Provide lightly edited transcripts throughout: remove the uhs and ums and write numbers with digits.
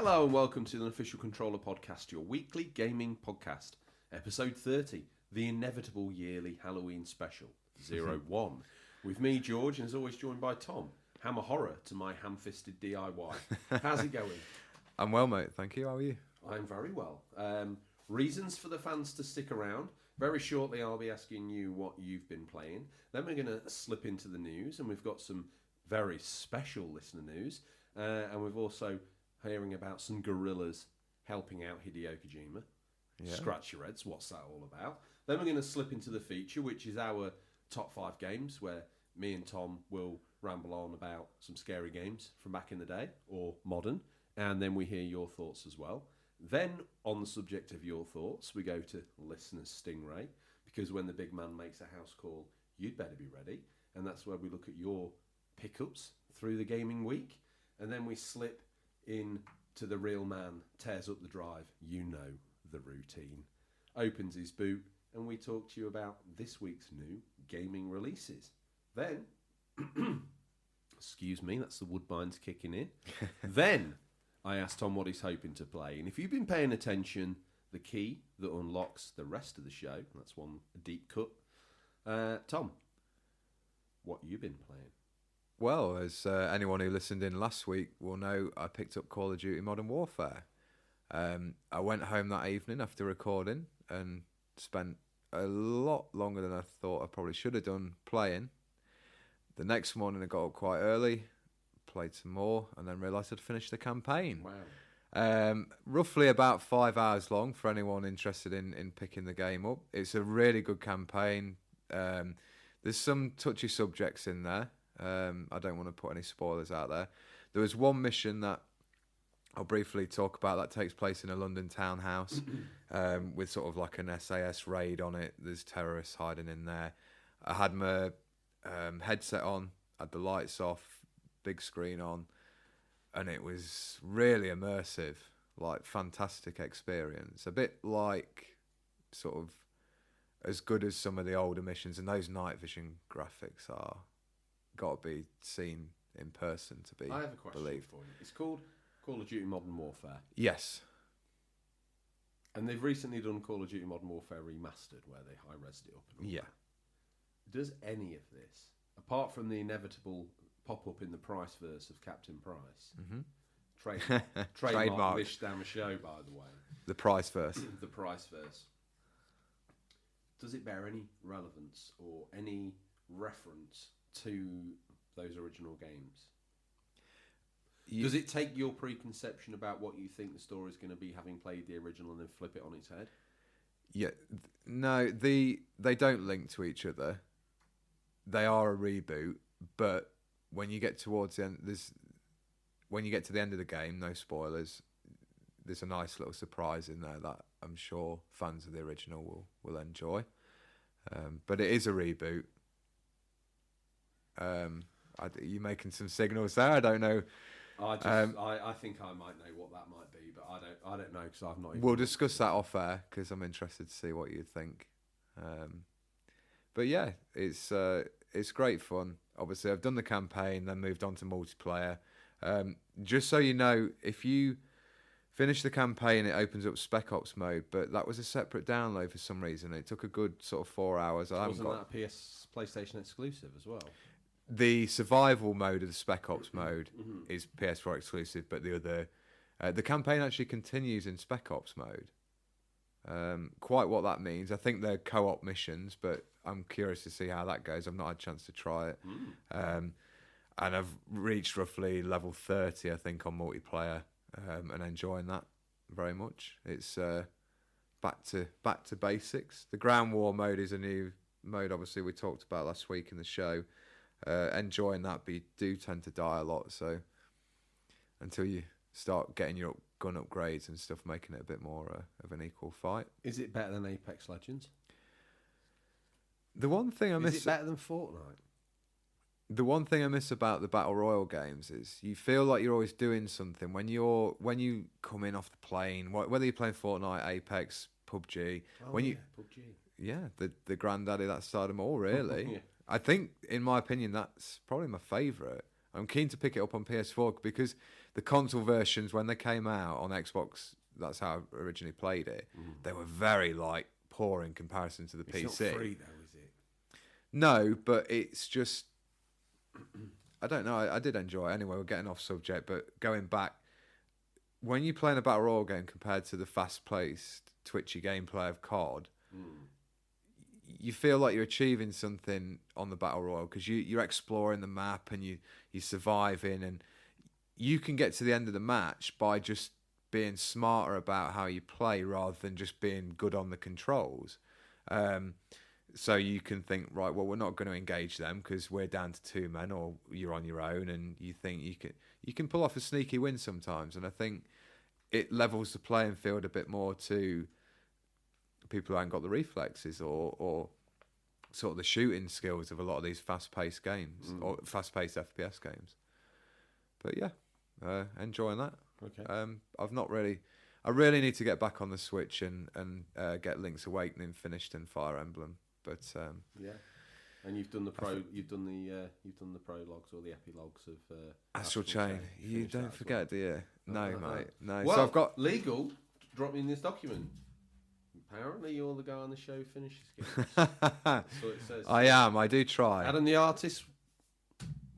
Hello and welcome to the Unofficial Controller Podcast, your weekly gaming podcast, episode 30, the inevitable yearly Halloween special, 01. With me, George, and as always joined by Tom, hammer horror to my ham-fisted DIY. How's it going? I'm well, mate, thank you. How are you? I'm very well. Reasons for the fans to stick around. Very shortly I'll be asking you what you've been playing. Then we're going to slip into the news, and we've got some very special listener news. And we've also hearing about some gorillas helping out Hideo Kojima. Yeah. Scratch your heads, what's that all about? Then we're going to slip into the feature, which is our top 5 games, where me and Tom will ramble on about some scary games from back in the day, or modern, and then we hear your thoughts as well. Then, on the subject of your thoughts, we go to listener's Stingray, because when the big man makes a house call, you'd better be ready, and that's where we look at your pickups through the gaming week, and then we slip in to the real man, tears up the drive, you know the routine, opens his boot, and we talk to you about this week's new gaming releases. Then, excuse me, that's the Woodbines kicking in. Then, I asked Tom what he's hoping to play, and if you've been paying attention, the key that unlocks the rest of the show, that's one deep cut. Tom, what you been playing? Well, as anyone who listened in last week will know, I picked up Call of Duty Modern Warfare. I went home that evening after recording and spent a lot longer than I thought I probably should have done playing. The next morning I got up quite early, played some more, and then realised I'd finished the campaign. Wow. Roughly about 5 hours long for anyone interested in picking the game up. It's a really good campaign. There's some touchy subjects in there. I don't want to put any spoilers out there. There was one mission that I'll briefly talk about that takes place in a London townhouse with sort of like an SAS raid on it. There's terrorists hiding in there. I had my headset on, had the lights off, big screen on, and it was really immersive, like fantastic experience. A bit like sort of as good as some of the older missions, and those night vision graphics are got to be seen in person to be believed. I have a question for you. It's called Call of Duty Modern Warfare. Yes. And they've recently done Call of Duty Modern Warfare Remastered, where they high-resed it up and all that. Does any of this, apart from the inevitable pop-up in the Price verse of Captain Price, trademark this damn show, by the way. The Price verse. The Price verse. Does it bear any relevance or any reference to those original games? Does it take your preconception about what you think the story is going to be, having played the original, and then flip it on its head? Yeah, no, they don't link to each other. They are a reboot, but when you get towards the end, when you get to the end of the game, no spoilers, there's a nice little surprise in there that I'm sure fans of the original will enjoy. But it is a reboot. You're making some signals there. I don't know. I think I might know what that might be, but I don't know because I've not. We'll discuss that off air because I'm interested to see what you think. But yeah, it's great fun. Obviously, I've done the campaign, then moved on to multiplayer. Just so you know, if you finish the campaign, it opens up Spec Ops mode, but that was a separate download for some reason. It took a good sort of 4 hours. Wasn't that a PlayStation exclusive as well? The survival mode of the Spec Ops mode is PS4 exclusive, but the campaign actually continues in Spec Ops mode. Quite what that means, I think they're co-op missions, but I'm curious to see how that goes. I've not had a chance to try it. And I've reached roughly level 30, I think, on multiplayer, and enjoying that very much. It's back to basics. The ground war mode is a new mode, obviously, we talked about last week in the show. Enjoying that, but you do tend to die a lot, so until you start getting your gun upgrades and stuff, making it a bit more of an equal fight. Is it better than Apex Legends? The one thing I miss... Is it better than Fortnite? The one thing I miss about the Battle Royale games is you feel like you're always doing something. When you come in off the plane, whether you're playing Fortnite, Apex, PUBG... PUBG. Yeah, the granddaddy that started them all, really. Yeah. I think, in my opinion, that's probably my favourite. I'm keen to pick it up on PS4 because the console versions, when they came out on Xbox, that's how I originally played it. They were very poor in comparison to the PC. It's not free though, is it? No, but it's just I don't know. I did enjoy it anyway. We're getting off subject, but going back, when you're playing a battle royale game compared to the fast-paced, twitchy gameplay of COD, you feel like you're achieving something on the battle royale because you're exploring the map and you're surviving, and you can get to the end of the match by just being smarter about how you play rather than just being good on the controls. So you can think, right, well, we're not going to engage them because we're down to 2 men, or you're on your own, and you think you can pull off a sneaky win sometimes. And I think it levels the playing field a bit more to people who haven't got the reflexes or sort of the shooting skills of a lot of these fast-paced games or fast-paced FPS games. But yeah, enjoying that. Okay. I really need to get back on the Switch and get Link's Awakening finished and Fire Emblem. But yeah, and you've done the prologues or the epilogues of Astral Chain. You don't forget, do you? No, mate. No. Well, so I've got legal. Drop me in this document. Apparently, you're the guy on the show who finishes games. That's what it says. I am. I do try. Adam the artist.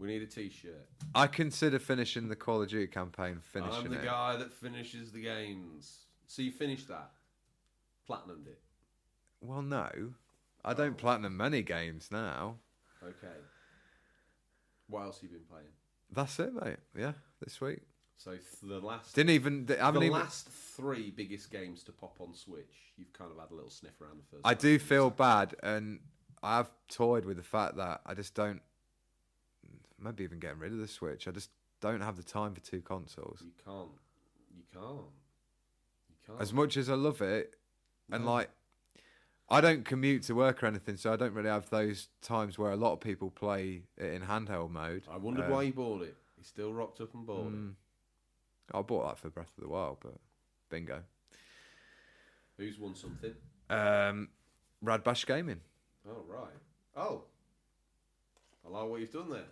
We need a T-shirt. I consider finishing the Call of Duty campaign. I'm the guy that finishes the games. So you finished that? Platinumed it? Well, no. I don't platinum many games now. Okay. What else have you been playing? That's it, mate. Yeah, this week. So the last... last 3 biggest games to pop on Switch, you've kind of had a little sniff around the first. I do feel bad, and I've toyed with the fact that I just don't... Maybe even getting rid of the Switch. I just don't have the time for 2 consoles. You can't. As much as I love it, and I don't commute to work or anything, so I don't really have those times where a lot of people play it in handheld mode. I wondered why you bought it. You still rocked up and bought it. I bought that for Breath of the Wild, but bingo. Who's won something? Rad Bash Gaming. Oh, right. Oh. I like what you've done there.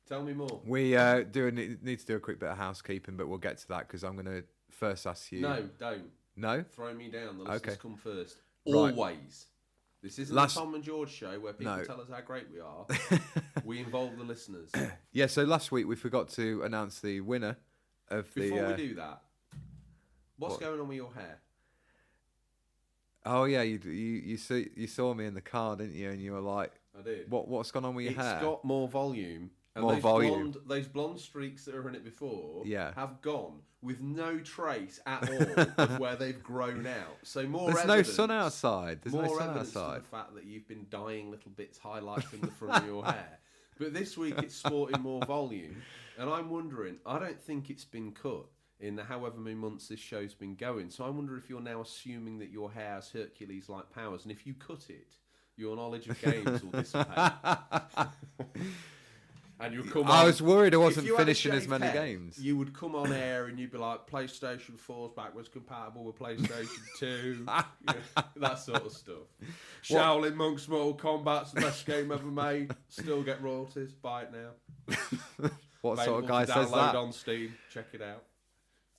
Tell me more. We need to do a quick bit of housekeeping, but we'll get to that because I'm going to first ask you. No, don't. No? Throw me down. The listeners come first. Right. Always. This isn't a Tom and George show where people No. tell us how great we are. We involve the listeners. Yeah, so last week we forgot to announce the winner of Before we do that, what's going on with your hair? Oh yeah, you saw me in the car, didn't you? And you were like, I did. What's gone on with your hair? It's got more volume. And More volume. Those blonde streaks that were in it before have gone with no trace at all of where they've grown out. So There's no sun outside. There's no sun evidence outside. to the fact that you've been dyeing little bits highlighting the front of your hair. But this week it's sporting more volume. And I'm wondering, I don't think it's been cut in the however many months this show's been going. So I wonder if you're now assuming that your hair has Hercules-like powers. And if you cut it, your knowledge of games will dissipate. And you'll come on. I was worried I wasn't If you had a finishing as shaved many head, games. You would come on air and you'd be like, PlayStation 4's backwards compatible with PlayStation 2. That sort of stuff. Shaolin Monk's Mortal Kombat's the best game ever made. Still get royalties. Buy it now. What sort of guy Available to says that? download on Steam. Check it out.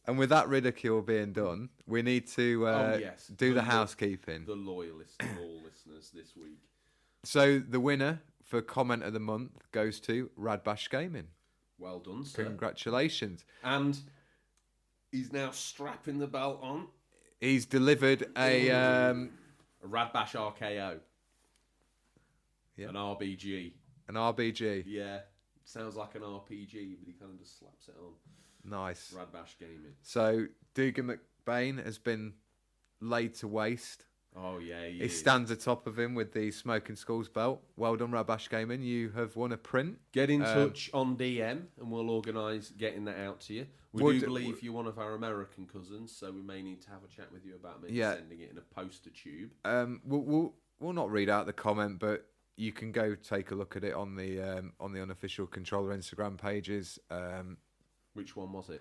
And with that ridicule being done, we need to do the housekeeping. The loyalist of all listeners this week. So the winner for comment of the month goes to Rad Bash Gaming. Well done, sir. Congratulations. And he's now strapping the belt on. He's delivered a Rad Bash RKO. Yeah. An RBG. An RBG. Yeah. Sounds like an RPG, but he kind of just slaps it on. Nice. Rad Bash Gaming. So Dugan McBain has been laid to waste. Oh, yeah, he stands atop of him with the Smoking Skulls belt. Well done, Rad Bash Gaming. You have won a print. Get in touch on DM and we'll organise getting that out to you. We do believe you're one of our American cousins, so we may need to have a chat with you about maybe sending it in a poster tube. We'll not read out the comment, but you can go take a look at it on the unofficial controller Instagram pages. Which one was it?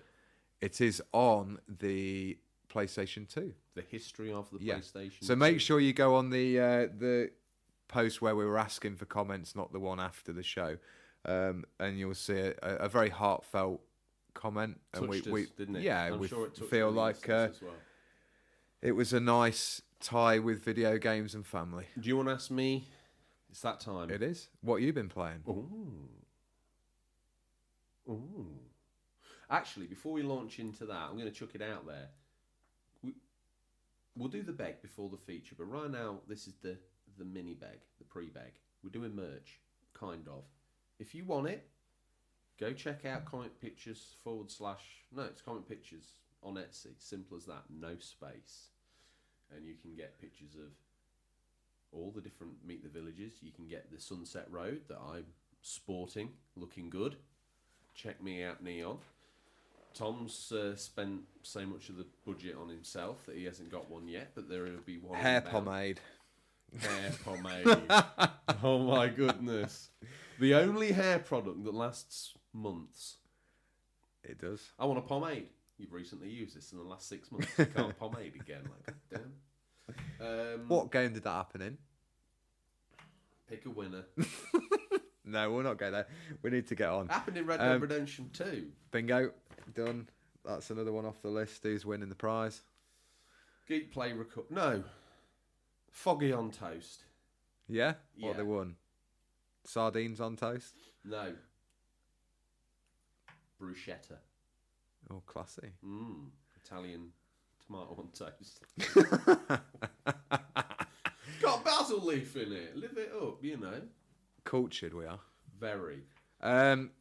It is on the PlayStation 2. The history of the PlayStation 2. So make sure you go on the post where we were asking for comments, not the one after the show. and you'll see a very heartfelt comment. And Touched us, didn't it? Yeah, I'm we sure it touched feel the like listeners as well. it was a nice tie with video games and family. Do you want to ask me? It's that time. It is. What you been playing? Ooh. Actually, before we launch into that, I'm going to chuck it out there. We'll do the beg before the feature, but right now, this is the mini beg, the pre-beg. We're doing merch, kind of. If you want it, go check out Comic Pictures / no, it's Comic Pictures on Etsy. Simple as that, no space. And you can get pictures of all the different Meet the Villagers. You can get the Sunset Road that I'm sporting, looking good. Check me out, Neon. Tom's spent so much of the budget on himself that he hasn't got one yet, but there will be one. Hair pomade. Hair pomade. Oh my goodness. The only hair product that lasts months. It does. I want a pomade. You've recently used this in the last 6 months. You can't pomade again. Like, damn. What game did that happen in? Pick a winner. No, we'll not go there. We need to get on. Happened in Red Dead Redemption 2. Bingo. Done. That's another one off the list. Who's winning the prize? Geek Play Record. No. Foggy on Toast. Yeah? Yeah. What they won? Sardines on toast? No. Bruschetta. Oh, classy. Italian tomato on toast. Got basil leaf in it. Live it up, you know. Cultured we are. Very.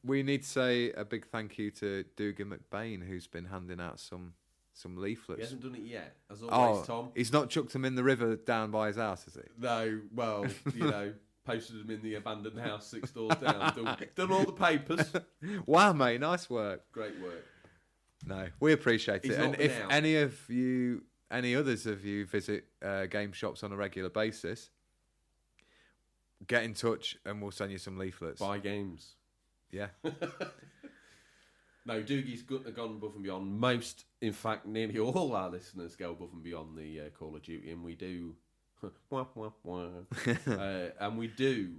We need to say a big thank you to Dougie McBain, who's been handing out some leaflets. He hasn't done it yet, as always, Tom. He's not chucked them in the river down by his house, has he? No, well, you know, posted them in the abandoned house 6 doors down. Done all the papers. Wow, mate, nice work. Great work. No, we appreciate He's it. not And been if out. any others of you visit game shops on a regular basis, get in touch and we'll send you some leaflets. Buy games. Yeah. No, Doogie's gone above and beyond. Most, in fact, nearly all our listeners go above and beyond the Call of Duty, and we do. And we do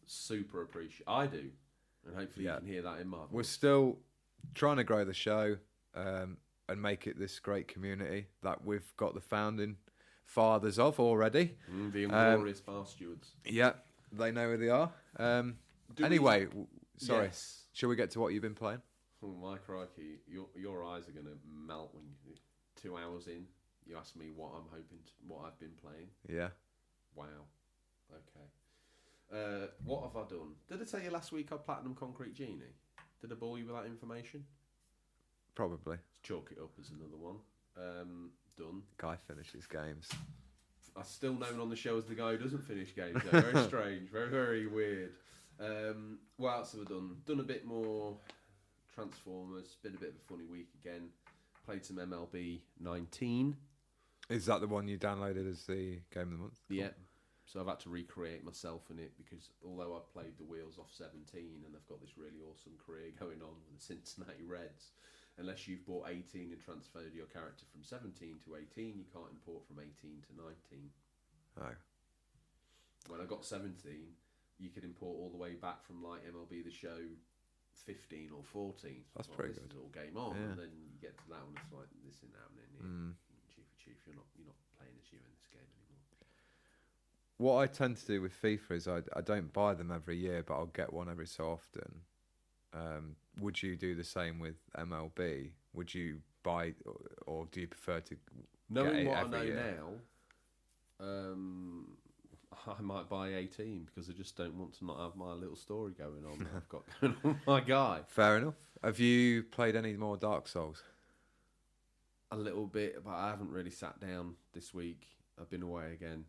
super appreciate. I do, and hopefully you can hear that in my voice. We're still trying to grow the show and make it this great community that we've got the founding fathers of already. The inglorious bar stewards. Yeah, they know who they are. Anyway, sorry. Yes. Shall we get to what you've been playing? Oh my crikey, your eyes are going to melt when you 2 hours in. You ask me what I've been playing. Yeah. Wow. Okay. What have I done? Did I tell you last week I Platinum Concrete Genie? Did I bore you with that information? Probably. Let's chalk it up as another one. Done. Guy finishes games. I'm still known on the show as the guy who doesn't finish games. Though. Very strange. Very, very weird. What else have I done? Done a bit more Transformers. Been a bit of a funny week again. Played some MLB 19. Is that the one you downloaded as the game of the month? Yeah. So I've had to recreate myself in it because although I've played the wheels off 17 and I've got this really awesome career going on with the Cincinnati Reds, unless you've bought 18 and transferred your character from 17 to 18, you can't import from 18 to 19. Oh. When I got 17, you could import all the way back from like MLB The Show 15 or 14. That's pretty good. This is all game on, Yeah. and then you get to that one, it's like this isn't happening. Chief, you're not playing as you in this game anymore. What I tend to do with FIFA is I don't buy them every year, but I'll get one every so often. Would you do the same with MLB? Would you buy, or do you prefer to Knowing get it what I every know year? now, I might buy 18 because I just don't want to not have my little story going on that I've got going on with my guy. Fair enough. Have you played any more Dark Souls? A little bit, but I haven't really sat down this week. I've been away again.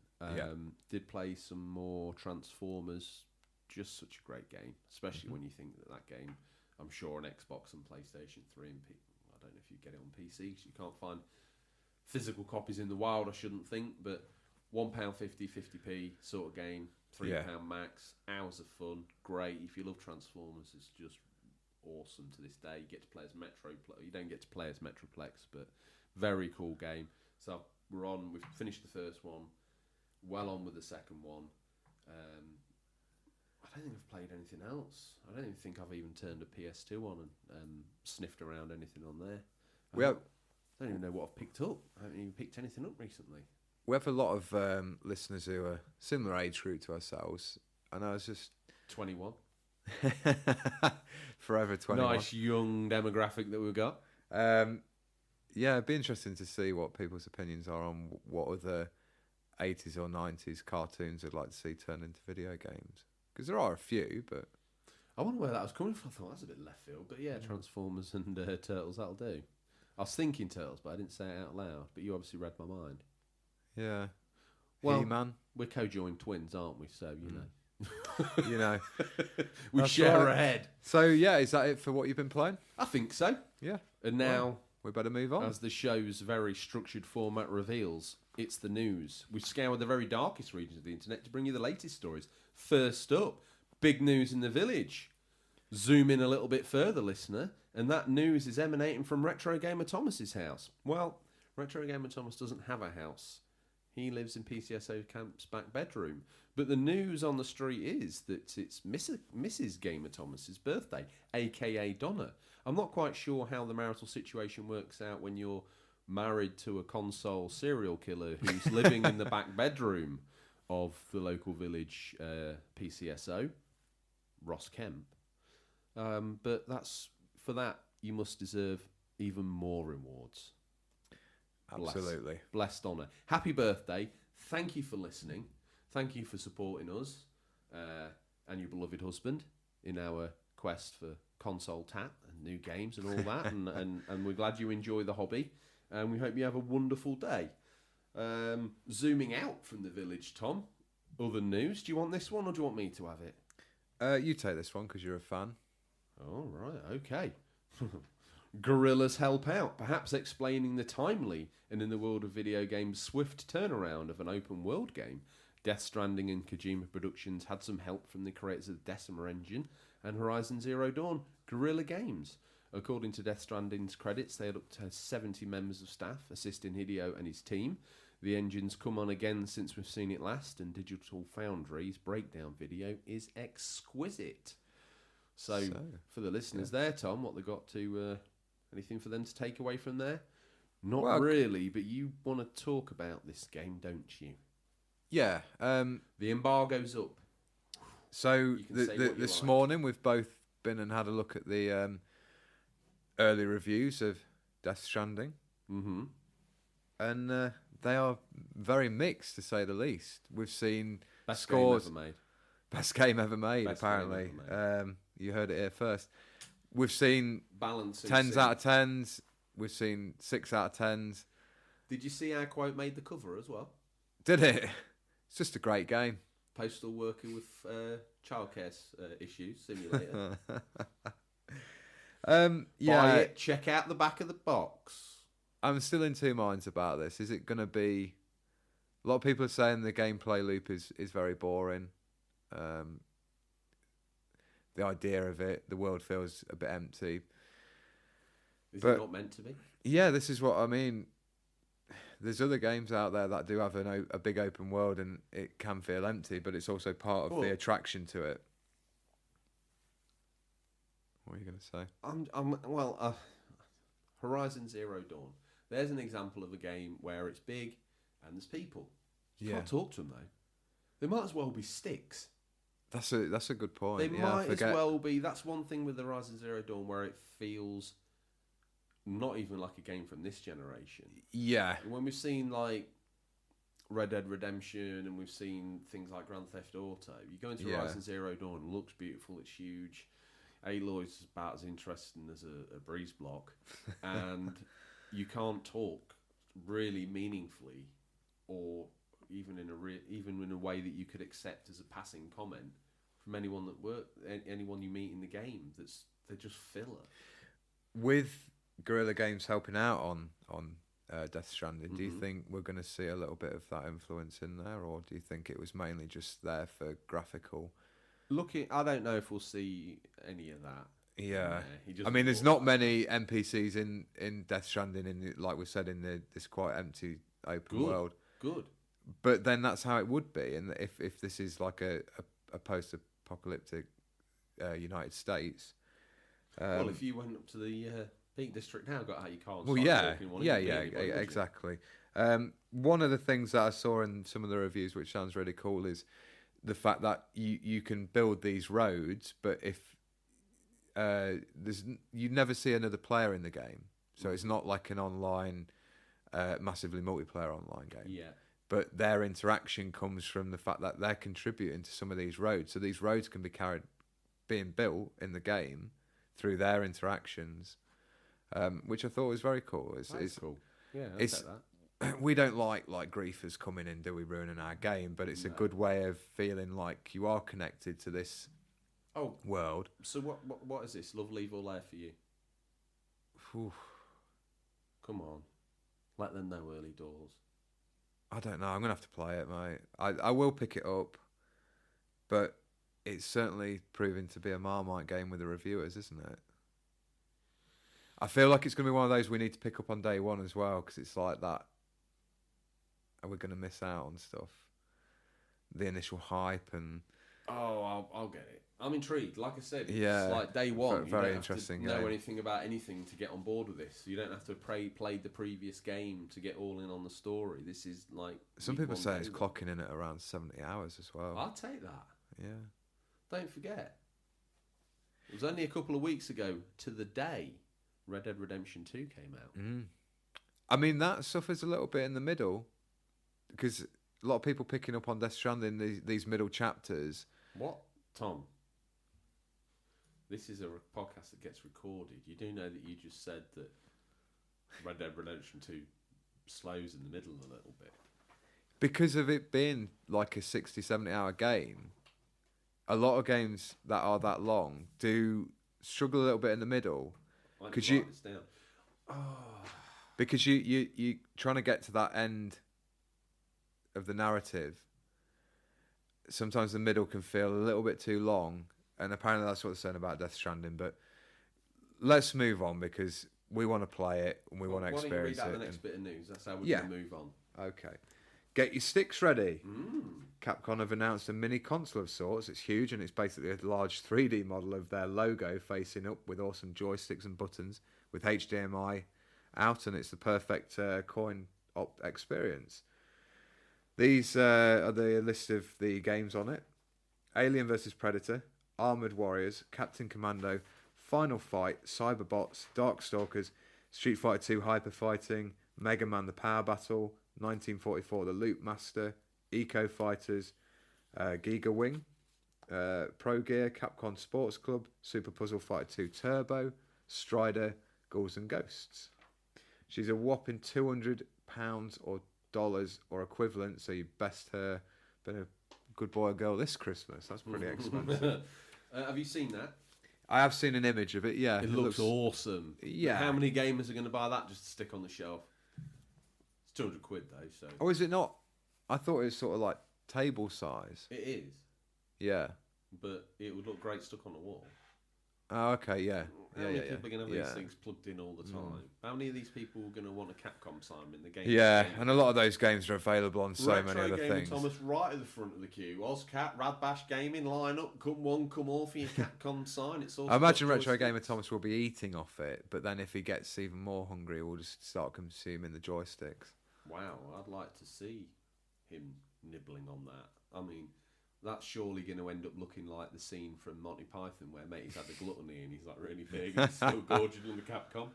Did play some more Transformers. Just such a great game, especially when you think that game, I'm sure on Xbox and PlayStation 3 and I don't know if you get it on PC because you can't find physical copies in the wild, I shouldn't think, but £1.50, 50p sort of game, £3 max, hours of fun, great. If you love Transformers, it's just awesome to this day. You get to play as you don't get to play as Metroplex, but very cool game. So we've finished the first one, well on with the second one. I I don't think I've played anything else. I don't even think I've even turned a PS2 on and sniffed around anything on there. I don't even know what I've picked up. I haven't even picked anything up recently. We have a lot of listeners who are similar age group to ourselves, and I was just 21. Forever 21. Nice young demographic that we've got. Yeah, it'd be interesting to see what people's opinions are on what other 80s or 90s cartoons they'd like to see turned into video games. Because there are a few, but... I wonder where that was coming from. I thought that's a bit left field. But yeah, Transformers and Turtles, that'll do. I was thinking Turtles, but I didn't say it out loud. But you obviously read my mind. Yeah. Well, He-Man. We're co-joined twins, aren't we? So, you know. You know. We share a head. So, yeah, is that it for what you've been playing? I think so. Yeah. And now... Well, we better move on. As the show's very structured format reveals, it's the news. We scour the very darkest regions of the internet to bring you the latest stories. First up, big news in the village. Zoom in a little bit further, listener, and that news is emanating from Retro Gamer Thomas's house. Well, Retro Gamer Thomas doesn't have a house. He lives in PCSO Camp's back bedroom. But the news on the street is that it's Mrs. Gamer Thomas's birthday, a.k.a. Donna. I'm not quite sure how the marital situation works out when you're married to a console serial killer who's living in the back bedroom of the local village PCSO, Ross Kemp. But for that, you must deserve even more rewards. Absolutely. Blessed Donna. Happy birthday. Thank you for listening. Thank you for supporting us and your beloved husband in our quest for console tap and new games and all that. and we're glad you enjoy the hobby. And we hope you have a wonderful day. Zooming out from the village, Tom. Other news. Do you want this one or do you want me to have it? You take this one because you're a fan. All right. Okay. Guerrillas help out, perhaps explaining the timely and in the world of video games swift turnaround of an open world game. Death Stranding and Kojima Productions had some help from the creators of the Decima engine and Horizon Zero Dawn, Guerrilla Games. According to Death Stranding's credits, they had up to 70 members of staff assisting Hideo and his team. The engine's come on again since we've seen it last, and Digital Foundry's breakdown video is exquisite. So for the listeners there, Tom, what they got to... anything for them to take away from there? Not really, but you want to talk about this game, don't you? Yeah. The embargo's up. So this morning we've both been and had a look at the early reviews of Death Stranding. Mm-hmm. And they are very mixed, to say the least. We've seen Best scores... game ever made. Best game ever made, Best apparently. game ever made. You heard it here first. We've seen Balancing 10s out of 10s. We've seen 6 out of 10s. Did you see our quote made the cover as well? Did it? It's just a great game. Postal worker with childcare issues simulator. Yeah. Buy it, check out the back of the box. I'm still in two minds about this. Is it going to be... A lot of people are saying the gameplay loop is very boring. The idea of it, the world feels a bit empty. Is it not meant to be? Yeah, this is what I mean. There's other games out there that do have a big open world and it can feel empty, but it's also part of the attraction to it. What are you going to say? Horizon Zero Dawn. There's an example of a game where it's big and there's people. You can't talk to them though. They might as well be sticks. That's a good point. They might as well be. That's one thing with the Horizon Zero Dawn where it feels not even like a game from this generation. Yeah. When we've seen like Red Dead Redemption and we've seen things like Grand Theft Auto, you go into Horizon Zero Dawn, it looks beautiful, it's huge. Aloy's about as interesting as a breeze block, and you can't talk really meaningfully, or even in a way that you could accept as a passing comment from anyone anyone you meet in the game. They're just filler. With Guerrilla Games helping out on Death Stranding, do you think we're going to see a little bit of that influence in there, or do you think it was mainly just there for graphical? I don't know if we'll see any of that. Yeah, I mean, there's not many NPCs in Death Stranding, like we said, in this quite empty open world. Good. But then that's how it would be, and if this is like a post-apocalyptic United States. Well, if you went up to the Peak District now, got out your car and Well, started walking, well, you'd be anybody, wouldn't you? exactly. One of the things that I saw in some of the reviews, which sounds really cool, is the fact that you can build these roads, but if you never see another player in the game, so it's not like an online, massively multiplayer online game. Yeah. But their interaction comes from the fact that they're contributing to some of these roads. So these roads can be being built in the game through their interactions, which I thought was very cool. It's cool. Yeah, I it's get that. we don't like griefers coming in, do we, ruining our game? But it's a good way of feeling like you are connected to this world. So what is this? Love, leave, or lair for you? Oof. Come on, let them know early doors. I don't know. I'm gonna have to play it, mate. I will pick it up, but it's certainly proving to be a Marmite game with the reviewers, isn't it? I feel like it's gonna be one of those we need to pick up on day one as well, because it's like that. Are we gonna miss out on stuff? The initial hype and. Oh, I'll get it. I'm intrigued. Like I said, yeah, it's like day one. Very you don't interesting. have to know anything about anything to get on board with this. You don't have to play the previous game to get all in on the story. This is like some people say it's clocking in at around 70 hours as well. I'll take that. Yeah. Don't forget, it was only a couple of weeks ago to the day Red Dead Redemption 2 came out. I mean, that suffers a little bit in the middle because a lot of people picking up on Death Stranding these middle chapters. What, Tom? This is a podcast that gets recorded. You do know that you just said that Red Dead Redemption 2 slows in the middle a little bit. Because of it being like a 60, 70-hour game, a lot of games that are that long do struggle a little bit in the middle. Because you trying to get to that end of the narrative. Sometimes the middle can feel a little bit too long, and apparently that's what they're saying about Death Stranding. But let's move on because we want to play it and we want to experience it. Why don't you read out the next bit of news? That's how we're going to move on. Okay. Get your sticks ready. Capcom have announced a mini console of sorts. It's huge and it's basically a large 3D model of their logo facing up with awesome joysticks and buttons with HDMI out, and it's the perfect coin-op experience. These are the list of the games on it. Alien vs Predator, Armored Warriors, Captain Commando, Final Fight, Cyberbots, Darkstalkers, Street Fighter 2 Hyper Fighting, Mega Man the Power Battle, 1944 The Loop Master, Eco Fighters, Giga Wing, Pro Gear, Capcom Sports Club, Super Puzzle Fighter 2 Turbo, Strider, Ghouls and Ghosts. She's a whopping £200 or dollars or equivalent, so you best her been a good boy or girl this Christmas. That's pretty expensive. Have you seen that? I have seen an image of it, yeah. It looks awesome. Yeah. How many gamers are going to buy that just to stick on the shelf? It's £200 though, so. Oh, is it not? I thought it was sort of like table size. It is. Yeah. But it would look great stuck on a wall. Oh, okay, yeah. How many people are going to have these things plugged in all the time? How many of these people are going to want a Capcom sign in the game? Yeah, and a lot of those games are available on so Retro many other Gaming things. Thomas right at the front of the queue. Ozcat, Radbash Gaming, line up, come one, come all for your Capcom sign. It's also I imagine Retro Gamer Thomas will be eating off it, but then if he gets even more hungry, we'll just start consuming the joysticks. Wow, I'd like to see him nibbling on that. I mean, that's surely going to end up looking like the scene from Monty Python where Matey's had the gluttony and he's like really big and he's still gorging on the Capcom.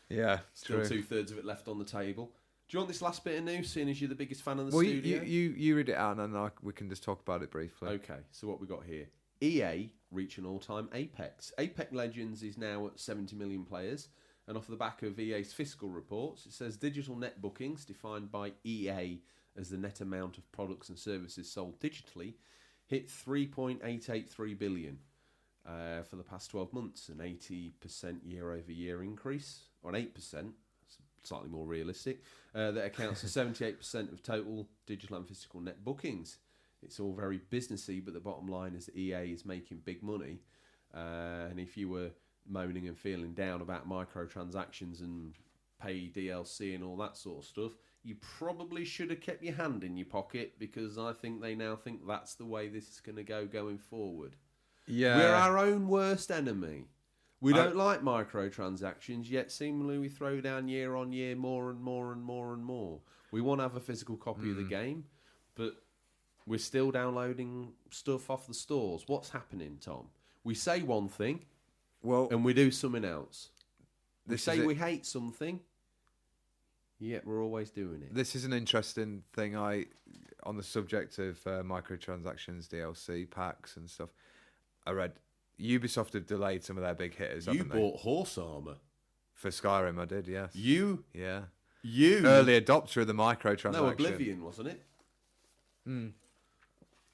Yeah, still true. 2/3 of it left on the table. Do you want this last bit of news, seeing as you're the biggest fan of the studio? You read it out and then we can just talk about it briefly. Okay, so what we got here. EA reach an all-time apex. Apex Legends is now at 70 million players, and off the back of EA's fiscal reports, it says digital net bookings, defined by EA as the net amount of products and services sold digitally, hit 3.883 billion for the past 12 months, an 80% year-over-year increase, or an 8%, slightly more realistic, that accounts for 78% of total digital and physical net bookings. It's all very businessy, but the bottom line is that EA is making big money, and if you were moaning and feeling down about microtransactions and pay DLC and all that sort of stuff, you probably should have kept your hand in your pocket, because I think they now think that's the way this is going to go going forward. Yeah. We're our own worst enemy. We don't like microtransactions, yet seemingly we throw down year on year more and more and more and more. We want to have a physical copy of the game, but we're still downloading stuff off the stores. What's happening, Tom? We say one thing, and we do something else. We say we hate something, yet we're always doing it. This is an interesting thing. On the subject of microtransactions, DLC packs and stuff, I read Ubisoft have delayed some of their big hitters. You bought horse armor for Skyrim. I did, yes. You early adopter of the microtransaction. No, Oblivion, wasn't it?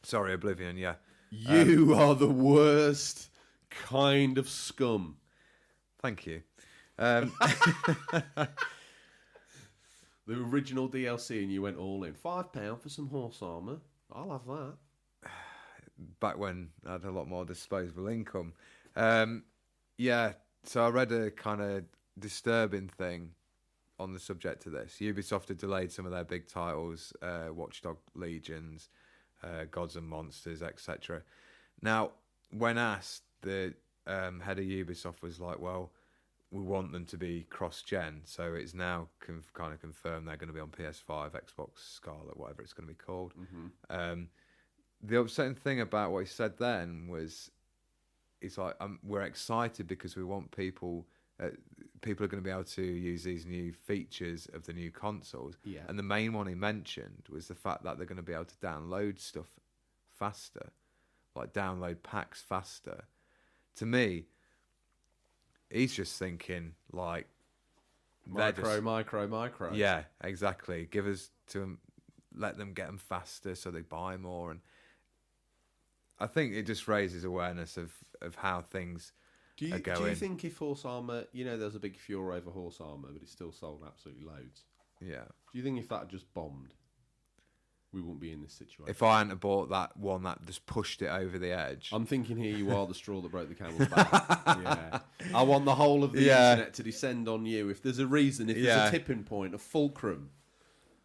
Sorry, Oblivion. Yeah. You are the worst kind of scum. Thank you. The original DLC, and you went all in. £5 for some horse armor. I'll have that. Back when I had a lot more disposable income. Yeah, so I read a kind of disturbing thing on the subject of this. Ubisoft had delayed some of their big titles, Watchdog Legions, Gods and Monsters, etc. Now, when asked, the head of Ubisoft was like, well, we want them to be cross-gen, so it's now kind of confirmed they're going to be on PS5, Xbox Scarlet, whatever it's going to be called. The upsetting thing about what he said then was, it's like, we're excited because we want people are going to be able to use these new features of the new consoles. Yeah. And the main one he mentioned was the fact that they're going to be able to download stuff faster, like download packs faster. To me, he's just thinking like micro. Yeah, exactly. Give us to them, let them get them faster so they buy more, and I think it just raises awareness of how things are going. Do you think if horse armor, there's a big furor over horse armor, but it's still sold absolutely loads? Yeah. Do you think if that had just bombed, we wouldn't be in this situation? If I hadn't bought that one that just pushed it over the edge. I'm thinking here you are the straw that broke the camel's back. Yeah. I want the whole of the internet to descend on you. If there's a reason, if there's a tipping point, a fulcrum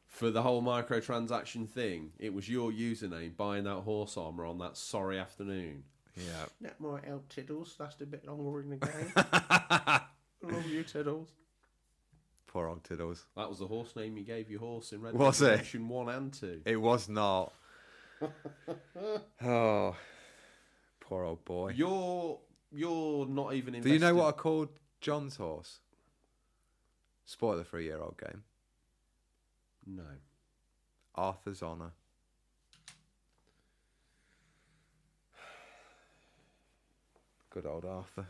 for the whole microtransaction thing, it was your username buying that horse armor on that sorry afternoon. Yeah. That might help, Tiddles. Lasted a bit longer in the game. Love you, Tiddles. Poor old Tiddles. That was the horse name you gave your horse in Red Dead Redemption 1 and 2. It was not. Oh, poor old boy. You're not even invested. Do you know what I called John's horse? Spoiler for a year-old game. No. Arthur's Honour. Good old Arthur.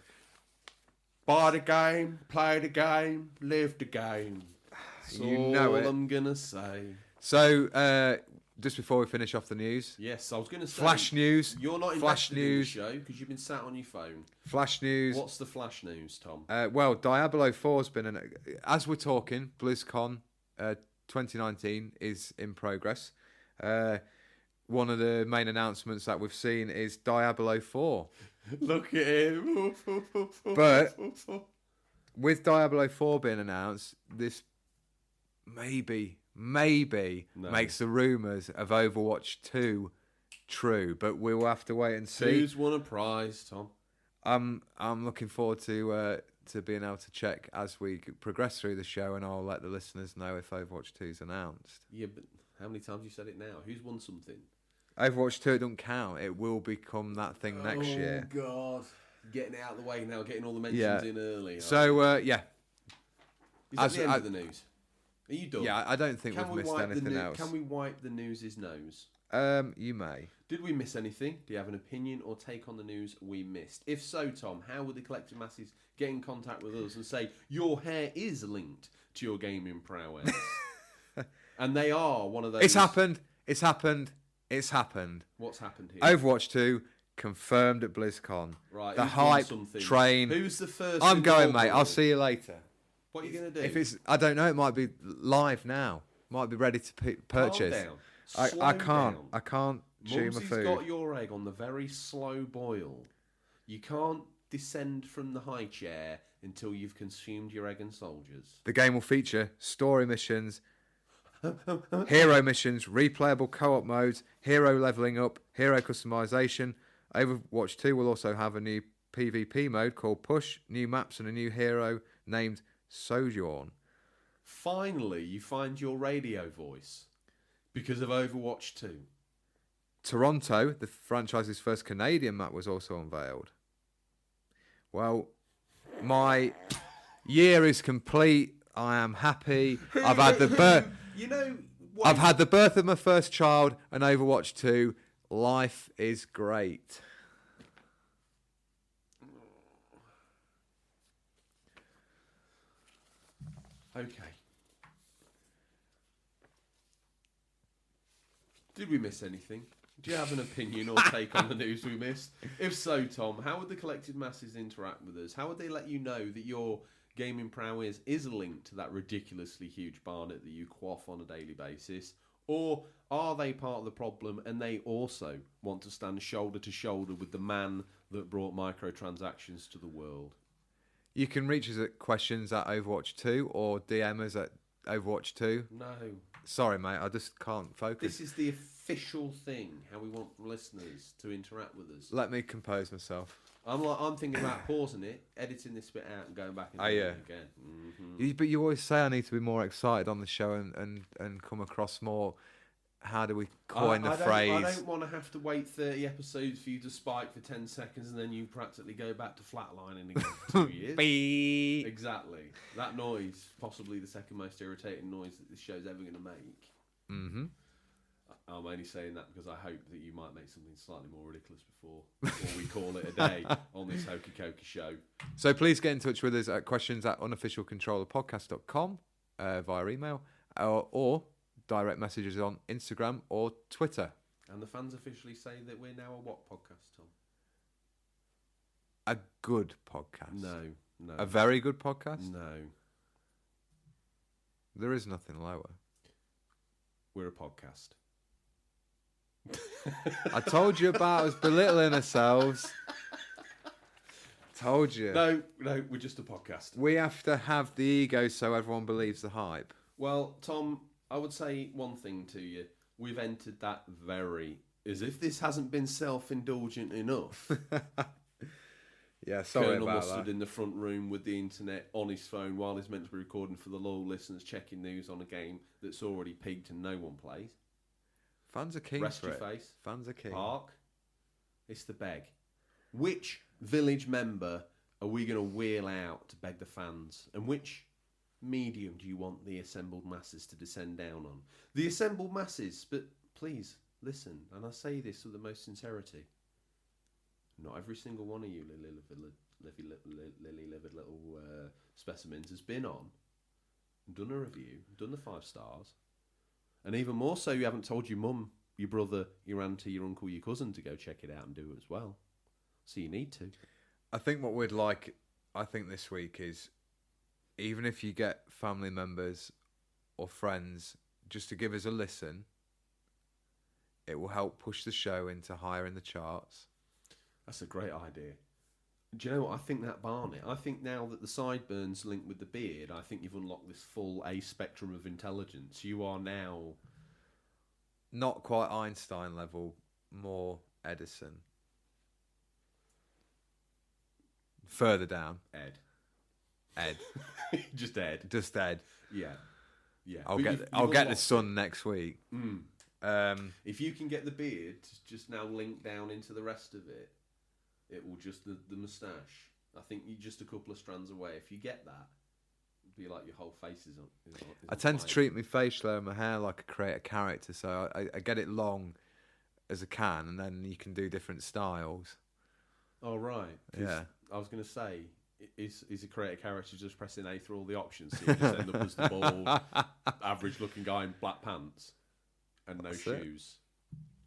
Buy the game, play the game, live the game. That's all I'm going to say. So, just before we finish off the news. Yes, I was going to say. Flash news. You're not invested in the show because you've been sat on your phone. Flash news. What's the flash news, Tom? Well, Diablo 4's been... as we're talking, BlizzCon 2019 is in progress. One of the main announcements that we've seen is Diablo 4. Look at him. But with Diablo 4 being announced, this maybe makes the rumours of Overwatch 2 true. But we'll have to wait and see. Who's won a prize, Tom? I'm looking forward to being able to check as we progress through the show, and I'll let the listeners know if Overwatch 2 is announced. Yeah, but how many times have you said it now? Who's won something? Overwatch 2 don't count. It will become that thing next year. Oh, God. Getting it out of the way now, getting all the mentions in early. So, yeah. Is that the end of the news? Are you done? Yeah, I don't think we've missed anything else. Can we wipe the news's nose? You may. Did we miss anything? Do you have an opinion or take on the news we missed? If so, Tom, how would the collective masses get in contact with us and say, your hair is linked to your gaming prowess? And they are one of those... It's happened. It's happened. It's happened. What's happened here? Overwatch 2 confirmed at BlizzCon. Right. The hype train. Who's the first? I'm going, mate. I'll see you later. What are you going to do? If it's, I don't know. It might be live now. Might be ready to purchase. Calm down. I can't. Down. I can't chew my food. Mumsy's got your egg on the very slow boil. You can't descend from the high chair until you've consumed your egg and soldiers. The game will feature story missions, hero missions, replayable co-op modes, hero leveling up, hero customization, Overwatch 2 will also have a new PvP mode called Push, new maps, and a new hero named Sojourn. Finally, you find your radio voice because of Overwatch 2. Toronto, the franchise's first Canadian map, was also unveiled. Well, my year is complete. I am happy. I've had the birth. I've had the birth of my first child and Overwatch 2. Life is great. Okay. Did we miss anything? Do you have an opinion or take on the news we missed? If so, Tom, how would the collected masses interact with us? How would they let you know that your gaming prowess is linked to that ridiculously huge barnet that you quaff on a daily basis? Or are they part of the problem and they also want to stand shoulder to shoulder with the man that brought microtransactions to the world? You can reach us at questions at Overwatch 2 or DM us at Overwatch 2. No. Sorry, mate, I just can't focus. This is the official thing, how we want listeners to interact with us. Let me compose myself. I'm thinking about pausing it, editing this bit out and going back and doing it again. Mm-hmm. But you always say I need to be more excited on the show and come across more. How do we coin the phrase? I don't want to have to wait 30 episodes for you to spike for 10 seconds and then you practically go back to flatlining again for 2 years. Beep. Exactly. That noise, possibly the second most irritating noise that this show's ever going to make. Mm-hmm. I'm only saying that because I hope that you might make something slightly more ridiculous before we call it a day on this Hokey Cokey show. So please get in touch with us at questions@unofficialcontrollerpodcast.com via email or direct messages on Instagram or Twitter. And the fans officially say that we're now a what podcast, Tom? A good podcast. No. A very good podcast? No. There is nothing lower. We're a podcast. I told you about us belittling ourselves. Told you. No, we're just a podcast. We have to have the ego so everyone believes the hype. Well, Tom, I would say one thing to you. We've entered that as if this hasn't been self-indulgent enough. Yeah, sorry Colonel about Mustard that. in the front room with the internet on his phone while he's meant to be recording for the loyal listeners, checking news on a game that's already peaked and no one plays. Fans are keen Rest for your it. face. Fans are keen. Park. It's the beg. Which village member are we going to wheel out to beg the fans? And which medium do you want the assembled masses to descend down on? The assembled masses, but please, listen, and I say this with the most sincerity. Not every single one of you lily-livered little specimens has been on and done a review, done the 5 stars. And even more so, you haven't told your mum, your brother, your auntie, your uncle, your cousin to go check it out and do it as well. So you need to. I think what we'd like, this week is, even if you get family members or friends just to give us a listen, it will help push the show into higher in the charts. That's a great idea. Do you know what? I think that Barnet, I think now that the sideburns link with the beard, I think you've unlocked this full A spectrum of intelligence. You are now... Not quite Einstein level, more Edison. Further down. Ed. Just Ed. Yeah. I'll get the sun next week. If you can get the beard to just now link down into the rest of it, it will just the moustache. I think you're just a couple of strands away. If you get that, it'd be like your whole face is on. I tend to treat my facial hair and my hair like I create a character, so I get it long as I can, and then you can do different styles. Oh right. Yeah. I was going to say, is a create a character just pressing A through all the options, so you just end up as the bald, average-looking guy in black pants and no shoes.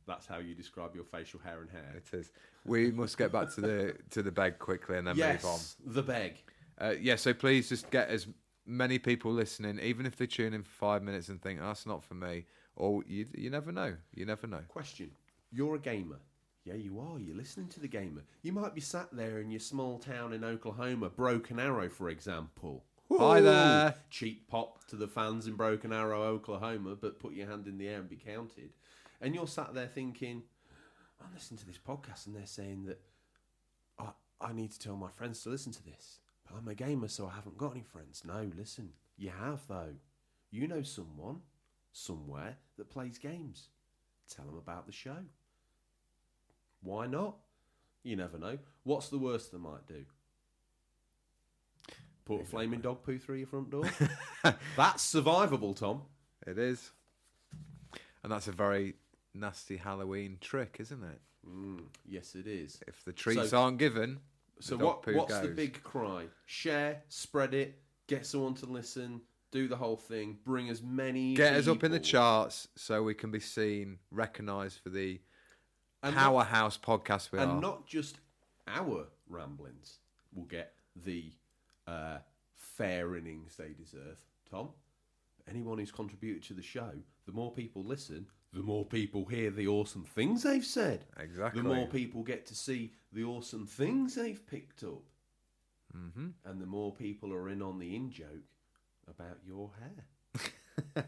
That's how you describe your facial hair and hair. It is. We must get back to the beg quickly and then move on. The beg. So please just get as many people listening, even if they tune in for 5 minutes and think, that's not for me. Or you never know. You never know. Question. You're a gamer. Yeah, you are. You're listening to the gamer. You might be sat there in your small town in Oklahoma, Broken Arrow, for example. Hi there. Cheap pop to the fans in Broken Arrow, Oklahoma, but put your hand in the air and be counted. And you're sat there thinking, I'm listening to this podcast and they're saying that I need to tell my friends to listen to this. But I'm a gamer, so I haven't got any friends. No, listen, you have though. You know someone, somewhere, that plays games. Tell them about the show. Why not? You never know. What's the worst they might do? Put a flaming dog poo through your front door? That's survivable, Tom. It is. And that's a very nasty Halloween trick, isn't it? Yes, it is. If the treats aren't given, so the dog poo what's goes. the big cry? Share, spread it, get someone to listen, do the whole thing, bring as many Get us up in the people. charts so we can be seen, recognised for the powerhouse podcast we are. And not just our ramblings will get the fair innings they deserve, Tom. Anyone who's contributed to the show, the more people listen, the more people hear the awesome things they've said. Exactly. The more people get to see the awesome things they've picked up. Mm-hmm. And the more people are in on the in-joke about your hair.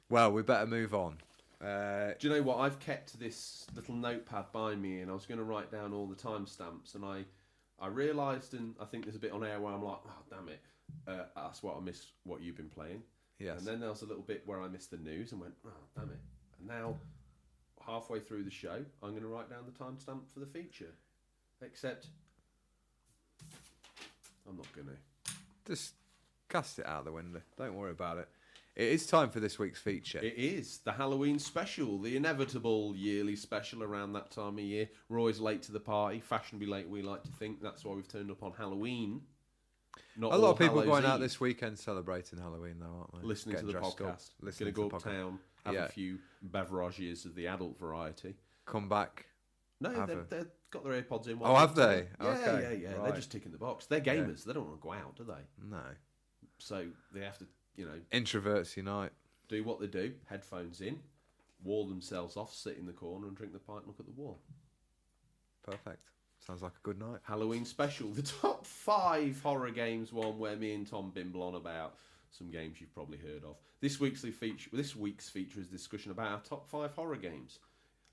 Well, we better move on. Do you know what? I've kept this little notepad by me, and I was going to write down all the timestamps, and I realised, and I think there's a bit on air where I'm like, oh, damn it. That's what I missed, what you've been playing. Yes. And then there was a little bit where I missed the news and went, oh, damn it. And now, halfway through the show, I'm going to write down the timestamp for the feature. Except, I'm not going to. Just cast it out the window. Don't worry about it. It is time for this week's feature. It is the Halloween special, the inevitable yearly special around that time of year. We're always late to the party, fashionably late, we like to think. That's why we've turned up on Halloween. Not a lot of people Hallows going out Eve. this weekend celebrating Halloween, though, aren't they? Listening Getting to the dressed podcast. up, listening Going to to the go podcast. uptown, have a few beverages of the adult variety. Come back. No, they've got their AirPods in. Oh, have they? Yeah, Okay, yeah. right. They're just ticking the box. They're gamers. They don't want to go out, do they? No. So they have to, Introverts unite. do what they do. Headphones in, wall themselves off, sit in the corner and drink the pint and look at the wall. Perfect. Sounds like a good night. Halloween special. The top 5 horror games one where me and Tom bimble on about some games you've probably heard of. This week's feature is a discussion about our top 5 horror games.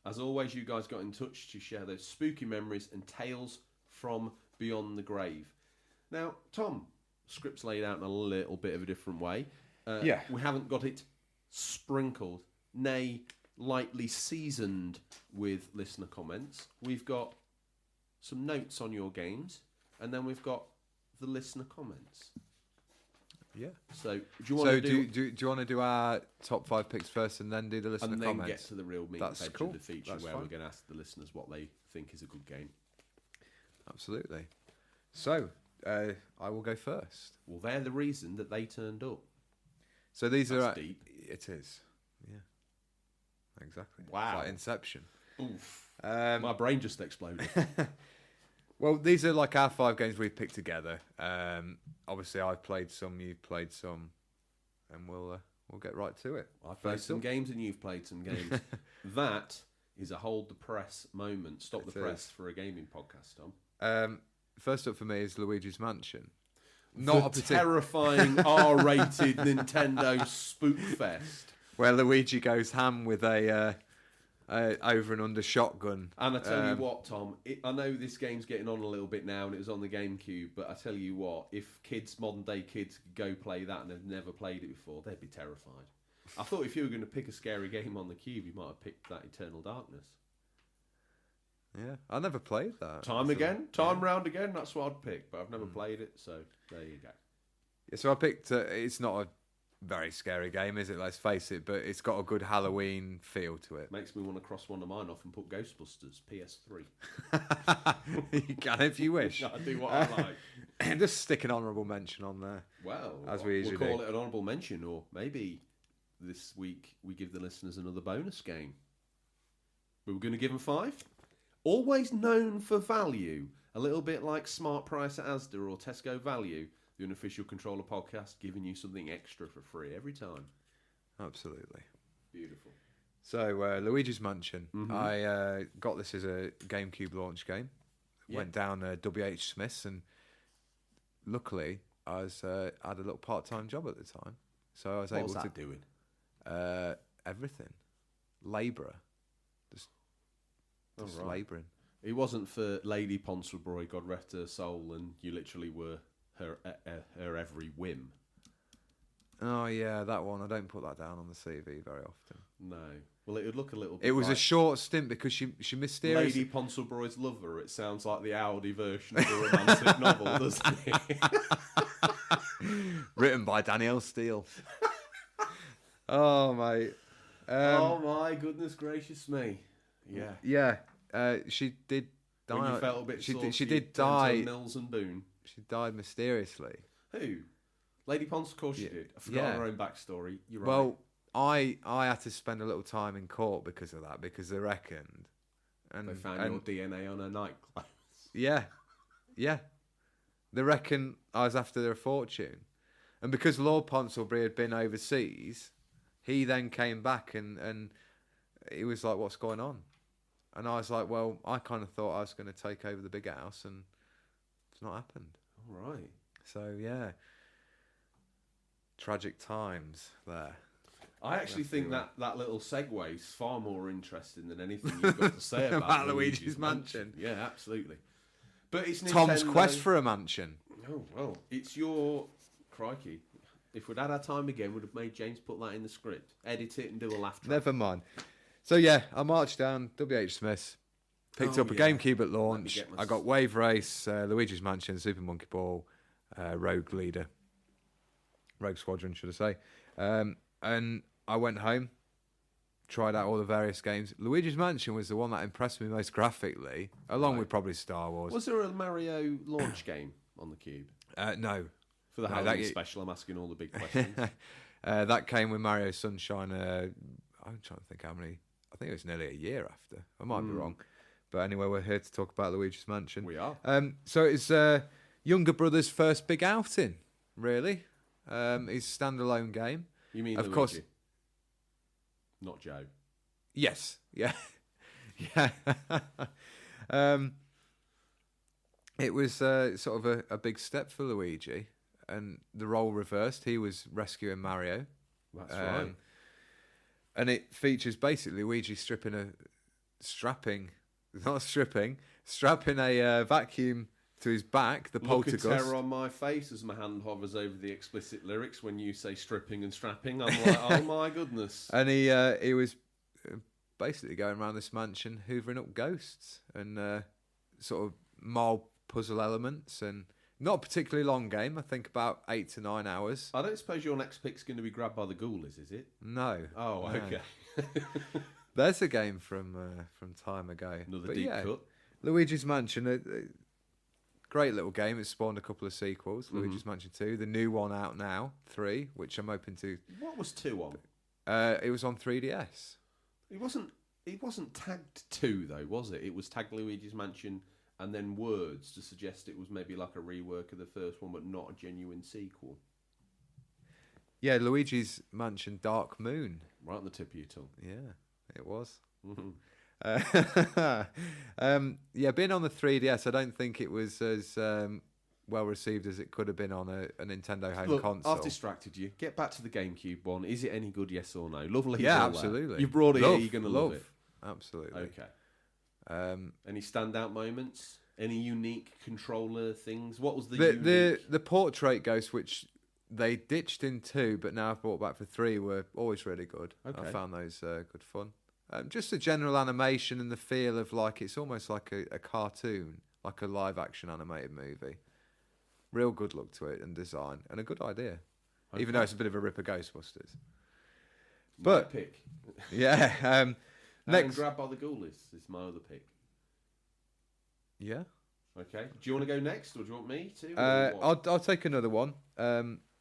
As always, you guys got in touch to share those spooky memories and tales from beyond the grave. Now, Tom, script's laid out in a little bit of a different way. We haven't got it sprinkled, nay, lightly seasoned with listener comments. We've got some notes on your games, and then we've got the listener comments. Yeah. So, do you want to do you want to do our top 5 picks first and then do the listener and then comments? get to the real meat That's and veg cool. of the feature That's where fine. we're going to ask the listeners what they think is a good game. Absolutely. So, I will go first. Well, they're the reason that they turned up. So these That's are deep. It is. Yeah. Exactly. Wow. It's like Inception. Oof. Um, My brain just exploded. Well, these are like our 5 games we've picked together. Obviously, I've played some, you've played some, and we'll get right to it. I've played First some up. games and you've played some games. That is a hold the press moment. Stop the It press is. for a gaming podcast, Tom. First up for me is Luigi's Mansion. Not a terrifying R-rated Nintendo spook fest. where Luigi goes ham with a over and under shotgun. And I tell you what, Tom, I know this game's getting on a little bit now and it was on the GameCube, but I tell you what, if modern day kids could go play that and have never played it before, they'd be terrified. I thought if you were going to pick a scary game on the Cube, you might have picked that Eternal Darkness. Yeah, I never played that. Time round again, that's what I'd pick, but I've never played it, so there you go. Yeah, so I picked. It's not a very scary game, is it? Let's face it, but it's got a good Halloween feel to it. Makes me want to cross one of mine off and put Ghostbusters PS3. You can if you wish. I do what I like. Just stick an honourable mention on there. Well, As we usually we'll call do. it an honourable mention, or maybe this week we give the listeners another bonus game. We were going to give them 5. Always known for value, a little bit like Smart Price at Asda or Tesco Value, the unofficial controller podcast, giving you something extra for free every time. Absolutely. Beautiful. So, Luigi's Mansion. Mhm. I got this as a GameCube launch game. Yeah. Went down WH Smith's, and luckily I had a little part-time job at the time, so I was What able was that to doing? everything. Labourer. Just Just right. labouring. It wasn't for Lady Ponsonbury, God rest her soul, and you literally were her every whim. Oh yeah, that one. I don't put that down on the CV very often. No. Well, it would look a little bit It was like a short stint because she mysteriously... Lady Ponsonbury's Lover. It sounds like the Audi version of a romantic novel, doesn't it? Written by Danielle Steele. Oh, mate. Oh, my goodness gracious me. Yeah. Yeah. She did die. When you felt a bit sore, she did die. Mills and Boone. She died mysteriously. Who? Lady Pons, of course she did. I forgot her own backstory. You're right. Well, I had to spend a little time in court because of that, because they reckoned. And they found your DNA on her nightclothes. Yeah. Yeah. They reckon I was after their fortune. And because Lord Ponsonbury had been overseas, he then came back and he was like, what's going on? And I was like, well, I kind of thought I was going to take over the big house, and it's not happened. All right. So, yeah. Tragic times there. I actually think that little segue is far more interesting than anything you've got to say about Luigi's Mansion. Yeah, absolutely. But it's Tom's Nintendo. quest for a mansion. Oh, well, it's your... Crikey. If we'd had our time again, we'd have made James put that in the script. Edit it and do a laugh track. Never mind. So, yeah, I marched down W.H. Smith's, picked up a GameCube at launch. I got Wave Race, Luigi's Mansion, Super Monkey Ball, Rogue Squadron, should I say. And I went home, tried out all the various games. Luigi's Mansion was the one that impressed me most graphically, along with probably Star Wars. Was there a Mario launch game on the Cube? No. For the Halloween special, I'm asking all the big questions. That came with Mario Sunshine. I'm trying to think how many. I think it was nearly a year after. I might be wrong. But anyway, we're here to talk about Luigi's Mansion. We are. So it's younger brother's first big outing, really. His standalone game. You mean of Luigi? Course. Not Joe. Yes. Yeah. Yeah. It was sort of a big step for Luigi, and the role reversed. He was rescuing Mario. That's right. And it features basically Luigi strapping a vacuum to his back, the Look at poltergust. terror on my face as my hand hovers over the explicit lyrics when you say stripping and strapping. I'm like, oh my goodness. And he was basically going around this mansion hoovering up ghosts and sort of mild puzzle elements, and not a particularly long game. I think about 8 to 9 hours. I don't suppose your next pick's going to be Grabbed by the Ghoulies, is it? No. Oh, no. okay. There's a game from time ago. Another deep cut. Luigi's Mansion, a great little game. It's spawned a couple of sequels. Luigi's Mansion 2, the new one out now, 3, which I'm hoping to... What was 2 on? It was on 3DS. It wasn't tagged 2, though, was it? It was tagged Luigi's Mansion and then words to suggest it was maybe like a rework of the first one, but not a genuine sequel. Yeah, Luigi's Mansion Dark Moon. Right on the tip of your tongue. Yeah, it was. Mm-hmm. Yeah, being on the 3DS, I don't think it was as well received as it could have been on a Nintendo home console. I've distracted you. Get back to the GameCube one. Is it any good, yes or no? Lovely. Yeah, absolutely. You've brought it here, you're going to love it. Absolutely. Okay. Any standout moments? Any unique controller things? What was the portrait ghosts, which they ditched in 2, but now I've brought back for 3, were always really good. Okay. I found those good fun. Just the general animation and the feel of like it's almost like a cartoon, like a live action animated movie. Real good look to it and design, and a good idea. Okay. Even though it's a bit of a rip of Ghostbusters. My pick. Yeah. Next, Grabbed by the Ghoulies is my other pick. Yeah. Okay. Do you want to go next, or do you want me to? I'll take another one.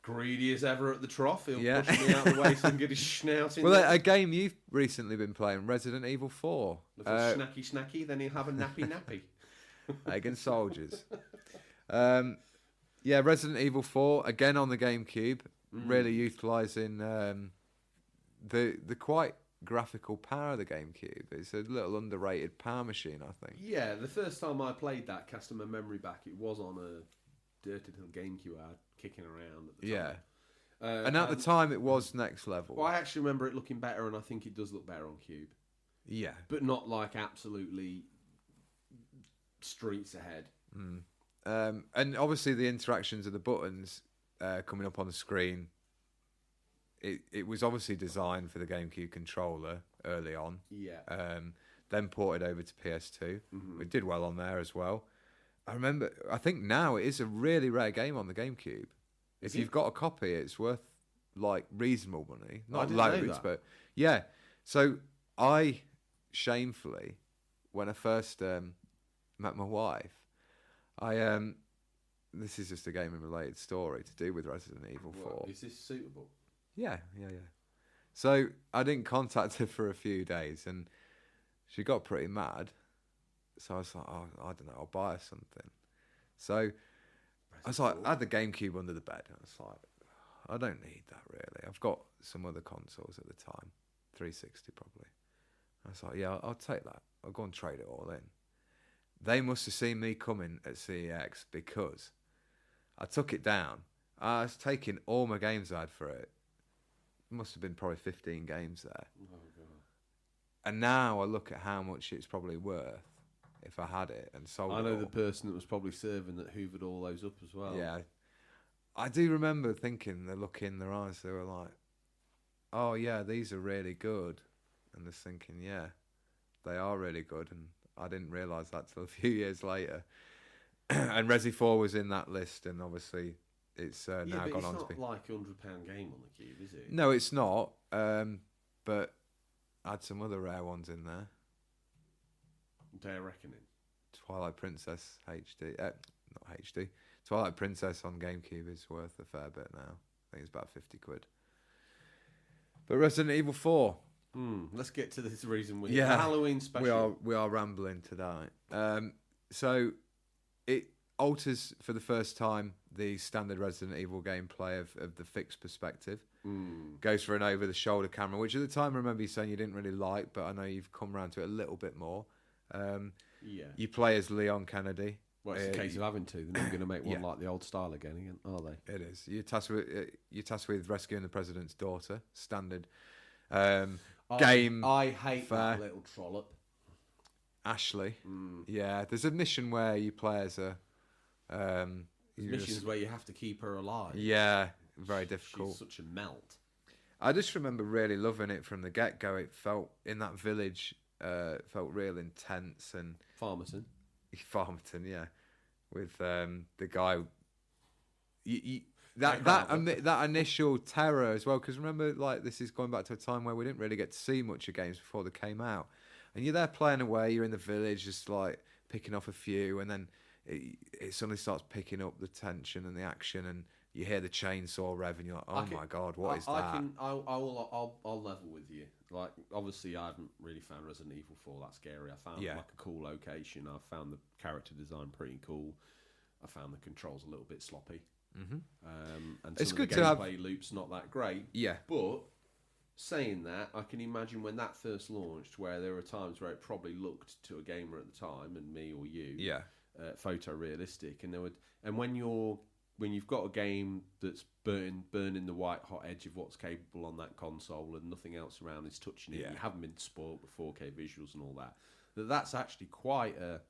Greedy as ever at the trough. He'll push me out of the way so he can get his snout in. Well, a game you've recently been playing, Resident Evil 4. Snacky, then he'll have a nappy. Egg and soldiers. Yeah, Resident Evil 4, again on the GameCube, really utilising the quite graphical power of the GameCube. It's a little underrated power machine, I think. Yeah, the first time I played that, casting my memory back, it was on a dirty little GameCube I had kicking around at the time. Yeah. And at the time, it was next level. Well, I actually remember it looking better, and I think it does look better on Cube. Yeah. but not like absolutely streets ahead. And obviously the interactions of the buttons coming up on the screen, it was obviously designed for the GameCube controller early on. Yeah. Then ported over to PS2. Mm-hmm. It did well on there as well. I think now it is a really rare game on the GameCube. If you've got a copy, it's worth like reasonable money. Not loads, but yeah. So I shamefully, when I first met my wife, this is just a gaming related story to do with Resident Evil 4. Is this suitable? Yeah. So I didn't contact her for a few days, and she got pretty mad. So I was like, oh, I don't know, I'll buy her something. So I was like, I had the GameCube under the bed. And I was like, I don't need that really. I've got some other consoles at the time, 360 probably. I was like, yeah, I'll take that. I'll go and trade it all in. They must have seen me coming at CEX because I took it down. I was taking all my games I had for it. Must have been probably 15 games there. Oh, God. And now I look at how much it's probably worth if I had it and sold it. I know all. the person that was probably serving that hoovered all those up as well. Yeah. I do remember thinking, the look in their eyes, they were like, oh yeah, these are really good. And just thinking, yeah, they are really good. And I didn't realise that till a few years later. And Resi 4 was in that list, and obviously it's now gone on to be... it's not like a £100 game on the Cube, is it? No, it's not. But I had some other rare ones in there. Day of Reckoning. Twilight Princess HD. Not HD. Twilight Princess on GameCube is worth a fair bit now. I think it's about 50 quid. But Resident Evil 4. Let's get to this reason. The Halloween special. We are rambling tonight. So it alters for the first time the standard Resident Evil gameplay of the fixed perspective. Goes for an over-the-shoulder camera, which at the time I remember you saying you didn't really like, but I know you've come around to it a little bit more. You play as Leon Kennedy. Well, it's a case of having to. They're not going to make one like the old style again, are they? It is. You're tasked with rescuing the president's daughter. Standard game. I hate that little trollop. Ashley. Yeah, there's a mission where you play as a... missions where you have to keep her alive. Yeah, very difficult. She's such a melt. I just remember really loving it from the get-go. It felt, in that village, felt real intense. And Farmerton, yeah. With the guy... That initial terror as well, because remember, like, this is going back to a time where we didn't really get to see much of games before they came out. And you're there playing away, you're in the village, just like picking off a few, and then it suddenly starts picking up the tension and the action, and you hear the chainsaw rev, and you're like, oh my God, what is that? I'll level with you. Like, obviously, I haven't really found Resident Evil 4 that scary. I found like a cool location. I found the character design pretty cool. I found the controls a little bit sloppy. And it's some good of the to have gameplay loops not that great. Yeah, but saying that, I can imagine when that first launched, where there were times where it probably looked to a gamer at the time, and me or you, photorealistic, and when you've got a game that's burning the white hot edge of what's capable on that console, and nothing else around is touching it, you haven't been spoiled with 4K visuals and all that. That's actually quite a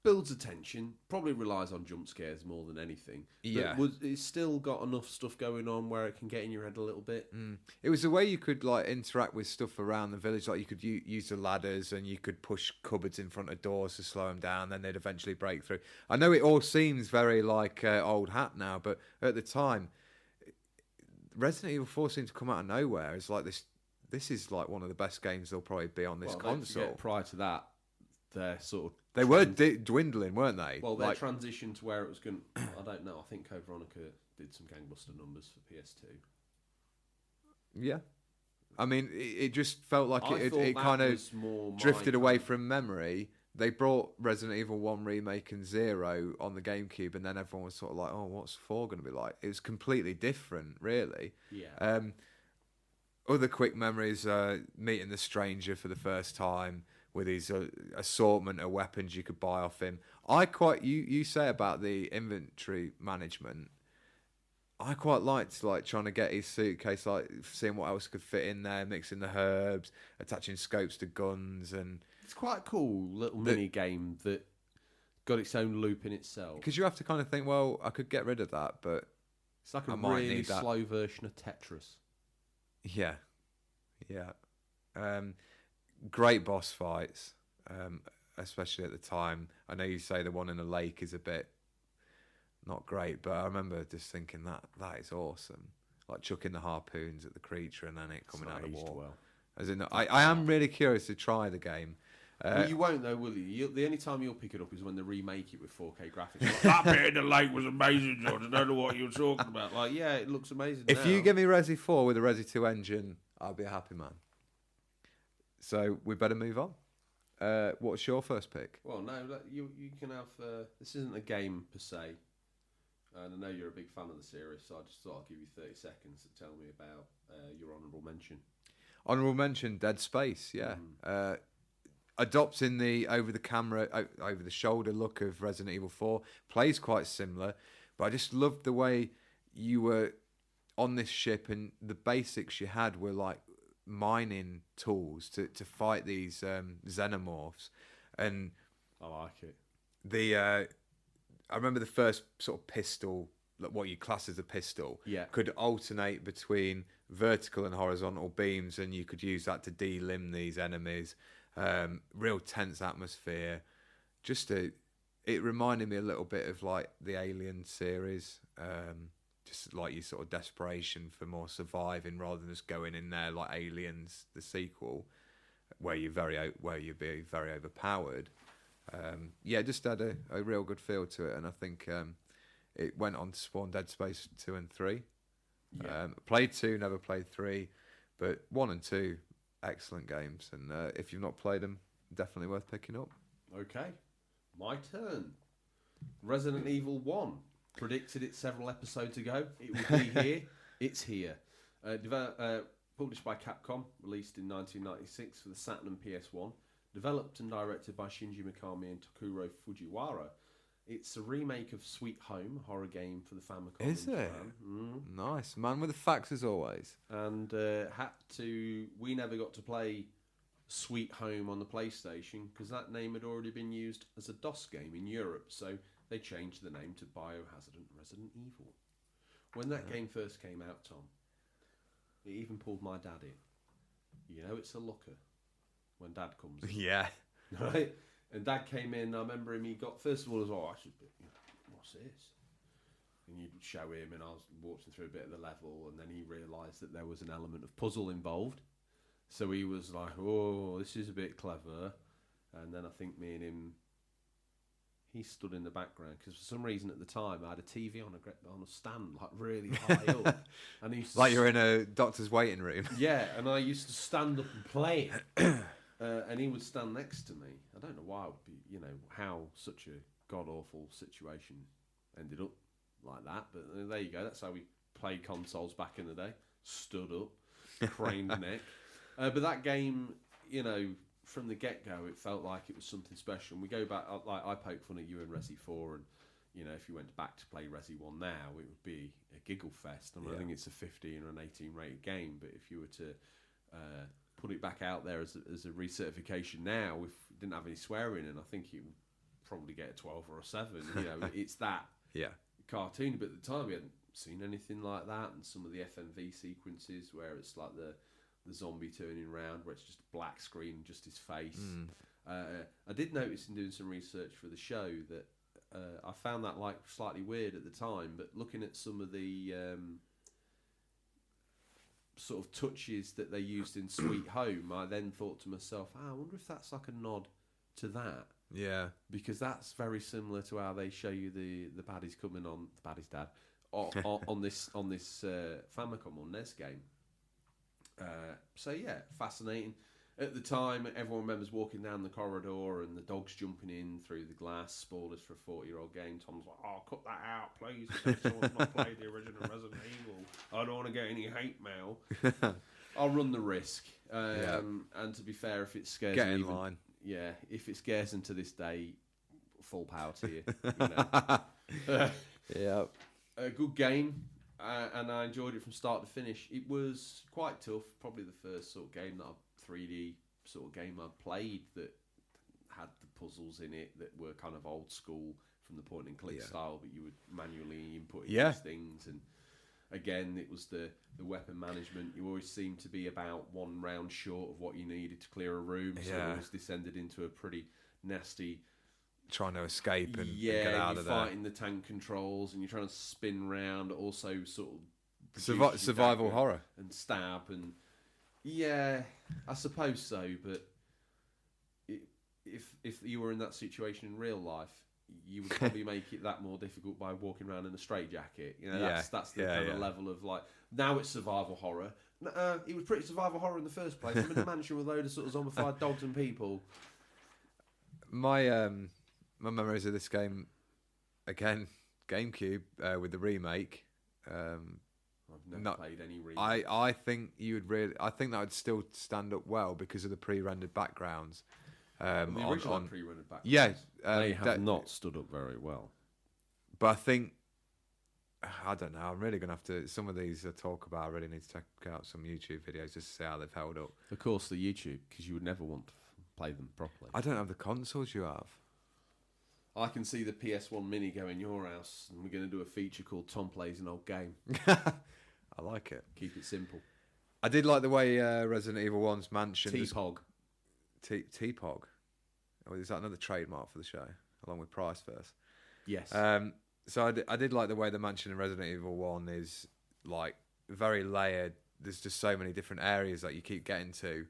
builds attention, probably relies on jump scares more than anything. But it's still got enough stuff going on where it can get in your head a little bit. It was a way you could like interact with stuff around the village. Like you could use the ladders, and you could push cupboards in front of doors to slow them down. Then they'd eventually break through. I know it all seems very like old hat now, but at the time, Resident Evil 4 seemed to come out of nowhere. It's like this is like one of the best games there'll probably be on this console. Prior to that, they're sort of... They were dwindling, weren't they? Well, their transition to where it was going... I don't know. I think Code Veronica did some gangbuster numbers for PS2. Yeah. I mean, it just felt like it kind of drifted away from memory. They brought Resident Evil 1 Remake and 0 on the GameCube, and then everyone was sort of like, oh, what's 4 going to be like? It was completely different, really. Yeah. Other quick memories, meeting the stranger for the first time, with his assortment of weapons you could buy off him. You say about the inventory management, I quite liked trying to get his suitcase, like seeing what else could fit in there, mixing the herbs, attaching scopes to guns, and It's quite a cool little mini game that got its own loop in itself. because you have to kind of think, well, I could get rid of that, but It's like a I might really need that. slow version of Tetris. yeah. Great boss fights, especially at the time. I know you say the one in the lake is a bit not great, but I remember just thinking that is awesome. Like chucking the harpoons at the creature and then it coming out of the wall. Well. As in, I am really curious to try the game. Well, you won't though, will you? The only time you'll pick it up is when they remake it with 4K graphics. Like, that bit in the lake was amazing, George. I don't know what you're talking about. Like, yeah, it looks amazing. If you give me Resi 4 with a Resi 2 engine, I'll be a happy man. So we better move on. What's your first pick? Well, no, you can have. This isn't a game per se, and I know you're a big fan of the series, so I just thought I'd give you 30 seconds to tell me about your honourable mention. Honourable mention, Dead Space. Yeah, adopting the over the shoulder look of Resident Evil 4. Plays quite similar, but I just loved the way you were on this ship and the basics you had were like mining tools to fight these xenomorphs, and I like it. I remember the first sort of pistol, like what you class as a pistol, could alternate between vertical and horizontal beams, and you could use that to delimb these enemies. Real tense atmosphere. It reminded me a little bit of like the Alien series. Just like your sort of desperation for more surviving rather than just going in there like Aliens, the sequel, where you're be very overpowered. Just had a real good feel to it, and I think it went on to spawn Dead Space 2 and 3. Yeah. Played 2, never played 3, but 1 and 2, excellent games, and if you've not played them, definitely worth picking up. Okay, my turn. Resident Evil 1. Predicted it several episodes ago. It will be here. It's here. Published by Capcom, released in 1996 for the Saturn and PS1. Developed and directed by Shinji Mikami and Takuro Fujiwara. It's a remake of Sweet Home, a horror game for the Famicom. Is it? Nice. Man with the facts as always. And we never got to play Sweet Home on the PlayStation because that name had already been used as a DOS game in Europe. So they changed the name to Biohazard and Resident Evil. When that game first came out, Tom, it even pulled my dad in. You know, it's a looker when Dad comes in. Yeah. Right? And Dad came in, I remember him, he got, first of all, what's this? And you'd show him, and I was walking through a bit of the level, and then he realised that there was an element of puzzle involved. So he was like, oh, this is a bit clever. And then I think me and him, he stood in the background because for some reason at the time I had a TV on a stand like really high up, and he like you're in a doctor's waiting room. Yeah, and I used to stand up and play it, and he would stand next to me. I don't know why it would be, how such a god awful situation ended up like that, but there you go. That's how we played consoles back in the day. Stood up, craned the neck. But that game, from the get-go, it felt like it was something special. And we go back, like I poke fun at you in Resi 4, and if you went back to play Resi 1 now, it would be a giggle fest. And I think it's a 15 or an 18 rated game, but if you were to put it back out there as a recertification now, if it didn't have any swearing in, I think it would probably get a 12 or a 7. It's that cartoony, but at the time we hadn't seen anything like that, and some of the FMV sequences where it's like the zombie turning around, where it's just a black screen, just his face. I did notice in doing some research for the show that I found that like slightly weird at the time, but looking at some of the sort of touches that they used in Sweet Home, I then thought to myself, I wonder if that's like a nod to that. Yeah. Because that's very similar to how they show you the baddies coming on, the baddie's dad, on this Famicom or NES game. Fascinating. At the time, everyone remembers walking down the corridor and the dogs jumping in through the glass. Spoilers for a 40-year-old game. Tom's like, "Oh, cut that out, please. If someone's not played the original Resident Evil, I don't want to get any hate mail." I'll run the risk. And to be fair, if it scares get in line. Yeah, if it scares them to this day, full power to you. Yeah. A good game. and I enjoyed it from start to finish. It was quite tough. Probably the first sort of game that 3D sort of game I played that had the puzzles in it that were kind of old school from the point and click style, but you would manually input these things. And again, it was the weapon management. You always seemed to be about one round short of what you needed to clear a room, so it always descended into a pretty nasty... Trying to escape and get out of there. You're fighting the tank controls and you're trying to spin round, also sort of... survival horror. And stab and... Yeah, I suppose so, but if you were in that situation in real life, you would probably make it that more difficult by walking around in a straitjacket. You know, that's the kind of level of like... Now it's survival horror. It was pretty survival horror in the first place. I'm in a mansion with a load of sort of zombified dogs and people. My memories of this game, again, GameCube with the remake. I've never played any remake. I think you would really. I think that would still stand up well because of the pre-rendered backgrounds. The original pre-rendered backgrounds. Yeah, they have not stood up very well. But I think, I don't know. I'm really gonna have to. Some of these I talk about. I really need to check out some YouTube videos just to see how they've held up. Of course, the YouTube, because you would never want to play them properly. I don't have the consoles you have. I can see the PS1 Mini go in your house, and we're going to do a feature called Tom Plays an Old Game. I like it. Keep it simple. I did like the way Resident Evil 1's mansion... T-Pog. T-Pog? Oh, is that another trademark for the show? Along with Price First? Yes. So I did like the way the mansion in Resident Evil 1 is like very layered. There's just so many different areas that you keep getting to.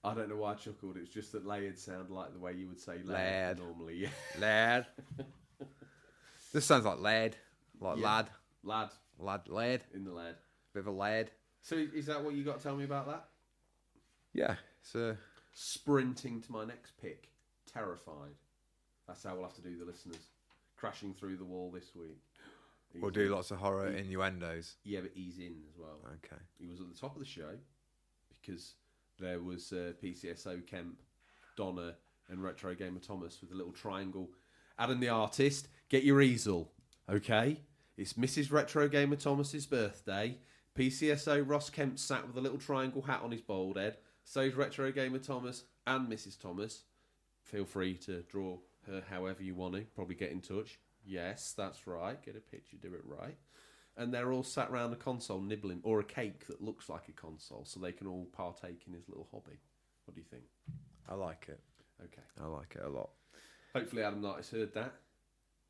I don't know why I chuckled. It's just that layered sound like the way you would say layered normally. Yeah. Layered. This sounds like lad. Like lad. Lad. In the lad. Bit of a lad. So is that what you got to tell me about that? Yeah. So sprinting to my next pick. Terrified. That's how we'll have to do the listeners. Crashing through the wall this week. We'll do lots of horror innuendos. Yeah, but he's in as well. Okay. He was at the top of the show because... There was PCSO Kemp, Donna, and Retro Gamer Thomas with a little triangle. Adam the artist, get your easel, okay? It's Mrs. Retro Gamer Thomas's birthday. PCSO Ross Kemp sat with a little triangle hat on his bald head. So's Retro Gamer Thomas and Mrs. Thomas. Feel free to draw her however you want to. Probably get in touch. Yes, that's right. Get a picture, do it right. And they're all sat around a console nibbling, or a cake that looks like a console, so they can all partake in his little hobby. What do you think? I like it. Okay. I like it a lot. Hopefully Adam Knight has heard that,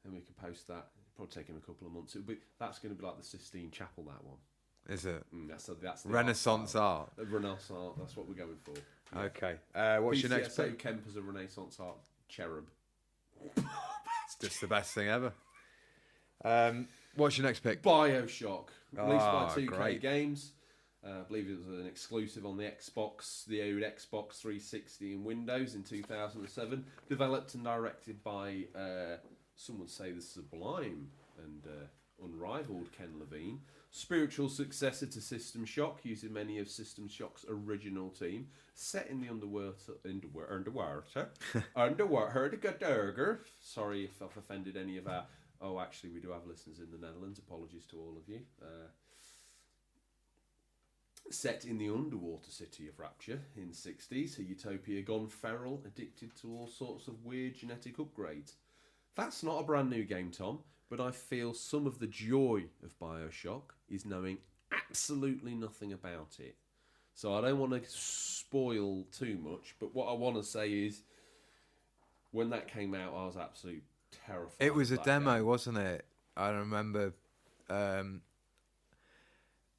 and we can post that. It'll probably take him a couple of months. That's going to be like the Sistine Chapel, that one. Is it? That's the Renaissance art. Renaissance art, that's what we're going for. Yeah. Okay. What's your next pick? Kemp as a Renaissance art cherub. It's just the best thing ever. What's your next pick? BioShock, released by 2K great. Games. I believe it was an exclusive on the Xbox, the old Xbox 360 and Windows in 2007. Developed and directed by, some would say, the sublime and unrivaled Ken Levine. Spiritual successor to System Shock, using many of System Shock's original team. Set in the underwater. Sorry if I've offended any of our... Oh, actually, we do have listeners in the Netherlands. Apologies to all of you. Set in the underwater city of Rapture in 60s, a utopia gone feral, addicted to all sorts of weird genetic upgrades. That's not a brand new game, Tom, but I feel some of the joy of BioShock is knowing absolutely nothing about it. So I don't want to spoil too much, but what I want to say is, when that came out, I was absolutely terrified. It was a demo, wasn't it? I remember that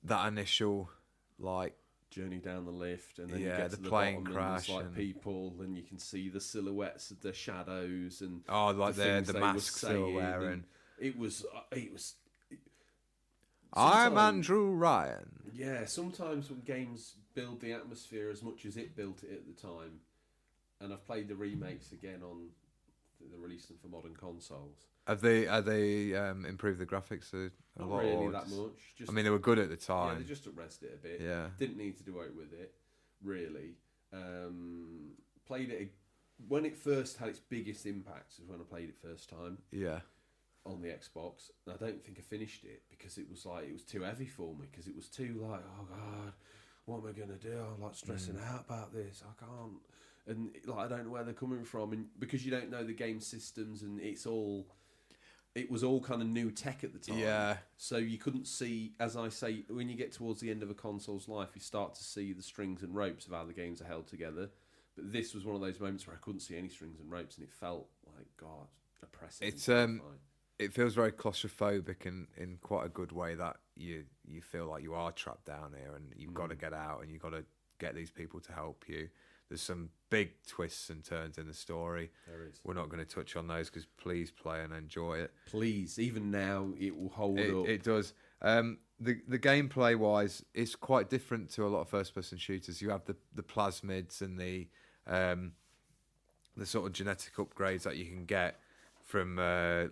initial, like, journey down the lift, and then you get to the plane bottom, crash, and there's, like, people, and you can see the silhouettes of the shadows, and like the masks they were wearing. It was. I'm Andrew Ryan. Yeah, sometimes when games build the atmosphere as much as it built it at the time, and I've played the remakes again on. They're releasing for modern consoles. Have they improved the graphics a lot? Not really that much. I mean, they were good at the time. Yeah, they just arrested it a bit. Yeah. Didn't need to do out with it, really. Played it when it first had its biggest impact. Was when I played it first time. Yeah. on the Xbox. And I don't think I finished it because it was too heavy for me, because it was too like, oh God, what am I going to do? I'm like stressing out about this. I can't. And like, I don't know where they're coming from. And because you don't know the game systems, and it was all kind of new tech at the time. Yeah. So you couldn't see, as I say, when you get towards the end of a console's life, you start to see the strings and ropes of how the games are held together. But this was one of those moments where I couldn't see any strings and ropes, and it felt like, God, oppressive. It feels very claustrophobic in quite a good way, that you feel like you are trapped down here and you've got to get out and you've got to get these people to help you. There's some big twists and turns in the story. There is. We're not going to touch on those because please play and enjoy it. Please, even now it will hold up. It does. The gameplay wise, it's quite different to a lot of first person shooters. You have the plasmids and the sort of genetic upgrades that you can get from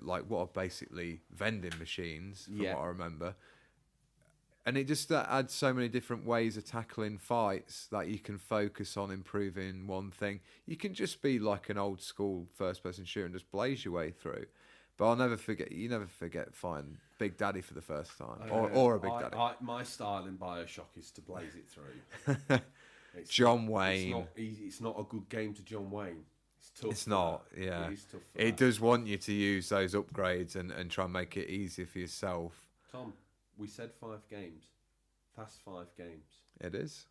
like what are basically vending machines, from what I remember. And it just adds so many different ways of tackling fights that you can focus on improving one thing. You can just be like an old school first person shooter and just blaze your way through. But you never forget fighting Big Daddy for the first time, or a Big Daddy. My style in BioShock is to blaze it through. John Wayne. It's not a good game to John Wayne. It's tough. It's not, yeah. It is tough for It that. does want you to use those upgrades and try and make it easier for yourself. Tom, we said 5 games. That's 5 games. It is.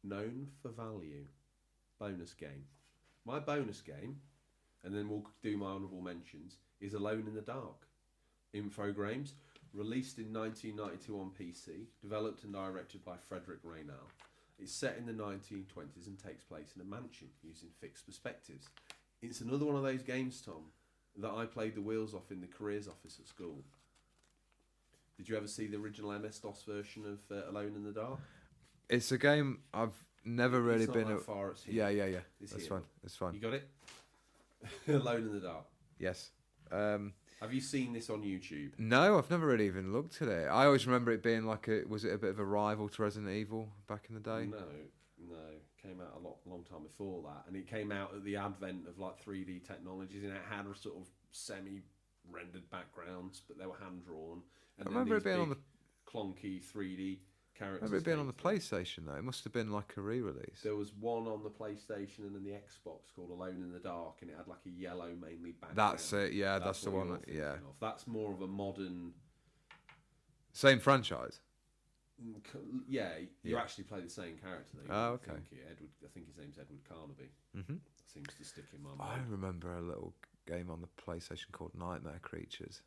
Known for value. Bonus game. My bonus game, and then we'll do my honourable mentions, is Alone in the Dark. Infogrames, released in 1992 on PC, developed and directed by Frederick Reynal. It's set in the 1920s and takes place in a mansion using fixed perspectives. It's another one of those games, Tom, that I played the wheels off in the careers office at school. Did you ever see the original MS-DOS version of Alone in the Dark? It's a game I've never really it's been... Not that far, it's here. Yeah. It's That's here. fine. That's fine. You got it? Alone in the Dark. Yes. Have you seen this on YouTube? No, I've never really even looked at it. I always remember it being like was it a bit of a rival to Resident Evil back in the day? No. Came out a long time before that, and it came out at the advent of like 3D technologies, and it had a sort of semi-rendered backgrounds, but they were hand-drawn. And I remember it being on the clunky 3D characters. I remember it being on the PlayStation though. It must have been like a re-release. There was one on the PlayStation and then the Xbox called Alone in the Dark, and it had like a yellow mainly background. That's it. Yeah, that's the one. Yeah, that's more of a modern. Same franchise. Yeah, you actually play the same character. Though. Oh, okay. I think his name's Edward Carnaby. Mm-hmm. Seems to stick in my mind. I remember a little game on the PlayStation called Nightmare Creatures.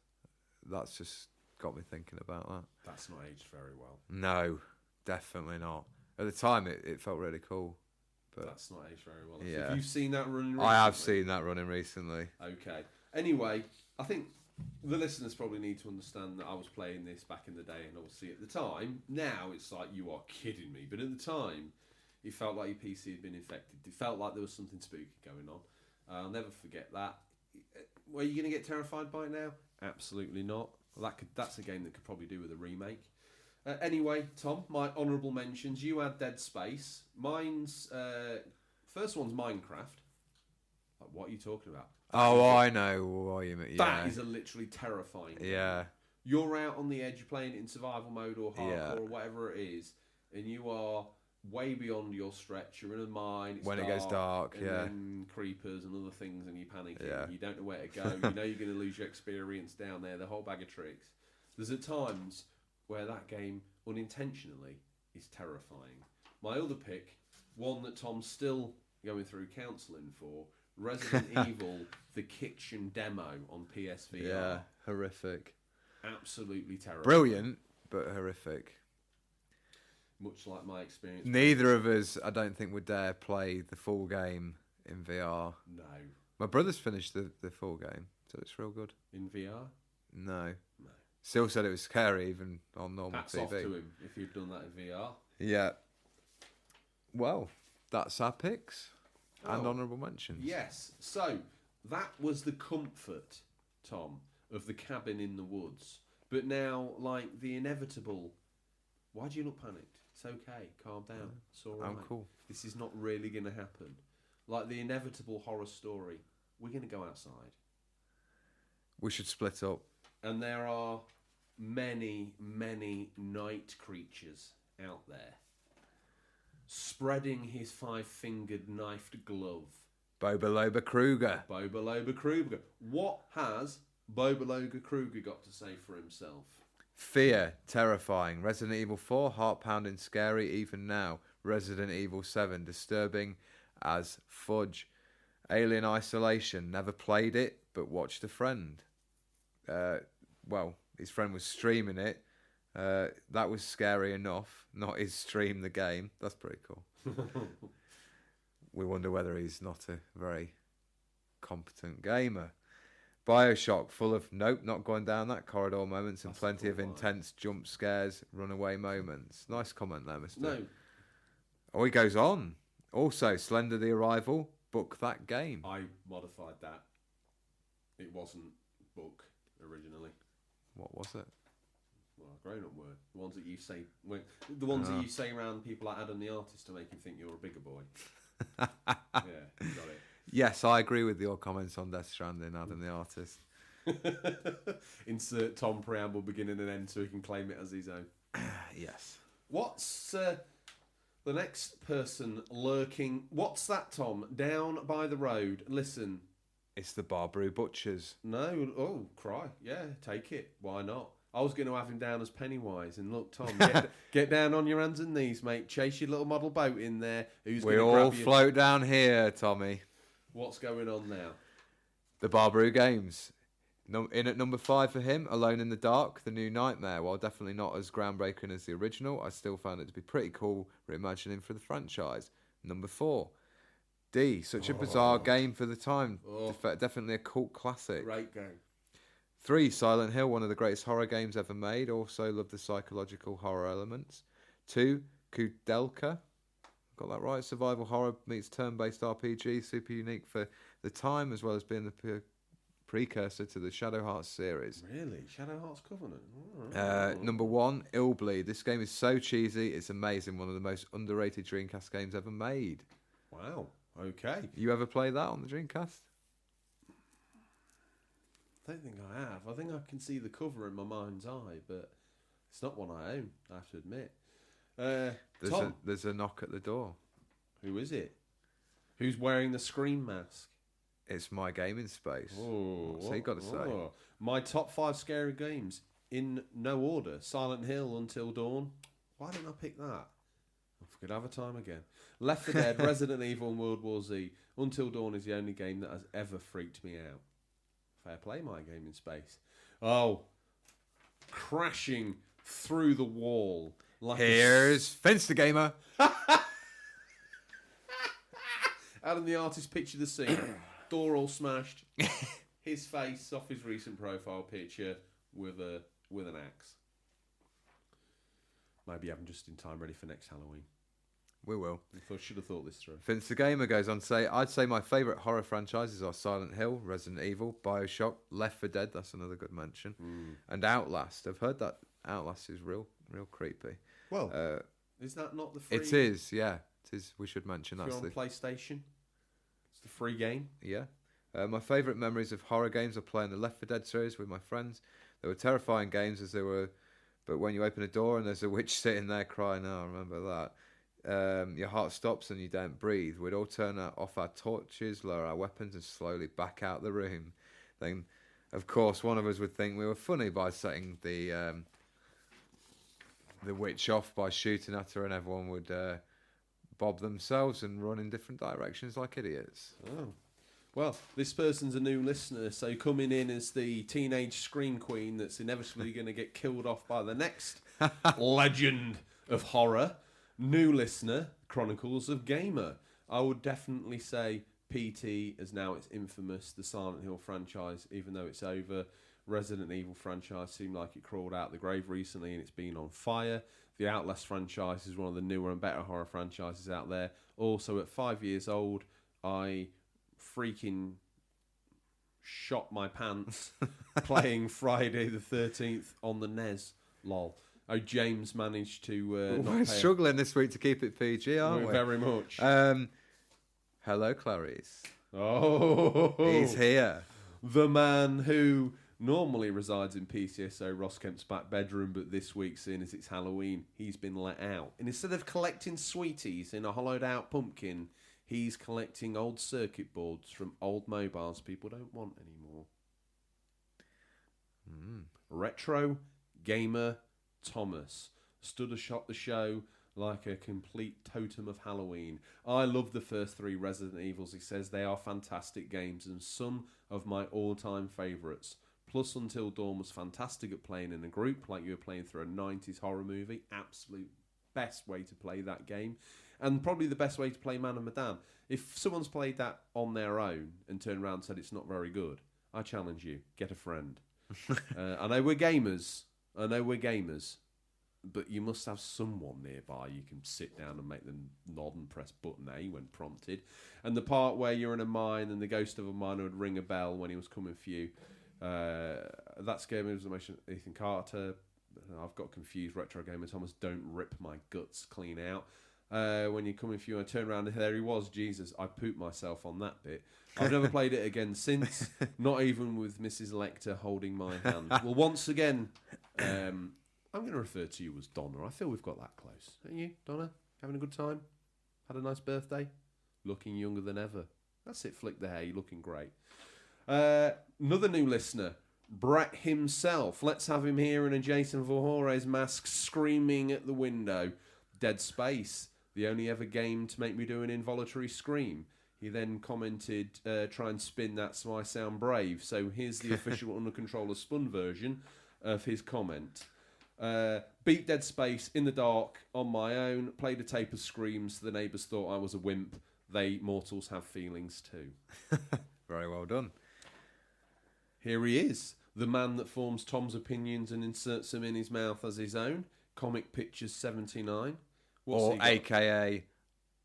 That's just got me thinking about that. That's not aged very well. No, definitely not. At the time, it felt really cool. But that's not aged very well. Yeah. Have you seen that running recently? I have seen that running recently. Okay. Anyway, I think the listeners probably need to understand that I was playing this back in the day, and obviously at the time, now it's like, you are kidding me. But at the time, it felt like your PC had been infected. It felt like there was something spooky going on. I'll never forget that. Were you going to get terrified by it now? Absolutely not. Well, that's a game that could probably do with a remake. Anyway, Tom, my honourable mentions. You had Dead Space. Mine's first one's Minecraft. Like, what are you talking about? I know what you mean. Yeah. That is a literally terrifying game. Yeah. You're out on the edge, you're playing it in survival mode or hardcore or whatever it is, and you are way beyond your stretch. You're in a mine. It's when dark, it gets dark, and then creepers and other things, and you're panicking. Yeah. You don't know where to go. You know you're going to lose your experience down there. The whole bag of tricks. There's at times where that game unintentionally is terrifying. My other pick, one that Tom's still going through counselling for, Resident Evil, the kitchen demo on PSVR. Yeah, horrific. Absolutely terrible. Brilliant, but horrific. Much like my experience. Neither of us, I don't think, would dare play the full game in VR. No. My brother's finished the full game, so it's real good. In VR? No. No. Still said it was scary, even on normal Hats TV. off to him if you'd done that in VR. Yeah. Well, that's our picks and Oh, honourable mentions. Yes. So, that was the comfort, Tom, of the cabin in the woods. But now, like, the inevitable... Why do you look panicked? It's okay. Calm down. It's all right. I'm cool. This is not really going to happen. Like, the inevitable horror story. We're going to go outside. We should split up. And there are many, many night creatures out there. Spreading his 5-fingered knifed glove. Boba Kruger. Boba Kruger. What has Boba Kruger got to say for himself? Fear, terrifying. Resident Evil 4, heart-pounding, scary, even now. Resident Evil 7, disturbing as fudge. Alien Isolation, never played it, but watched a friend. Well, his friend was streaming it. That was scary enough, not his stream the game. That's pretty cool. We wonder whether he's not a very competent gamer. Bioshock, full of nope, not going down that corridor moments and plenty of intense jump scares, runaway moments. Nice comment there, Mr. No. Oh, he goes on. Also, Slender the Arrival, book that game. I modified that. It wasn't book originally. What was it? Well, a grown-up word. The ones that you say, the ones that you say around people like Adam the artist to make him think you're a bigger boy. Yeah, you got it. Yes, I agree with your comments on Death Stranding, Adam the artist. Insert Tom preamble beginning and end so he can claim it as his own. Yes. What's the next person lurking? What's that, Tom? Down by the road. Listen. It's the Barbary Butchers. No. Oh, cry. Yeah, take it. Why not? I was going to have him down as Pennywise. And look, Tom, get down on your hands and knees, mate. Chase your little model boat in there. We all float down here, Tommy. What's going on now? The Barbary Games. In at number 5 for him, Alone in the Dark, the new Nightmare. While definitely not as groundbreaking as the original, I still found it to be pretty cool reimagining for the franchise. Number 4, D. Such a bizarre game for the time. Definitely a cult classic. Great game. 3, Silent Hill, one of the greatest horror games ever made. Also love the psychological horror elements. 2, Kudelka. Got that right. Survival horror meets turn-based RPG. Super unique for the time, as well as being the precursor to the Shadow Hearts series. Really? Shadow Hearts Covenant? Number 1, Illbleed. This game is so cheesy, it's amazing. One of the most underrated Dreamcast games ever made. Wow. Okay. You ever play that on the Dreamcast? I don't think I have. I think I can see the cover in my mind's eye, but it's not one I own, I have to admit. Tom. There's a knock at the door. Who is it? Who's wearing the Scream mask? It's my gaming space. Oh, What's he got to say? My top 5 scary games in no order. Silent Hill, Until Dawn. Why didn't I pick that? I could have a time again. Left 4 Dead, Resident Evil, and World War Z. Until Dawn is the only game that has ever freaked me out. Fair play, my gaming space. Oh, crashing through the wall. Like Here's Fence the Gamer. Adam the artist, picture the scene. Door all smashed. His face off his recent profile picture with an axe. Maybe have him just in time, ready for next Halloween. We will. Should have thought this through. Vince the Gamer goes on to say, I'd say my favourite horror franchises are Silent Hill, Resident Evil, Bioshock, Left 4 Dead, that's another good mention, and Outlast. I've heard that Outlast is real creepy. Well, is that not the free... It is, yeah. It is. We should mention that. If you're on PlayStation, it's the free game. Yeah. My favourite memories of horror games are playing the Left 4 Dead series with my friends. They were terrifying games as they were, but when you open a door and there's a witch sitting there crying, I remember that. Your heart stops and you don't breathe. We'd all turn off our torches, lower our weapons, and slowly back out the room. Then, of course, one of us would think we were funny by setting the witch off by shooting at her, and everyone would bob themselves and run in different directions like idiots. Oh. Well, this person's a new listener, so coming in as the teenage scream queen that's inevitably going to get killed off by the next legend of horror. New listener, Chronicles of Gamer. I would definitely say PT, as now it's infamous, the Silent Hill franchise, even though it's over. Resident Evil franchise seemed like it crawled out the grave recently and it's been on fire. The Outlast franchise is one of the newer and better horror franchises out there. Also, at 5 years old, I freaking shot my pants playing Friday the 13th on the NES. Lol. Oh, James managed to... We're struggling this week to keep it PG, aren't we? Very much. Hello, Clarice. Oh. He's here. The man who normally resides in PCSO Ross Kemp's back bedroom, but this week, seeing as it's Halloween, he's been let out. And instead of collecting sweeties in a hollowed out pumpkin, he's collecting old circuit boards from old mobiles people don't want anymore. Retro Gamer Thomas stood atop the show like a complete totem of Halloween. I love the first 3 Resident Evils. He says they are fantastic games and some of my all-time favourites. Plus, Until Dawn was fantastic at playing in a group, like you were playing through a 90s horror movie. Absolute best way to play that game. And probably the best way to play Man of Medan. If someone's played that on their own and turned around and said it's not very good, I challenge you, get a friend. I know we're gamers, but you must have someone nearby you can sit down and make them nod and press button A when prompted. And the part where you're in a mine and the ghost of a miner would ring a bell when he was coming for you, that scared me. It was mentioned Ethan Carter. I've got confused. Retro Gamer Thomas, don't rip my guts clean out. When you're coming for you, I turn around and there he was. Jesus, I pooped myself on that bit. I've never played it again since, not even with Mrs. Lecter holding my hand. Well, once again, I'm going to refer to you as Donna. I feel we've got that close. Aren't you, Donna? Having a good time? Had a nice birthday? Looking younger than ever. That's it, flick the hair, you're looking great. Another new listener, Brett himself. Let's have him here in a Jason Voorhees mask screaming at the window. Dead Space, the only ever game to make me do an involuntary scream. He then commented, try and spin that so I sound brave. So here's the official Under Controller spun version of his comment. Beat Dead Space in the dark on my own. Played a tape of screams. The neighbours thought I was a wimp. They mortals have feelings too. Very well done. Here he is, the man that forms Tom's opinions and inserts them in his mouth as his own. Comic Pictures 79. Or AKA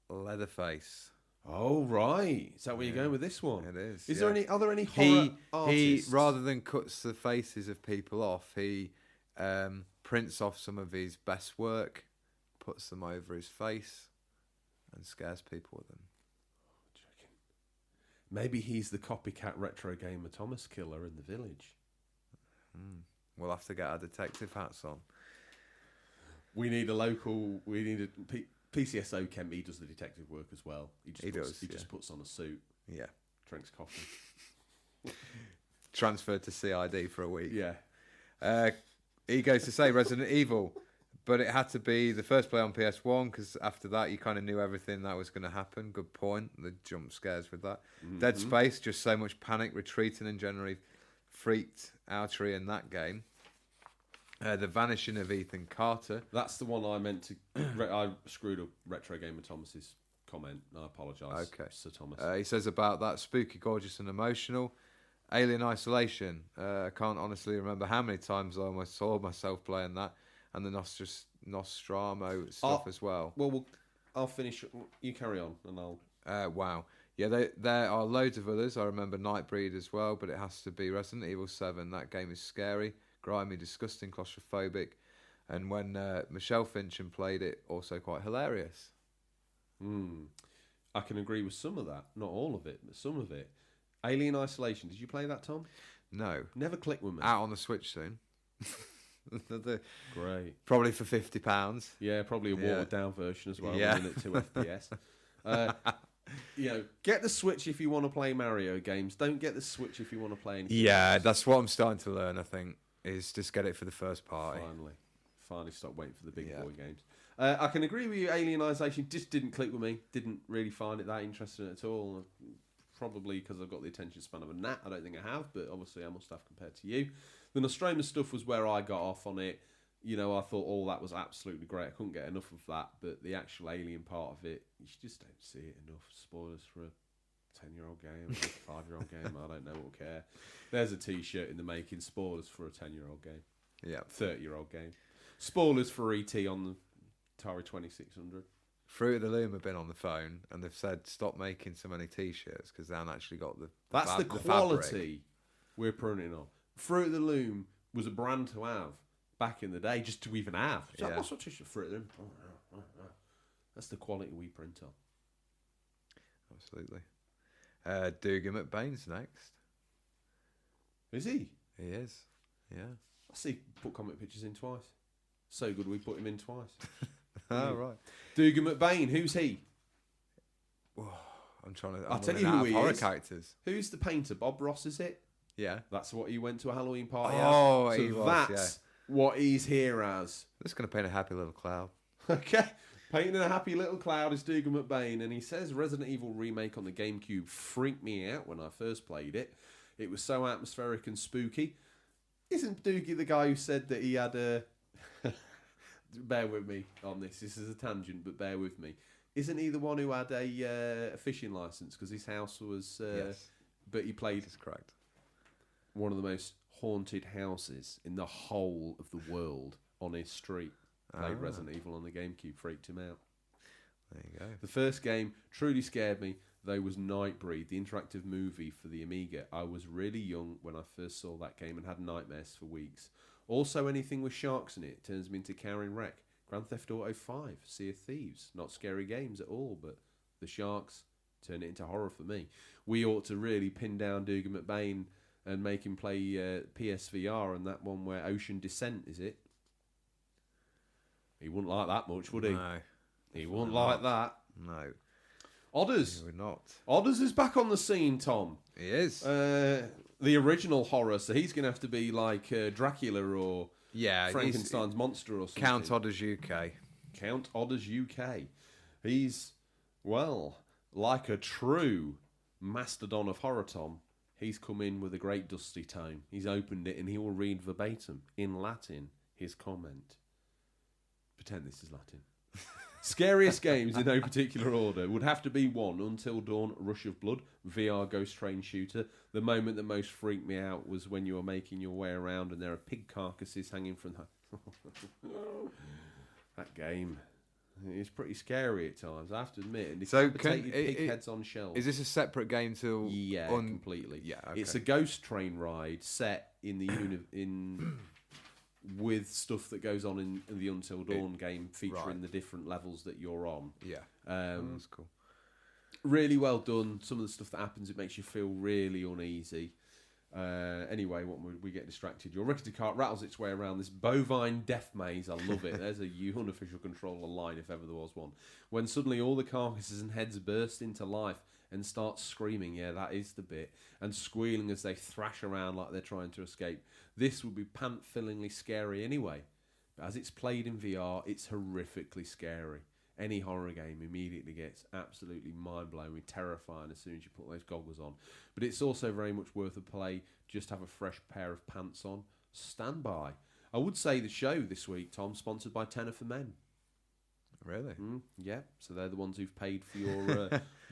Leatherface. Oh, right. Is that where you're going with this one? It is. Are there any horror artists? He, rather than cuts the faces of people off, he prints off some of his best work, puts them over his face, and scares people with them. Maybe he's the copycat Retro Gamer Thomas killer in the village. We'll have to get our detective hats on. We need a PCSO Kemp. He does the detective work as well. He just puts on a suit. Yeah. Drinks coffee. Transferred to CID for a week. Yeah. He goes to say Resident Evil, but it had to be the first play on PS1 because after that you kind of knew everything that was going to happen. Good point. The jump scares with that. Mm-hmm. Dead Space, just so much panic, retreating, and generally freaked outery in that game. The vanishing of Ethan Carter. That's the one I meant to... I screwed up Retro Gamer Thomas's comment. I apologise, okay. Sir Thomas. He says about that, spooky, gorgeous and emotional. Alien Isolation. I can't honestly remember how many times I almost saw myself playing that. And the Nostromo stuff as well. Well, I'll finish. You carry on and I'll... Wow. Yeah, there are loads of others. I remember Nightbreed as well, but it has to be Resident Evil 7. That game is scary, grimy, disgusting, claustrophobic. And when Michelle Fincham played it, also quite hilarious. I can agree with some of that. Not all of it, but some of it. Alien Isolation. Did you play that, Tom? No. Never clicked with me. Out on the Switch soon. Great. Probably for £50. Yeah, probably a watered down version as well. Yeah. At 2 FPS. Get the Switch if you want to play Mario games. Don't get the Switch if you want to play anything else. That's what I'm starting to learn, I think, is just get it for the first party. Finally stop waiting for the big boy games. I can agree with you, Alien Isolation just didn't click with me. Didn't really find it that interesting at all. Probably because I've got the attention span of a gnat. I don't think I have, but obviously I must have compared to you. The Nostromo stuff was where I got off on it. You know, I thought, that was absolutely great. I couldn't get enough of that, but the actual alien part of it, you just don't see it enough. Spoilers for a 10-year-old game, a 5-year-old game, I don't know, we'll care. There's a T-shirt in the making, spoilers for a 10-year-old game. Yeah. 30-year-old game. Spoilers for E.T. on the Atari 2600. Fruit of the Loom have been on the phone and they've said stop making so many T-shirts because they haven't actually got the That's the quality we're printing on. Fruit of the Loom was a brand to have back in the day, just to even have. So what's a T-shirt Fruit of the Loom? That's the quality we print on. Absolutely. Dougie McBain's next. Is he? He is. Yeah. I see put comic pictures in twice. So good we put him in twice. Oh, right. Dugan McBain, who's he? Whoa, I'm trying to... I'll I'm tell running you out who of he horror is. characters. Who's the painter? Bob Ross, is it? Yeah. That's what he went to a Halloween party Oh, as. So he was, that's what he's here as. I'm just going to paint a happy little cloud. Okay. Painting a happy little cloud is Dugan McBain, and he says Resident Evil remake on the GameCube freaked me out when I first played it. It was so atmospheric and spooky. Isn't Doogie the guy who said that he had a... bear with me on this. This is a tangent, but bear with me. Isn't he the one who had a fishing license because his house was... Yes. But he played... That's correct. One of the most haunted houses in the whole of the world on his street. Played Resident Evil on the GameCube, freaked him out. There you go. The first game truly scared me, though, was Nightbreed, the interactive movie for the Amiga. I was really young when I first saw that game and had nightmares for weeks. Also, anything with sharks in it turns me into Karen Wreck. Grand Theft Auto 5, Sea of Thieves. Not scary games at all, but the sharks turn it into horror for me. We ought to really pin down Dugan McBain and make him play PSVR and that one where Ocean Descent, is it? He wouldn't like that much, would he? No. He wouldn't like that. No. Odders. We're not. Odders is back on the scene, Tom. He is. The original horror, so he's going to have to be like Dracula or Frankenstein's monster or something. Count Odders UK. Count Odders UK. He's, well, like a true mastodon of horror, Tom. He's come in with a great dusty tome. He's opened it and he will read verbatim, in Latin, his comment. Pretend this is Latin. Scariest games in no particular order would have to be 1, Until Dawn, Rush of Blood, VR Ghost Train Shooter. The moment that most freaked me out was when you were making your way around and there are pig carcasses hanging from the... That game is pretty scary at times, I have to admit. And So decapitated pig heads on shelves. Is this a separate game to... Yeah, completely. Yeah, okay. It's a ghost train ride set in the with stuff that goes on in the Until Dawn game, featuring the different levels that you're on. Yeah, that's cool. Really well done. Some of the stuff that happens, it makes you feel really uneasy. Anyway, we get distracted. Your rickety cart rattles its way around this bovine death maze. I love it. There's a unofficial controller line, if ever there was one. When suddenly all the carcasses and heads burst into life and start screaming, yeah, that is the bit, and squealing as they thrash around like they're trying to escape. This would be pant-fillingly scary anyway. But as it's played in VR, it's horrifically scary. Any horror game immediately gets absolutely mind-blowing, terrifying as soon as you put those goggles on. But it's also very much worth a play. Just have a fresh pair of pants on. Stand by. I would say the show this week, Tom, sponsored by Tenor for Men. Really? Yeah, so they're the ones who've paid for your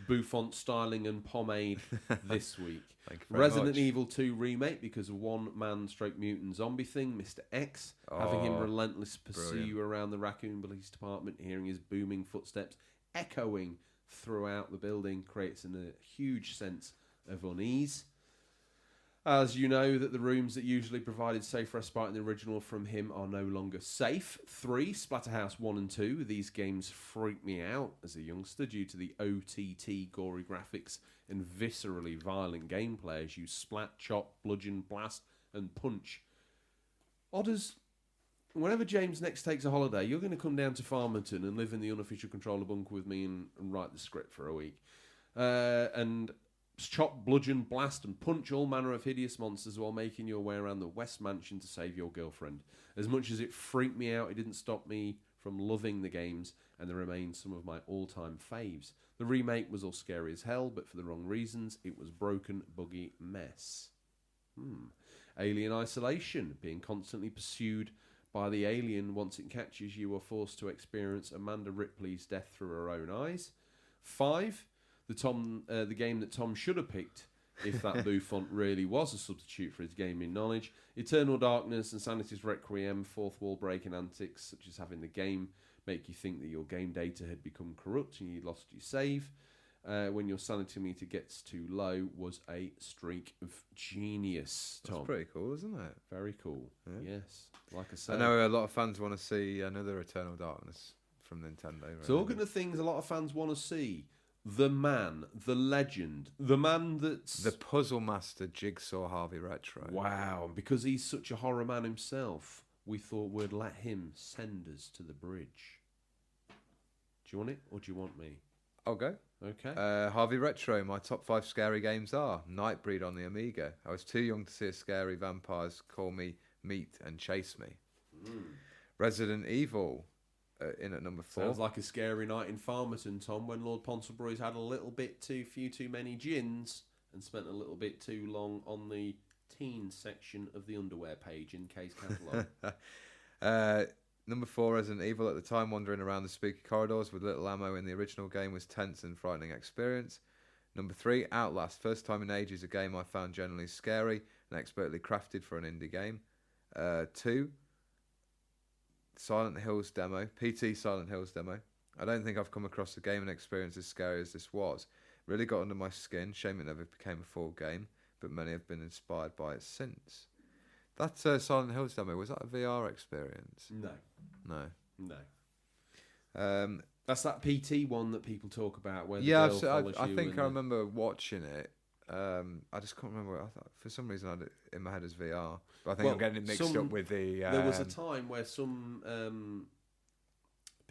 bouffant styling and pomade this week. Thank you very Resident much. Evil 2 remake because of one-man-stroke-mutant zombie thing, Mr. X, having him relentless pursue you around the Raccoon Police Department, hearing his booming footsteps echoing throughout the building creates a huge sense of unease. As you know, that the rooms that usually provided safe respite in the original from him are no longer safe. 3, Splatterhouse 1 and 2. These games freaked me out as a youngster due to the OTT gory graphics and viscerally violent gameplay as you splat, chop, bludgeon, blast, and punch. Odders, whenever James next takes a holiday, you're going to come down to Farmington and live in the unofficial controller bunker with me and write the script for a week. And chop, bludgeon, blast, and punch all manner of hideous monsters while making your way around the West Mansion to save your girlfriend. As much as it freaked me out, it didn't stop me from loving the games, and they remain some of my all-time faves. The remake was all scary as hell, but for the wrong reasons. It was broken, buggy mess. Alien Isolation. Being constantly pursued by the alien once it catches you are forced to experience Amanda Ripley's death through her own eyes. 5. The game that Tom should have picked if that bouffant really was a substitute for his gaming knowledge. Eternal Darkness and Sanity's Requiem, fourth wall breaking antics such as having the game make you think that your game data had become corrupt and you'd lost your save when your sanity meter gets too low was a streak of genius, Tom. That's pretty cool, isn't it? Very cool. Yeah. Yes. Like I said. I know a lot of fans want to see another Eternal Darkness from Nintendo. Right? Talking of things a lot of fans want to see. The man, the legend, the man that's... The puzzle master Jigsaw Harvey Retro. Wow, because he's such a horror man himself, we thought we'd let him send us to the bridge. Do you want it, or do you want me? I'll go. Okay. Harvey Retro, my top 5 scary games are Nightbreed on the Amiga. I was too young to see a scary vampires call me meat and chase me. Resident Evil, in at number 4. Sounds like a scary night in Farmerton, Tom, when Lord Ponsonbury's had a little bit too many gins and spent a little bit too long on the teen section of the underwear page in Kay's catalogue. Number 4, Resident Evil. At the time, wandering around the spooky corridors with little ammo in the original game was tense and frightening experience. Number 3, Outlast. First time in ages, a game I found generally scary and expertly crafted for an indie game. 2, Silent Hills demo. PT Silent Hills demo. I don't think I've come across a game and experience as scary as this was. Really got under my skin. Shame it never became a full game, but many have been inspired by it since. That Silent Hills demo, was that a VR experience? No. That's that PT one that people talk about where the girl follows I you think and I remember watching it. I just can't remember. I thought, for some reason, I had it in my head as VR. But I think I'm getting it mixed up with the... There was a time where some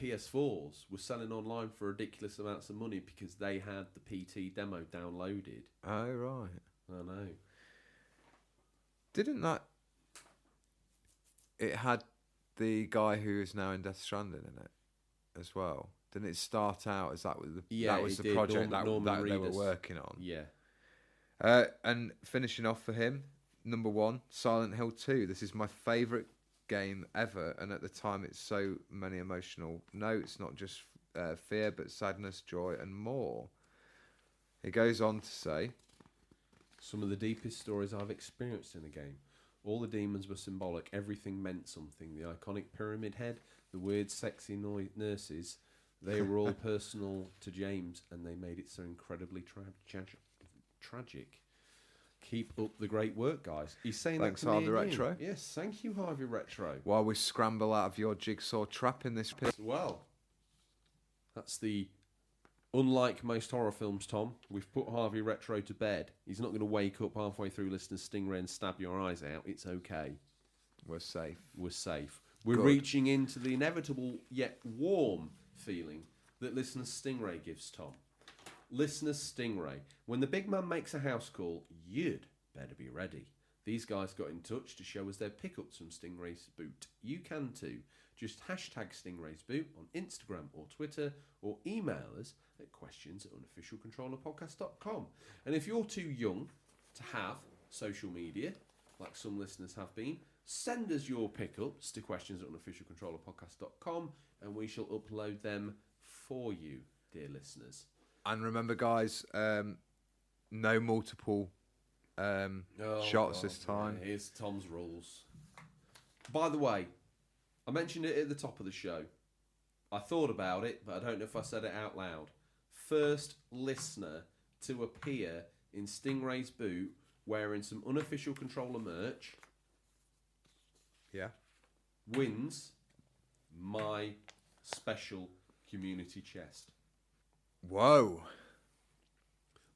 PS4s were selling online for ridiculous amounts of money because they had the PT demo downloaded. Oh, right. I know. Didn't that... It had the guy who is now in Death Stranding in it as well. Didn't it start out as that was the project that they were working on? Yeah. And finishing off for him, number 1, Silent Hill 2. This is my favourite game ever, and at the time it's so many emotional notes, not just fear, but sadness, joy, and more. He goes on to say, some of the deepest stories I've experienced in a game. All the demons were symbolic. Everything meant something. The iconic pyramid head, the weird, sexy nurses, they were all personal to James, and they made it so incredibly tragic. Keep up the great work, guys. He's saying thanks, that to me Harvey Retro. Yes, thank you, Harvey Retro. While we scramble out of your jigsaw trap in this pit. Well, that's the... Unlike most horror films, Tom, we've put Harvey Retro to bed. He's not going to wake up halfway through listening to Stingray and stab your eyes out. It's okay. We're safe. We're safe. We're Good. reaching into the inevitable yet warm feeling that listener Stingray gives, Tom. Listener Stingray. When the big man makes a house call, you'd better be ready. These guys got in touch to show us their pickups from Stingray's boot. You can too. Just hashtag Stingray's boot on Instagram or Twitter, or email us at questions@unofficialcontrollerpodcast.com. And if you're too young to have social media, like some listeners have been, send us your pickups to questions@unofficialcontrollerpodcast.com, and we shall upload them for you, dear listeners. And remember, guys, no multiple shots this time. Yeah, here's Tom's rules. By the way, I mentioned it at the top of the show. I thought about it, but I don't know if I said it out loud. First listener to appear in Stingray's boot wearing some unofficial controller merch wins my special community chest. Whoa.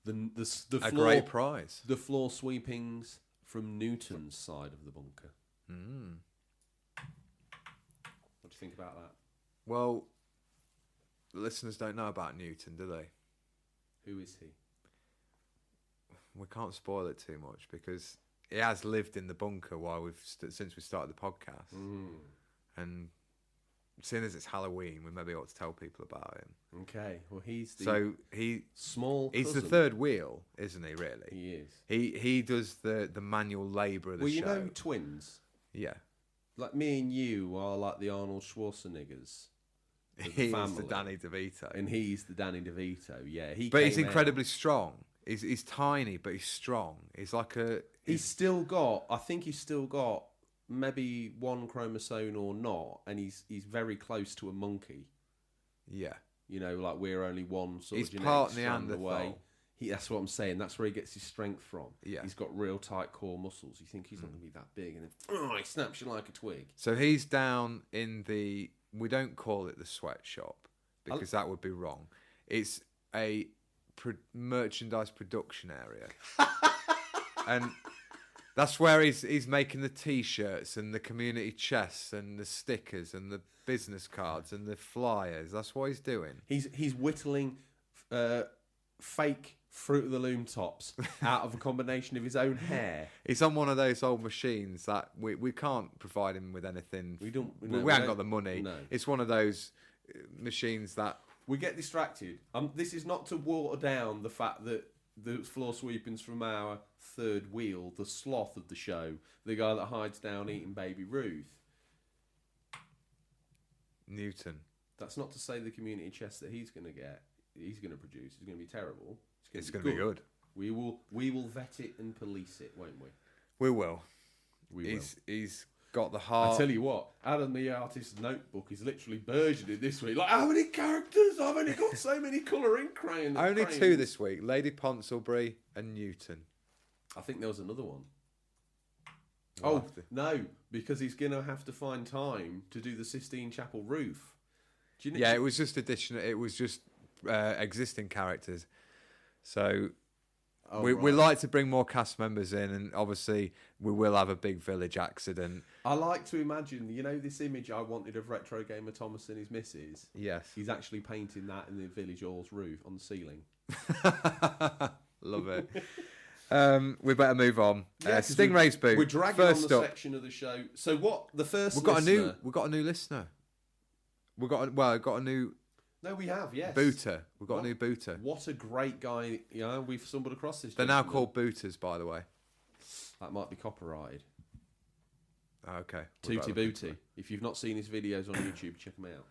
The a floor, great prize. The floor sweepings from Newton's side of the bunker. What do you think about that? Well, the listeners don't know about Newton, do they? Who is he? We can't spoil it too much because he has lived in the bunker while since we started the podcast. And seeing as it's Halloween, we maybe ought to tell people about him. Okay, well he's the small cousin. He's the third wheel, isn't he? Really, he is. He does the manual labour of the show. Well, you know twins. Yeah, like me and you are like the Arnold Schwarzeneggers. He's the Danny DeVito, and he's the Danny DeVito. Yeah, he's incredibly strong. He's tiny, but he's strong. He's like a. He's still got. I think he's still got maybe one chromosome or not, and he's very close to a monkey. Yeah, you know, like we're only one sort he's of genetic part strand Neanderthal. Away. That's what I'm saying. That's where he gets his strength from. Yeah, he's got real tight core muscles. You think he's not going to be that big, and then he snaps you like a twig. So he's down in the. We don't call it the sweatshop because that would be wrong. It's a merchandise production area, and that's where he's making the T-shirts and the community chests and the stickers and the business cards and the flyers. That's what he's doing. He's whittling fake Fruit of the Loom tops out of a combination of his own hair. He's on one of those old machines that we can't provide him with anything. We don't. We haven't got the money. No. It's one of those machines that we get distracted. This is not to water down the fact that the floor sweepings from our third wheel, the sloth of the show, the guy that hides down eating baby Ruth. Newton. That's not to say the community chest that he's going to produce is going to be terrible. It's going to be good. We will vet it and police it, won't we? We will. He's got the heart. I tell you what, out of the artist's notebook, he's literally burgeoning this week. Like, how many characters? I've only got so many colouring crayons. Only 2 this week: Lady Ponsonby and Newton. I think there was another one. No, because he's going to have to find time to do the Sistine Chapel roof. It was just additional. It was just existing characters. So we like to bring more cast members in, and obviously we will have a big village accident. I like to imagine, this image I wanted of Retro Gamer Thomas and his missus. Yes. He's actually painting that in the village hall's roof on the ceiling. Love it. We better move on. Stingray's boot. We're dragging first on the up, section of the show. So what? The first we've got listener... a new listener. Got a new. No, we have, yes. Booter. We've got a new booter. What a great guy. We've stumbled across this. They're now called booters, by the way. That might be copyrighted. Okay. Tooty Booty. If you've not seen his videos on YouTube, check them out.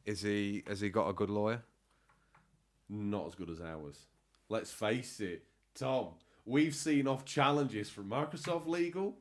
Has he got a good lawyer? Not as good as ours. Let's face it, Tom. We've seen off challenges from Microsoft Legal.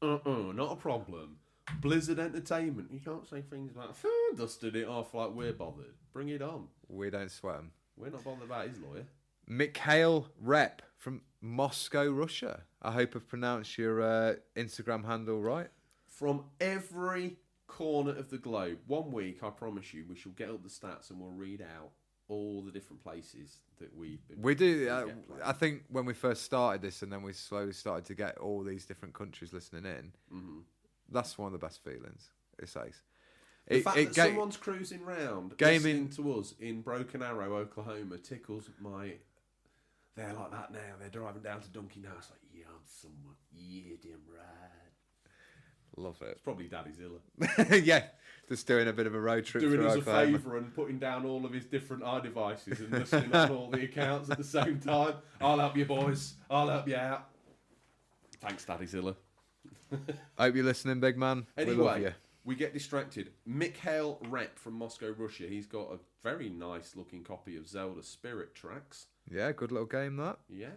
Not a problem. Blizzard Entertainment. You can't say things like dusted it off like we're bothered. Bring it on. We don't sweat him. We're not bothered about his lawyer. Mikhail Rep from Moscow, Russia. I hope I've pronounced your Instagram handle right. From every corner of the globe. 1 week, I promise you, we shall get up the stats and we'll read out all the different places that we've been. We do. I think when we first started this, and then we slowly started to get all these different countries listening in. Mm-hmm. That's one of the best feelings. It says. The fact that someone's cruising round listening to us in Broken Arrow, Oklahoma, tickles my... They're like that now. They're driving down to Donkey House like, yeah, I'm someone. Yeah, damn right. Love it. It's probably Daddy Zilla. Yeah, just doing a bit of a road trip. Doing us a favour and putting down all of his different iDevices and listening on all the accounts at the same time. I'll help you, boys. I'll help you out. Thanks, Daddy Zilla. Hope you're listening, big man. Anyway, we love you. We get distracted. Mikhail Rep from Moscow, Russia. He's got a very nice looking copy of Zelda Spirit Tracks. Yeah, good little game that. Yeah.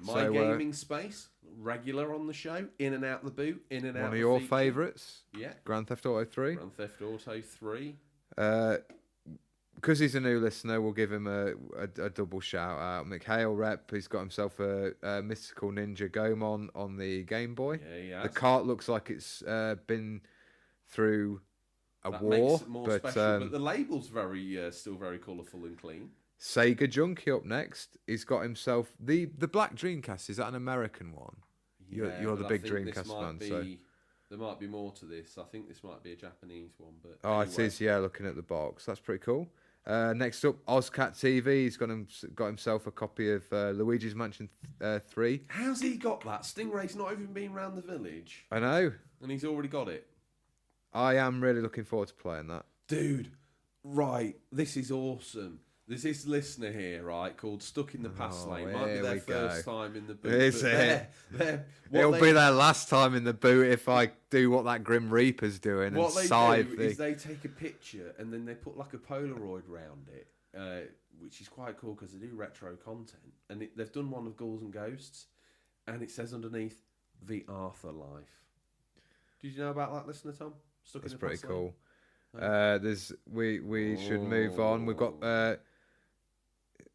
My Gaming Space, regular on the show, in and out the boot, in and out. One of your favourites. Yeah. Grand Theft Auto 3. Grand Theft Auto 3. Because he's a new listener, we'll give him a double shout out. Mikhail Rep, he's got himself a Mystical Ninja Gomon on the Game Boy. Yeah, he has. The cart looks like it's been through that war, makes it more special, but the label's still very colourful and clean. Sega Junkie up next. He's got himself the Black Dreamcast. Is that an American one? Yeah, you're the big Dreamcast man, so there might be more to this. I think this might be a Japanese one, but anyway. It is. Yeah, looking at the box, that's pretty cool. Next up, Ozcat TV. He's got himself a copy of Luigi's Mansion 3. How's he got that? Stingray's not even been round the village. I know. And he's already got it. I am really looking forward to playing that. Dude, right, this is awesome. There's this listener here, right, called Stuck in the Past Lane. Might be their first time in the boot. Is it? It'll be their last time in the boot if I do what that Grim Reaper's doing. What they do is they take a picture and then they put like a Polaroid round it, which is quite cool because they do retro content. And they've done one of Ghouls and Ghosts, and it says underneath, The Arthur Life. Did you know about that, listener, Tom? That's pretty cool. We should move on. We've got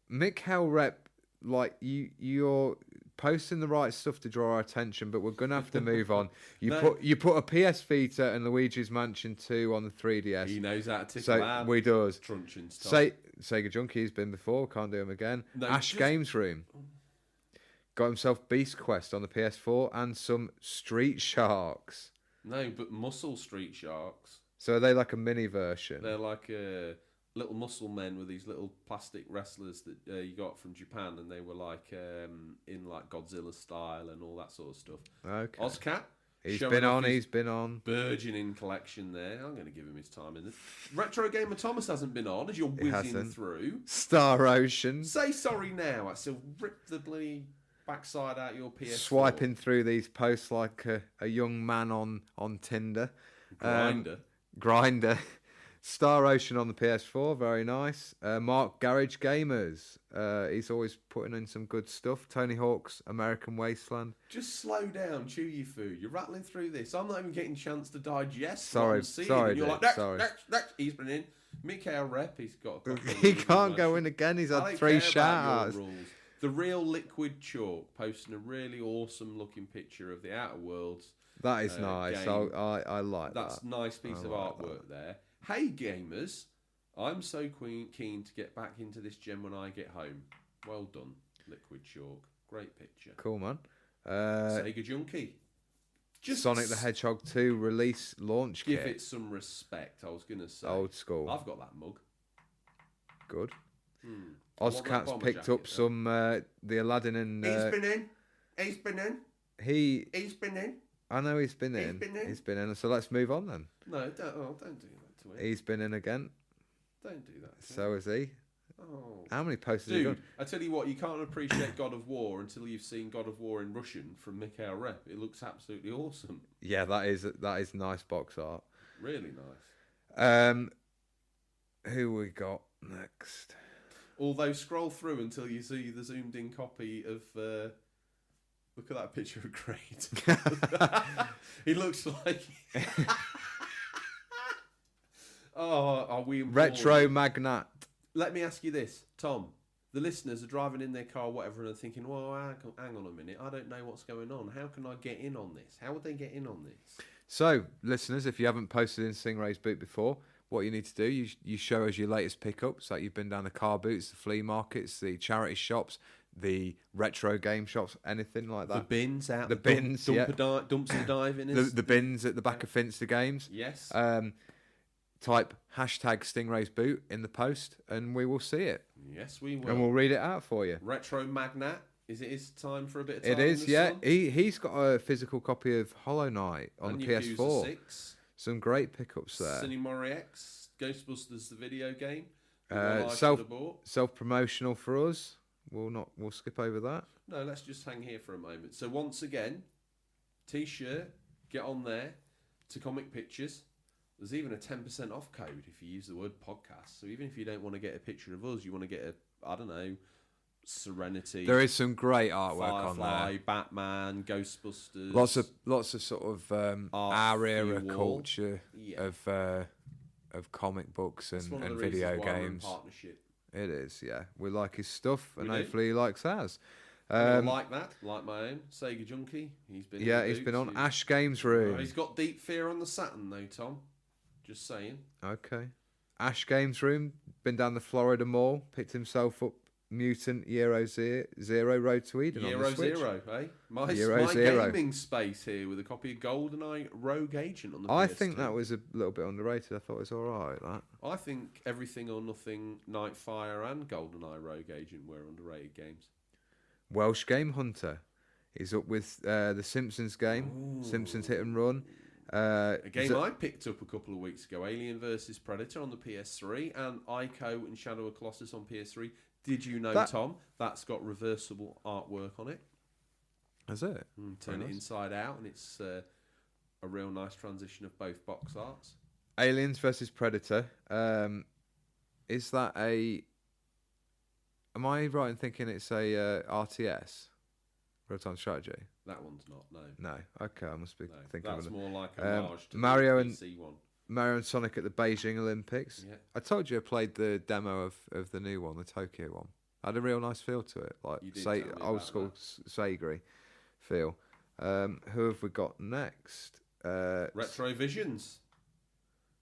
Mikhail Rep. Like you're posting the right stuff to draw our attention, but we're gonna have to move on. You No. put a PS Vita and Luigi's Mansion 2 on the 3DS. He knows how to tickle So out. we does. Truncheons, Tom. Sega Junkie's been before. Can't do him again. No, Ash Games Room got himself Beast Quest on the PS4 and some Street Sharks. No, but Muscle Street Sharks. So are they like a mini version? They're like little muscle men with these little plastic wrestlers that you got from Japan, and they were like in like Godzilla style and all that sort of stuff. Okay. Ozcat. He's showing been off on. his He's been on. burgeoning collection there. I'm going to give him his time in this. Retro Gamer Thomas hasn't been on as you're whizzing hasn't. through. Star Ocean. Say sorry now. I still rip the bloody backside out your PS4. Swiping through these posts like a young man on Tinder. Grinder. Star Ocean on the PS4, very nice. Mark Garage Gamers, he's always putting in some good stuff. Tony Hawk's American Wasteland. Just slow down, chew your food. You're rattling through this. I'm not even getting a chance to digest. Sorry, what I'm seeing. sorry, And you're Dick, like, sorry. next. He's been in. Mikael Rep, he's got a couple of He rules can't in go that. in again. He's I had don't 3 care about shout-outs. your rules. The Real Liquid Chalk posting a really awesome looking picture of the Outer Worlds. That is nice. game. I like That's that. a nice piece of like artwork there. Hey gamers, I'm so keen to get back into this gem when I get home. Well done, Liquid Chalk. Great picture. Cool, man. Sega Junkie. Just Sonic the Hedgehog 2 release launch give kit. it some respect. I was going to say. Old school. I've got that mug. Good. I want that Ozcat's bomber picked jacket, up though. some the Aladdin and He's been in. He's been in. He's been in. I know he's been in. He's been in. So let's move on then. No, don't do that to him. He's been in again. Don't do that to him. So is he. Oh. How many posts has he Dude, done? I tell you what, you can't appreciate God of War until you've seen God of War in Russian from Mikael Rep. It looks absolutely awesome. Yeah, that is nice box art. Really nice. Who we got next? Although scroll through until you see the zoomed in copy of look at that picture of Great. He looks like Oh, are we Retro Magnat. Let me ask you this, Tom. The listeners are driving in their car, whatever, and are thinking, well, hang on a minute. I don't know what's going on. How can I get in on this? How would they get in on this? So, listeners, if you haven't posted in Stingray's boot before, what you need to do, you show us your latest pickups. Like you've been down the car boots, the flea markets, the charity shops, the retro game shops, anything like that. The bins out. The bins, yeah. Dumpster diving. The bins at the back of Finster Games. Yes. Type hashtag Stingray's boot in the post, and we will see it. Yes, we will. And we'll read it out for you. Retro Magnat. Is it his time for a bit of time? It is, in the yeah. sun? He's got a physical copy of Hollow Knight on And the Yakuza PS4. 6. Some great pickups there. Cinemori X. Ghostbusters, the video game. Self-promotional for us. We'll skip over that. No, let's just hang here for a moment. So once again, T-shirt, get on there to Comic Pictures. There's even a 10% off code if you use the word podcast. So even if you don't want to get a picture of us, you want to get Serenity. There is some great artwork Firefly, on there. Batman, Ghostbusters. Lots of sort of our era culture of comic books and video games. Partnership. It is, yeah. We like his stuff, and We do. hopefully he likes ours. Like that, like my own Sega Junkie. He's been on Ash Games Room. He's got Deep Fear on the Saturn though, Tom. Just saying. Okay. Ash Games Room, been down the Florida Mall, picked himself up Mutant Euro Zero Road to Eden on the Switch. Zero, eh? My Zero. gaming space here with a copy of GoldenEye Rogue Agent on the I PS2. think that was a little bit underrated. I thought it was alright, that. I think Everything or Nothing, Nightfire and GoldenEye Rogue Agent were underrated games. Welsh Game Hunter. He's up with the Simpsons game, Simpsons Hit and Run. A game I picked up a couple of weeks ago, Alien vs Predator on the PS3 and Ico and Shadow of Colossus on PS3. Did you know, Tom, that's got reversible artwork on it? Is it? Turn it inside out and it's a real nice transition of both box arts. Aliens vs Predator. Is that a... Am I right in thinking it's a RTS? Real-time strategy? That one's not, no. No. Okay, I must be thinking that's of it. more like a homage to Mario the PC one. Mario and Sonic at the Beijing Olympics. Yeah. I told you I played the demo of the new one, the Tokyo one. Had a real nice feel to it, like You did tell me about old school Stingray feel. Who have we got next? Retrovisions.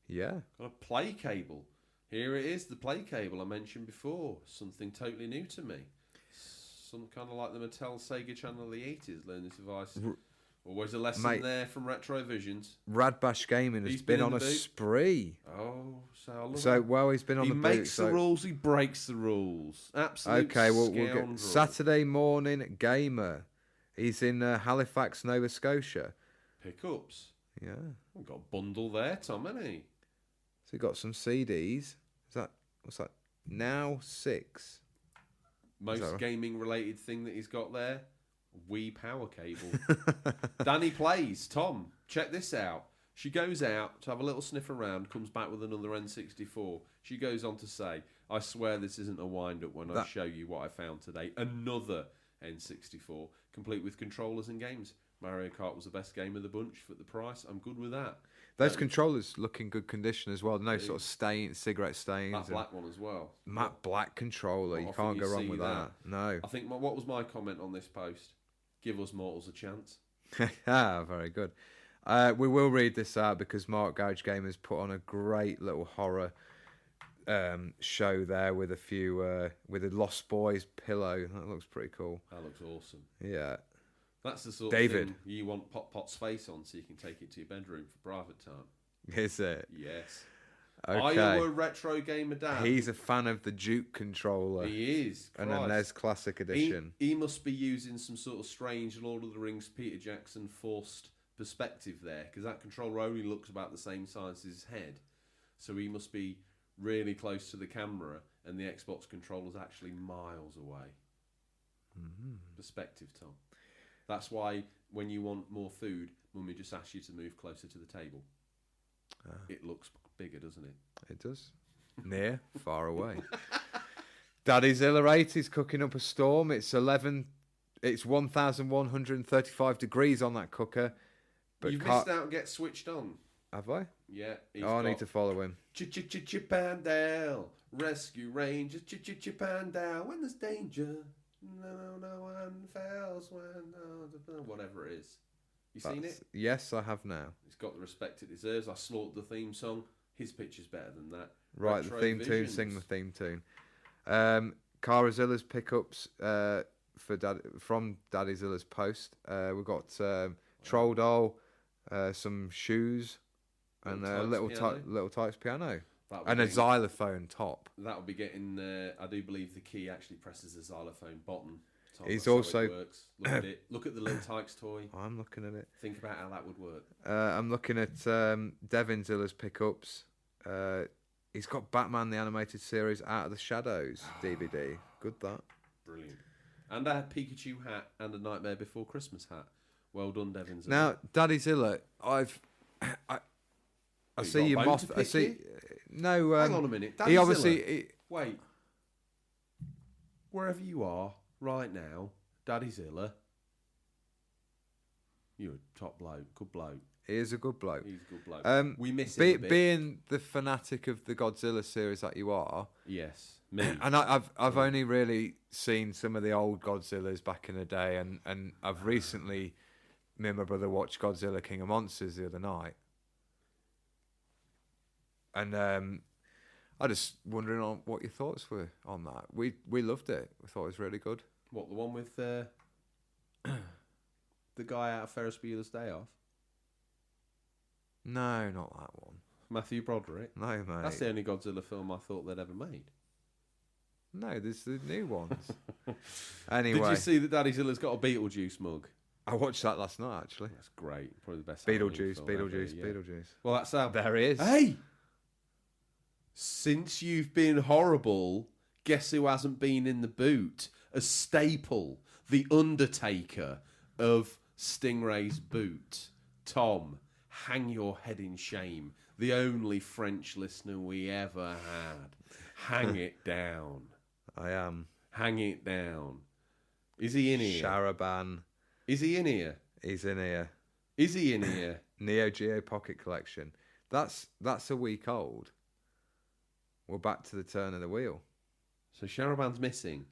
Yeah. Got a play cable. Here it is, the play cable I mentioned before. Something totally new to me. Some kind of like the Mattel Sega channel of the 80s. Learn this device. Always a lesson there from Retrovisions. Radbash Gaming has been on a spree. Oh, so he's been on the boot. He makes the rules, he breaks the rules. Absolute okay, well, scoundrel. we'll get Saturday Morning Gamer. He's in Halifax, Nova Scotia. Pickups. Yeah. We've got a bundle there, Tom, hasn't he? So he got some CDs. What's that? Now 6. Most gaming related thing that he's got there. Wii power cable. Danny plays. Tom, check this out. She goes out to have a little sniff around, comes back with another N64. She goes on to say, I swear this isn't a wind-up when I show you what I found today. Another N64, complete with controllers and games. Mario Kart was the best game of the bunch for the price. I'm good with that. Those controllers look in good condition as well. No sort of cigarette stains. That black one as well. Matte black controller. You can't go wrong with that. No. I think what was my comment on this post? Give us mortals a chance. Very good. We will read this out because mark.garage.gamers put on a great little horror show there with a few with a Lost Boys pillow. That looks pretty cool. That looks awesome. Yeah. That's the sort of thing you want Pot's face on so you can take it to your bedroom for private time. Is it? Yes. Okay. Are you a retro gamer, Dan? He's a fan of the Duke controller. He is. And a NES Classic Edition. He must be using some sort of strange Lord of the Rings Peter Jackson forced perspective there, because that controller only looks about the same size as his head. So he must be really close to the camera, and the Xbox controller's actually miles away. Mm-hmm. Perspective, Tom. That's why when you want more food, Mummy just asks you to move closer to the table. It looks bigger, doesn't it? It does. Near, far away. Daddy's Illerate is cooking up a storm. It's 1,135 degrees on that cooker. But you've missed out and get switched on. Have I? Yeah. I need to follow him. Chipandale, rescue rangers, Chipandale, when there's danger. No one fails when... whatever it is. You seen it? Yes, I have now. It's got the respect it deserves. I slaughtered the theme song. His picture's better than that. Right, the theme tune. Sing the theme tune. Carazilla's pickups from Daddy Zilla's post. We've got Troll Doll, some shoes, and a little Types piano. And a xylophone top. That will be getting... I do believe the key actually presses the xylophone bottom. Tom, he's also... It works. Look at it. Look at the little Tykes toy. I'm looking at it. Think about how that would work. I'm looking at Devin Zilla's pickups. He's got Batman the Animated Series Out of the Shadows DVD. Good that. Brilliant. And a Pikachu hat and a Nightmare Before Christmas hat. Well done, Devin Zilla. Now, Daddy Zilla, I see your moth. I see. No. Hang on a minute. Daddy Zilla. Wait. Wherever you are right now, Daddy Zilla. You're a top bloke. Good bloke. He is a good bloke. He's a good bloke. We miss him a bit. Being the fanatic of the Godzilla series that you are. Yes, me. And I've only really seen some of the old Godzillas back in the day, and I've recently, me and my brother watched Godzilla King of Monsters the other night. And I just wondering on what your thoughts were on that. We loved it. We thought it was really good. What, the one with the guy out of Ferris Bueller's Day Off? No, not that one. Matthew Broderick? No, mate. That's the only Godzilla film I thought they'd ever made. No, there's the new ones. Anyway. Did you see that Daddy Zilla's got a Beetlejuice mug? I watched that last night, actually. That's great. Probably the best. Beetlejuice. Well, that's how... There he is. Hey! Since you've been horrible, guess who hasn't been in the boot? A staple. The Undertaker of Stingray's boot. Tom, hang your head in shame. The only French listener we ever had. Hang it down. I am. Hang it down. Is he in here? Sharaban. Is he in here? He's in here. Is he in here? Neo Geo Pocket Collection. That's a week old. We're back to the turn of the wheel. So Sharaban's missing.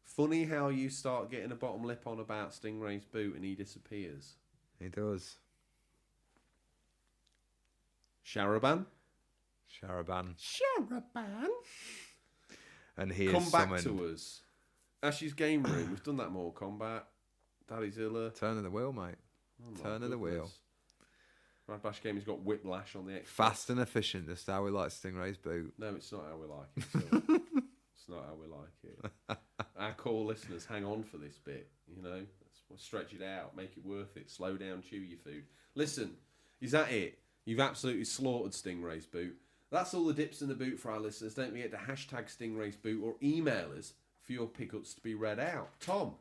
Funny how you start getting a bottom lip on about Stingray's boot and he disappears. He does. Sharaban? Sharaban. Sharaban? And he Come is back summoned. to us. Ash's Game Room. We've done that Mortal Kombat. Daddy Zilla. Turn of the wheel, mate. Oh, Turn of the wheel. Rad Bash Gaming's got whiplash on the Xbox. Fast and efficient, just how we like Stingray's boot. No, it's not how we like it. Phil. It's not how we like it. Our core listeners, hang on for this bit. You know, let's stretch it out, make it worth it. Slow down, chew your food. Listen, is that it? You've absolutely slaughtered Stingray's boot. That's all the dips in the boot for our listeners. Don't forget to hashtag Stingray's boot or email us for your pickups to be read out. Tom.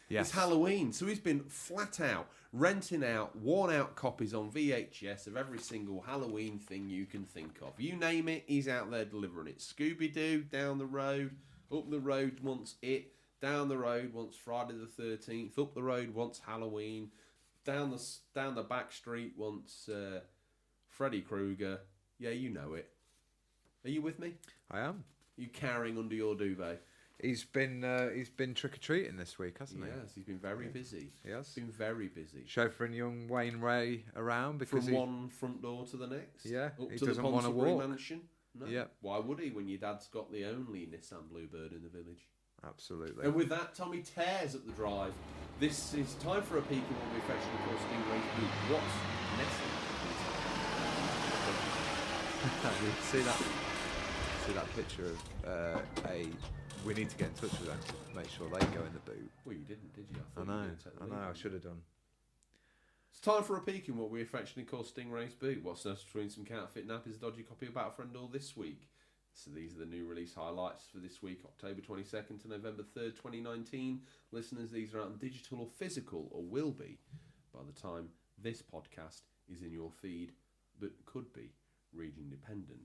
Yes. It's Halloween, so he's been flat out renting out worn out copies on VHS of every single Halloween thing you can think of. You name it, he's out there delivering it. Scooby-Doo down the road, up the road wants It, down the road wants Friday the 13th, up the road wants Halloween, down the back street wants Freddy Krueger. Yeah, you know it. Are you with me? I am. You carrying under your duvet? He's been trick or treating this week, hasn't he? Yes, he's been very busy. He has. Been very busy. Chauffeuring young Wayne Ray around because From one front door to the next. Yeah, up he to doesn't the want to Ponsonbury walk. Mansion. No. Yeah. Why would he when your dad's got the only Nissan Bluebird in the village? Absolutely. And with that, Tommy tears at the drive. This is time for a peek at what we affectionately call Stingray's boot. What's Nessie? see that picture of we need to get in touch with them to make sure they go in the boot. Well, you didn't, did you? I thought you were gonna take the lead. I should have done. It's time for a peek in what we affectionately call Stingray's boot. What's next between some counterfeit nappies, a dodgy copy of Battlefriend all this week. So these are the new release highlights for this week, October 22nd to November 3rd, 2019. Listeners, these are out in digital or physical, or will be, by the time this podcast is in your feed, but could be region dependent.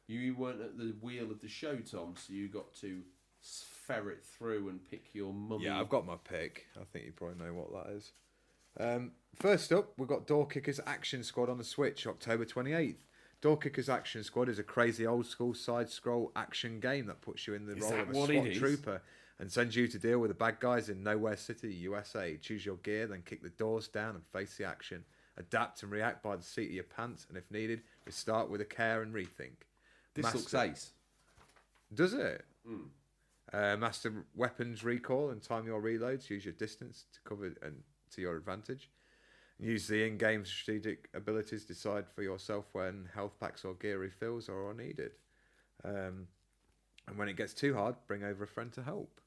You weren't at the wheel of the show, Tom, so you got to ferret through and pick your mummy. Yeah, I've got my pick. I think you probably know what that is. First up, we've got Door Kickers Action Squad on the Switch, October 28th. Door Kickers Action Squad is a crazy old school side-scroll action game that puts you in the role of a SWAT trooper and sends you to deal with the bad guys in Nowhere City, USA. Choose your gear, then kick the doors down and face the action. Adapt and react by the seat of your pants, and if needed, restart with a care and rethink. This looks ace. Does it? Master weapons recall and time your reloads. Use your distance to cover and to your advantage. Use the in-game strategic abilities. Decide for yourself when health packs or gear refills are needed. And when it gets too hard, bring over a friend to help.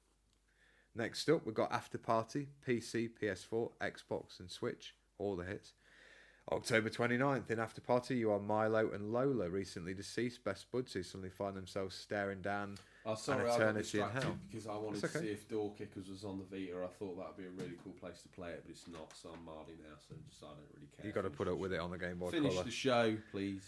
Next up, we've got After Party, PC, PS4, Xbox and Switch. All the hits. October 29th, in After Party, you are Milo and Lola, recently deceased best buds who suddenly find themselves staring down an eternity in hell. Because I wanted to see if Door Kickers was on the Vita. I thought that would be a really cool place to play it, but it's not, so I'm mardy now, so just I don't really care. You've got to put up with it on the Game Boy Finish Color. the show, please.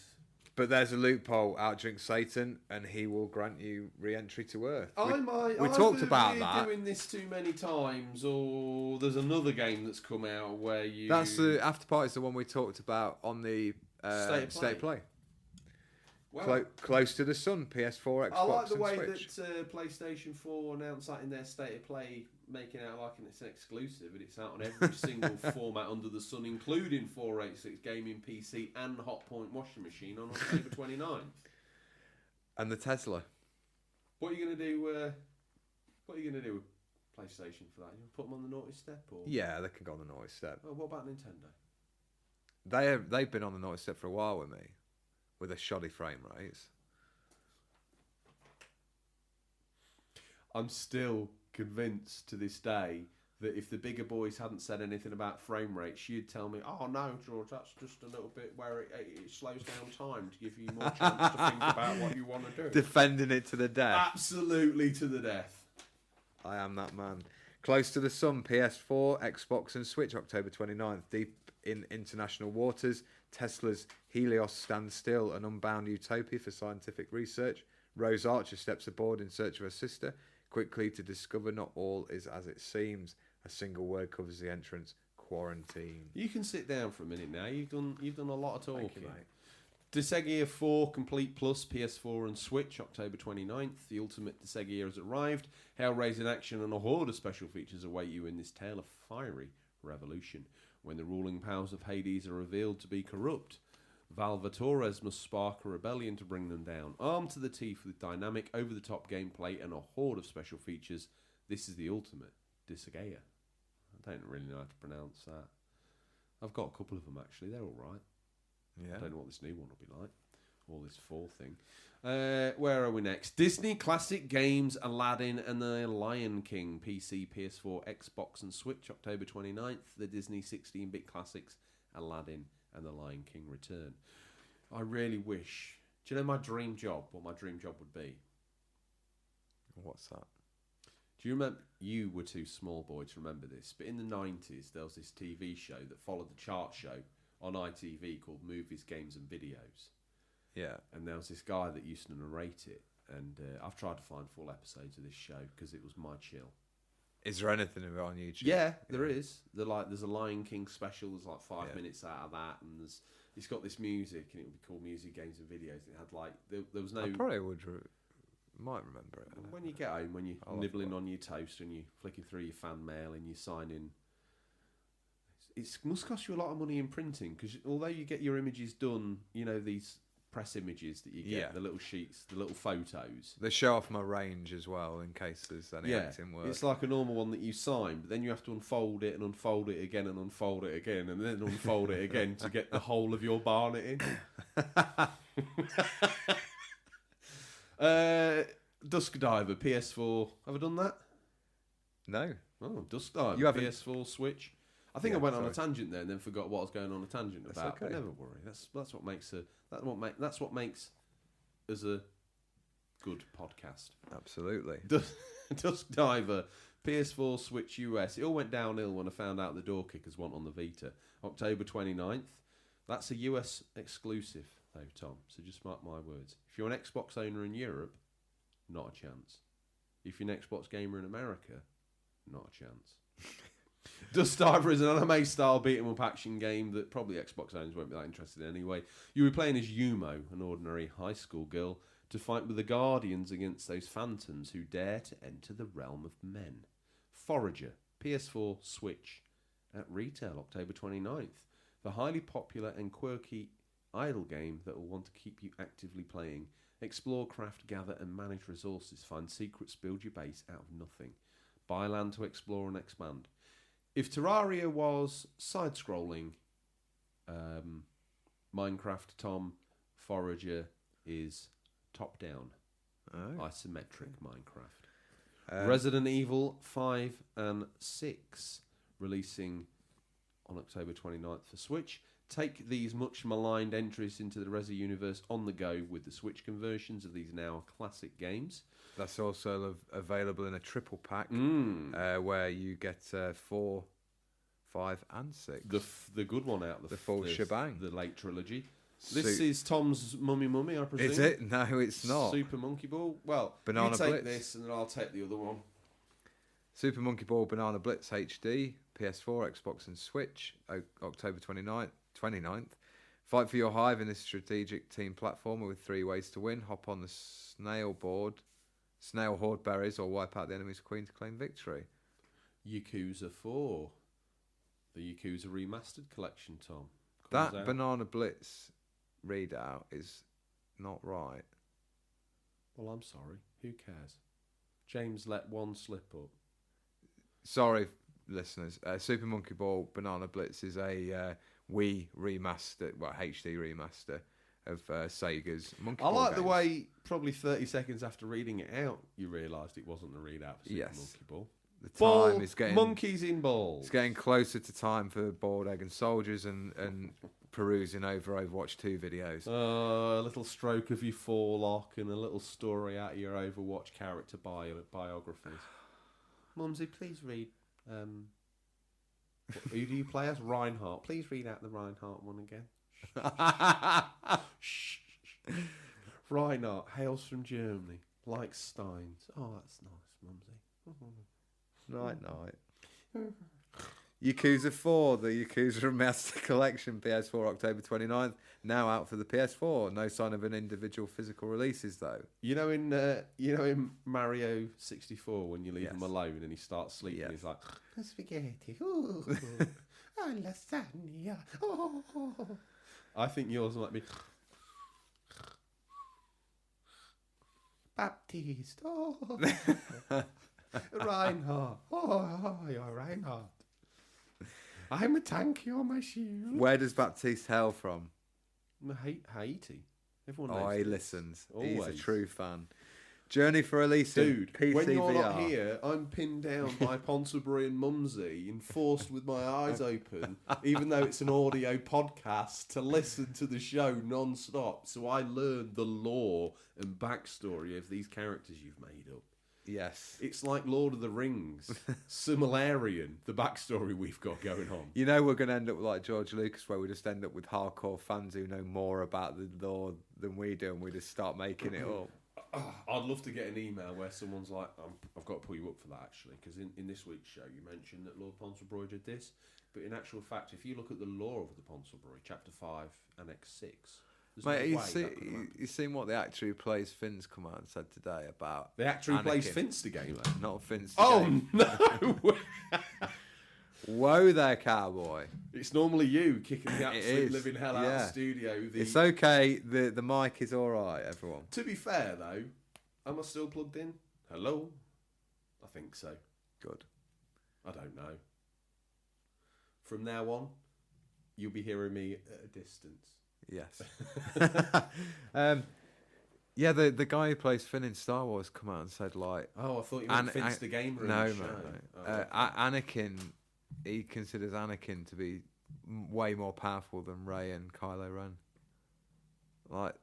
But there's a loophole. Outdrink Satan, and he will grant you re-entry to Earth. We talked about that. Doing this too many times, or there's another game that's come out where you. That's the After Party. Is the one we talked about on the State of Play. Wow. Close to the Sun, PS4, Xbox, I like the and way Switch. that PlayStation 4 announced that in their State of Play, making it out like it's an exclusive, but it's out on every single format under the sun, including 486 gaming PC and Hotpoint washing machine on October 29th. And the Tesla. What are you going to do? What are you going to do with PlayStation for that? You put them on the naughty step, or Yeah, they can go on the naughty step. Oh, what about Nintendo? They've been on the naughty step for a while with me, with a shoddy frame rates. I'm still convinced to this day that if the bigger boys hadn't said anything about frame rates, you'd tell me, "Oh no, George, that's just a little bit where it slows down time to give you more chance to think about what you want to do." Defending it to the death. Absolutely to the death. I am that man. Close to the Sun, PS4, Xbox and Switch, October 29th. Deep in international waters, Tesla's Helios stands still, an unbound utopia for scientific research. Rose Archer steps aboard in search of her sister, quickly to discover not all is as it seems. A single word covers the entrance: quarantine. You can sit down for a minute now. You've done a lot of talking. Thank you, mate. Disegea 4 Complete Plus, PS4 and Switch, October 29th. The ultimate Disegea has arrived. Hellraiser in action and a horde of special features await you in this tale of fiery revolution. When the ruling powers of Hades are revealed to be corrupt, Valvatores must spark a rebellion to bring them down. Armed to the teeth with dynamic, over-the-top gameplay and a horde of special features, this is the ultimate Disegea. I don't really know how to pronounce that. I've got a couple of them, actually. They're all right. Yeah. I don't know what this new one will be like. All this fall thing. Where are we next? Disney Classic Games, Aladdin and the Lion King. PC, PS4, Xbox and Switch, October 29th. The Disney 16-bit classics, Aladdin and the Lion King return. I really wish... Do you know my dream job? What my dream job would be? What's that? Do you remember... You were too small, boy, to remember this. But in the 90s, there was this TV show that followed the chart show on ITV called Movies, Games and Videos. Yeah. And there was this guy that used to narrate it. And I've tried to find full episodes of this show because it was my chill. Is there anything of it on YouTube? Yeah, there is. There's a Lion King special. There's like 5 minutes out of that. And it's got this music and it would be called Music, Games and Videos. It had like... There was no... I probably might remember it. When you get home, when you're nibbling on your toast and you're flicking through your fan mail and you're signing... It must cost you a lot of money in printing because although you get your images done, you know, these press images that you get, the little sheets, the little photos. They show off my range as well in case there's any acting work. It's like a normal one that you sign, but then you have to unfold it and unfold it again and unfold it again and then unfold it again to get the whole of your barnet in. Dusk Diver, PS4. Have I done that? No. Oh, Dusk Diver, You haven't... PS4, Switch. I think I went on a tangent there and then forgot what I was going on a tangent about. But never worry. That's what makes that's what makes us a good podcast. Absolutely. Dusk Diver, PS4, Switch, US. It all went downhill when I found out the door kickers weren't on the Vita. October 29th. That's a US exclusive, though, Tom. So just mark my words. If you're an Xbox owner in Europe, not a chance. If you're an Xbox gamer in America, not a chance. Dusk Diver is an anime-style beat-em-up action game that probably Xbox owners won't be that interested in anyway. You'll be playing as Yumo, an ordinary high school girl, to fight with the Guardians against those phantoms who dare to enter the realm of men. Forager, PS4, Switch, at retail October 29th. The highly popular and quirky idle game that will want to keep you actively playing. Explore, craft, gather and manage resources. Find secrets, build your base out of nothing. Buy land to explore and expand. If Terraria was side-scrolling, Minecraft, Tom, Forager is top-down, isometric Minecraft. Resident Evil 5 and 6 releasing on October 29th for Switch. Take these much maligned entries into the Resi universe on the go with the Switch conversions of these now classic games. That's also available in a triple pack where you get 4, 5 and 6. The good one out of the full shebang. The late trilogy. This is Tom's Mummy, I presume. Is it? No, it's not. Super Monkey Ball. Well, Banana you take Blitz. this and then I'll take the other one. Super Monkey Ball Banana Blitz HD, PS4, Xbox and Switch, October 29th. Fight for your hive in this strategic team platformer with 3 ways to win. Hop on the snail horde berries, or wipe out the enemy's queen to claim victory. Yakuza 4. The Yakuza Remastered Collection, Tom. That out. Banana Blitz readout is not right. Well, I'm sorry. Who cares? James let one slip up. Sorry, listeners. Super Monkey Ball Banana Blitz is a Wii remaster, HD remaster of Sega's Monkey Ball. I like games. the way probably 30 seconds after reading it out, you realised it wasn't a readout for Super Monkey Ball. The time is getting... Monkeys in balls. It's getting closer to time for Boiled Egg and Soldiers and perusing over Overwatch 2 videos. A little stroke of your forelock and a little story out of your Overwatch character biographies. Mumsy, please read... who do you play as? Reinhardt. Please read out the Reinhardt one again. Shh. Reinhardt hails from Germany, like Steins. Oh, that's nice, Mumsy. Night. Yakuza 4, the Yakuza Remastered Collection, PS4 October 29th, now out for the PS4. No sign of an individual physical releases though. In Mario 64 when you leave him alone and he starts sleeping, he's like spaghetti. Ooh, lasagna. Oh. I think yours might be Baptiste. Oh. Reinhardt. Oh, you're Reinhardt. I'm a tank, you're my shield. Where does Baptiste hail from? Haiti. Everyone knows. Oh, he this. listens. Always. He's a true fan. Journey for Elysium. Dude, PC when you're VR. not here, I'm pinned down by Ponsonbury and Mumsy, enforced with my eyes open, even though it's an audio podcast, to listen to the show non-stop. So I learn the lore and backstory of these characters you've made up. Yes. It's like Lord of the Rings, Similarian, the backstory we've got going on. You know we're going to end up like George Lucas, where we just end up with hardcore fans who know more about the lore than we do, and we just start making it up. I'd love to get an email where someone's like, I've got to pull you up for that, actually, because in this week's show you mentioned that Lord Ponsonbury did this, but in actual fact, if you look at the lore of the Ponsonbury, Chapter 5, Annex 6... Mate, you seen what the actor who plays Finn's come out and said today about the actor who Anakin. plays Finstergamer? Not Finn's. Oh, no! Whoa there, cowboy. It's normally you kicking the absolute living hell out of the studio. It's okay. The mic is all right, everyone. To be fair, though, am I still plugged in? Hello? I think so. Good. I don't know. From now on, you'll be hearing me at a distance. Yes. Yeah, the guy who plays Finn in Star Wars come out and said like... Oh, I thought you meant Finstergamer. No, mate. Anakin, he considers Anakin to be way more powerful than Rey and Kylo Ren. Like,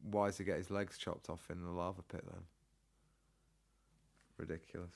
why does he get his legs chopped off in the lava pit then? Ridiculous.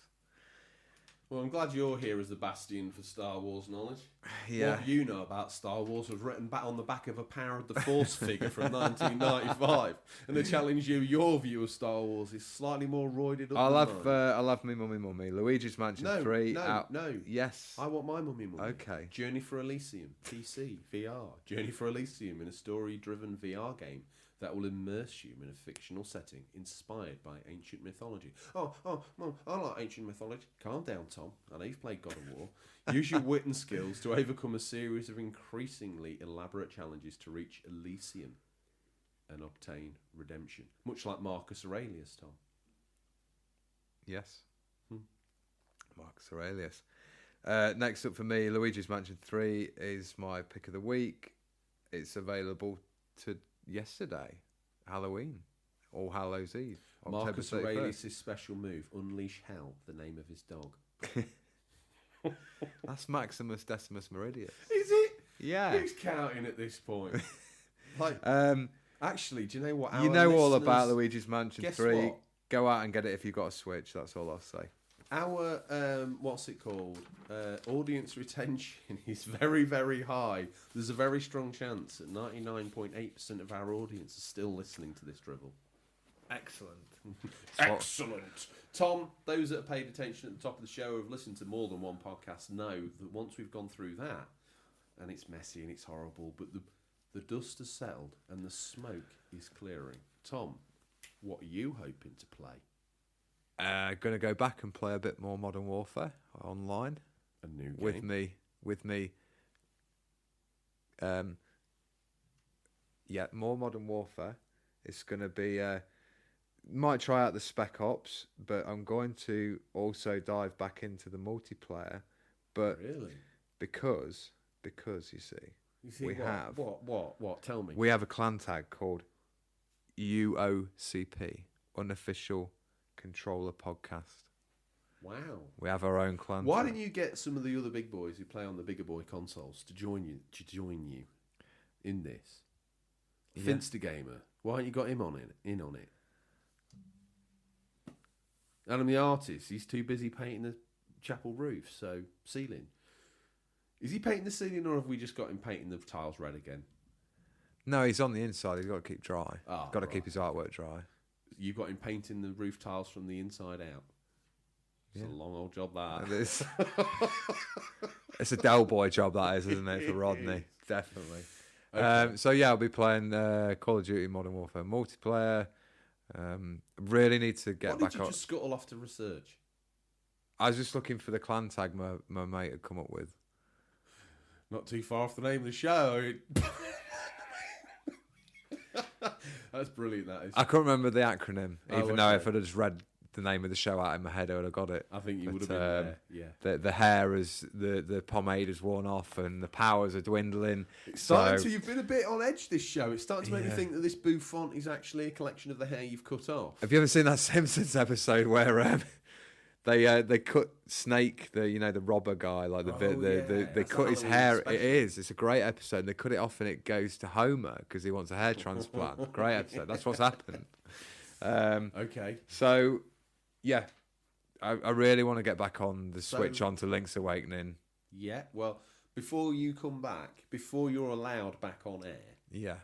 Well, I'm glad you're here as the bastion for Star Wars knowledge. Yeah. What you know about Star Wars was written back on the back of a Power of the Force figure from 1995. And the challenge your view of Star Wars is slightly more roided up. I'll have me mummy. Luigi's Mansion 3. No. Yes. I want my mummy. Okay. Journey for Elysium, PC, VR. Journey for Elysium in a story-driven VR game that will immerse you in a fictional setting inspired by ancient mythology. Oh, Mum, I like ancient mythology. Calm down, Tom. I know you've played God of War. Use your wit and skills to overcome a series of increasingly elaborate challenges to reach Elysium and obtain redemption. Much like Marcus Aurelius, Tom. Yes. Marcus Aurelius. Next up for me, Luigi's Mansion 3 is my pick of the week. It's available to yesterday, Halloween, All Hallows Eve. Marcus Aurelius' special move, Unleash Hell, the name of his dog. That's Maximus Decimus Meridius. Is it? Yeah. Who's counting at this point? Like, actually, do you know what? You know all about Luigi's Mansion 3. What? Go out and get it if you've got a Switch. That's all I'll say. Our what's it called? Audience retention is very, very high. There's a very strong chance that 99.8% of our audience are still listening to this drivel. Excellent. Excellent. Tom, those that have paid attention at the top of the show have listened to more than one podcast know that once we've gone through that, and it's messy and it's horrible, but the dust has settled and the smoke is clearing. Tom, what are you hoping to play? Going to go back and play a bit more Modern Warfare online. A new game? With me. Yeah, more Modern Warfare. It's going to be... might try out the Spec Ops, but I'm going to also dive back into the multiplayer. But really? Because you see we have... What? Tell me. We have a clan tag called UOCP, Unofficial Controller Podcast. Wow. We have our own clan. Why didn't you get some of the other big boys who play on the bigger boy consoles to join you in this? Yeah. Finstergamer. Why haven't you got him in on it? Adam the artist, he's too busy painting the chapel roof, so ceiling. Is he painting the ceiling or have we just got him painting the tiles red again? No, he's on the inside. He's got to keep dry. Got to keep his artwork dry. You've got him painting the roof tiles from the inside out. It's a long old job, that. It's a Del Boy job, that is, isn't it, for Rodney? Definitely. Okay. So yeah, I'll be playing Call of Duty Modern Warfare multiplayer. Really need to get What back did you on. just scuttle off to research? I was just looking for the clan tag my mate had come up with. Not too far off the name of the show. That's brilliant, that is. I couldn't remember the acronym, even though okay. if I'd have just read the name of the show out in my head, I would have got it. I think you would have been there, yeah. The hair is the pomade has worn off and the powers are dwindling. It's starting to, you've been a bit on edge this show. It's starting to make me think that this bouffant is actually a collection of the hair you've cut off. Have you ever seen that Simpsons episode where they cut Snake, the robber guy, like they cut his hair? Special. It's a great episode. They cut it off and it goes to Homer because he wants a hair transplant. Great episode. That's what's happened. Okay. So, yeah, I really want to get back on the switch onto Link's Awakening. Yeah, well, before you come back, before you're allowed back on air, Yeah.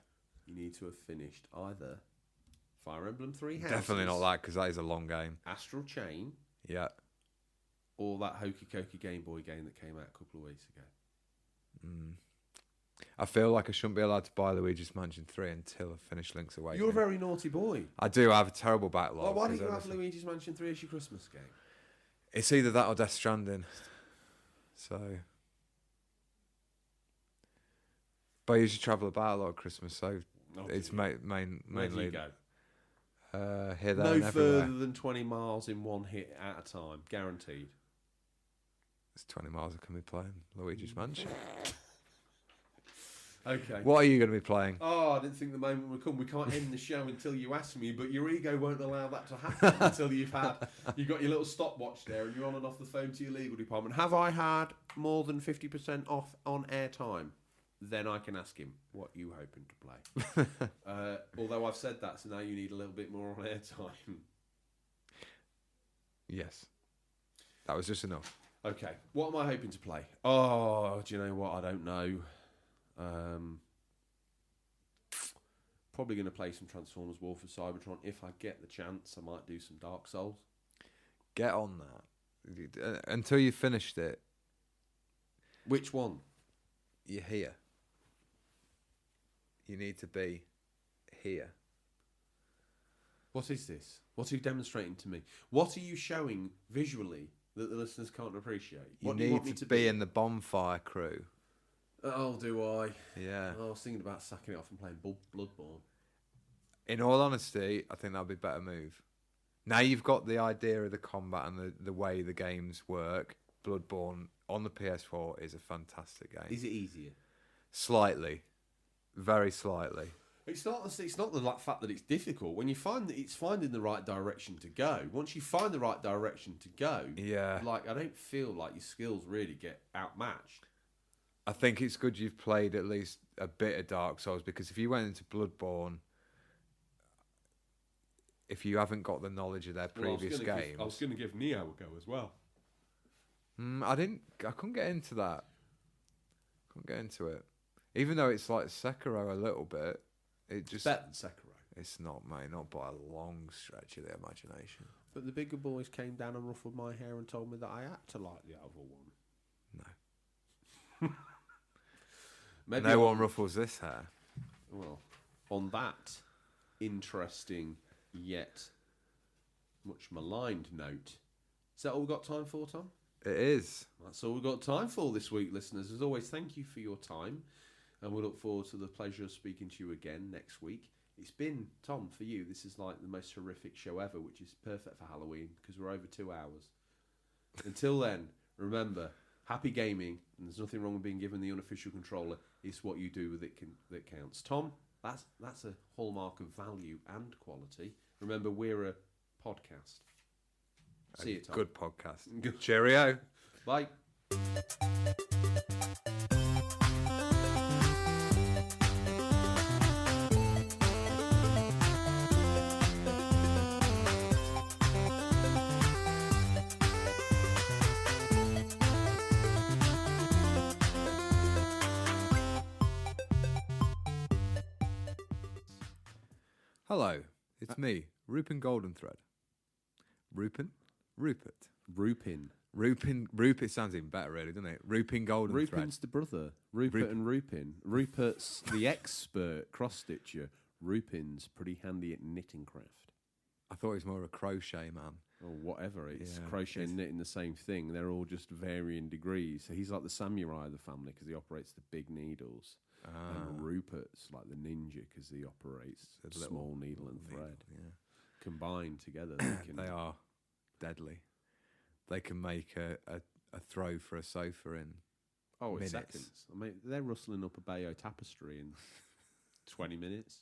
you need to have finished either Fire Emblem 3 Houses, Definitely not that, because that is a long game. Astral Chain, Yeah. or that Hokey Cokey Game Boy game that came out a couple of weeks ago. I feel like I shouldn't be allowed to buy Luigi's Mansion 3 until I finish Link's Awakening. You're a very naughty boy. I do have a terrible backlog. Well, why don't you have Luigi's Mansion 3 as your Christmas game? It's either that or Death Stranding. So... But I usually travel about a lot at Christmas, so it's mainly... Where do you go? Here, there, No and everywhere. further than 20 miles in one hit at a time, guaranteed. It's 20 miles I can be playing Luigi's Mansion. Okay. What are you going to be playing? Oh, I didn't think the moment would come. We can't end the show until you ask me, but your ego won't allow that to happen until you've got your little stopwatch there and you're on and off the phone to your legal department. Have I had more than 50% off on airtime? Then I can ask him what you hoping to play. Although I've said that, so now you need a little bit more on airtime. Yes. That was just enough. Okay, what am I hoping to play? Oh, do you know what? I don't know. Probably going to play some Transformers War for Cybertron. If I get the chance, I might do some Dark Souls. Get on that. Until you've finished it. Which one? You're here. You need to be here. What is this? What are you demonstrating to me? What are you showing visually that the listeners can't appreciate? You need to be in the bonfire crew. Oh, do I? Yeah. I was thinking about sacking it off and playing Bloodborne. In all honesty, I think that'd be a better move. Now you've got the idea of the combat and the way the games work. Bloodborne on the PS4 is a fantastic game. Is it easier? Slightly. Very slightly. It's not the fact that it's difficult. When you find that it's finding the right direction to go. Once you find the right direction to go, yeah. Like I don't feel like your skills really get outmatched. I think it's good you've played at least a bit of Dark Souls, because if you went into Bloodborne, if you haven't got the knowledge of their previous games... I was going to give Neo a go as well. I couldn't get into that. Couldn't get into it. Even though it's like Sekiro a little bit, it just... It's better than Sekiro. It's not, mate, not by a long stretch of the imagination. But the bigger boys came down and ruffled my hair and told me that I had to like the other one. No. Maybe no one ruffles this hair. Well, on that interesting yet much maligned note, is that all we've got time for, Tom? It is. That's all we've got time for this week, listeners. As always, thank you for your time, and we look forward to the pleasure of speaking to you again next week. It's been, Tom, for you, this is like the most horrific show ever, which is perfect for Halloween, because we're over 2 hours. Until then, remember, happy gaming, and there's nothing wrong with being given the unofficial controller. It's what you do with it that counts. Tom, that's a hallmark of value and quality. Remember, we're a podcast. See you, Tom. Good podcast. Cheerio. Bye. Hello, it's me, Rupin Goldenthread. Rupert. Rupin. Rupin sounds even better, really, doesn't it? Rupin Golden Thread. Rupin's the brother. Rupert and Rupin. Rupert's the expert cross-stitcher. Rupin's pretty handy at knitting craft. I thought he was more of a crochet man. Or whatever. It's crochet and knitting the same thing. They're all just varying degrees. So he's like the samurai of the family because he operates the big needles. And Rupert's like the ninja because he operates a small needle and thread. Yeah. Combined together, they are deadly. They can make a throw for a sofa in minutes. Seconds. I mean, they're rustling up a Bayo tapestry in 20 minutes.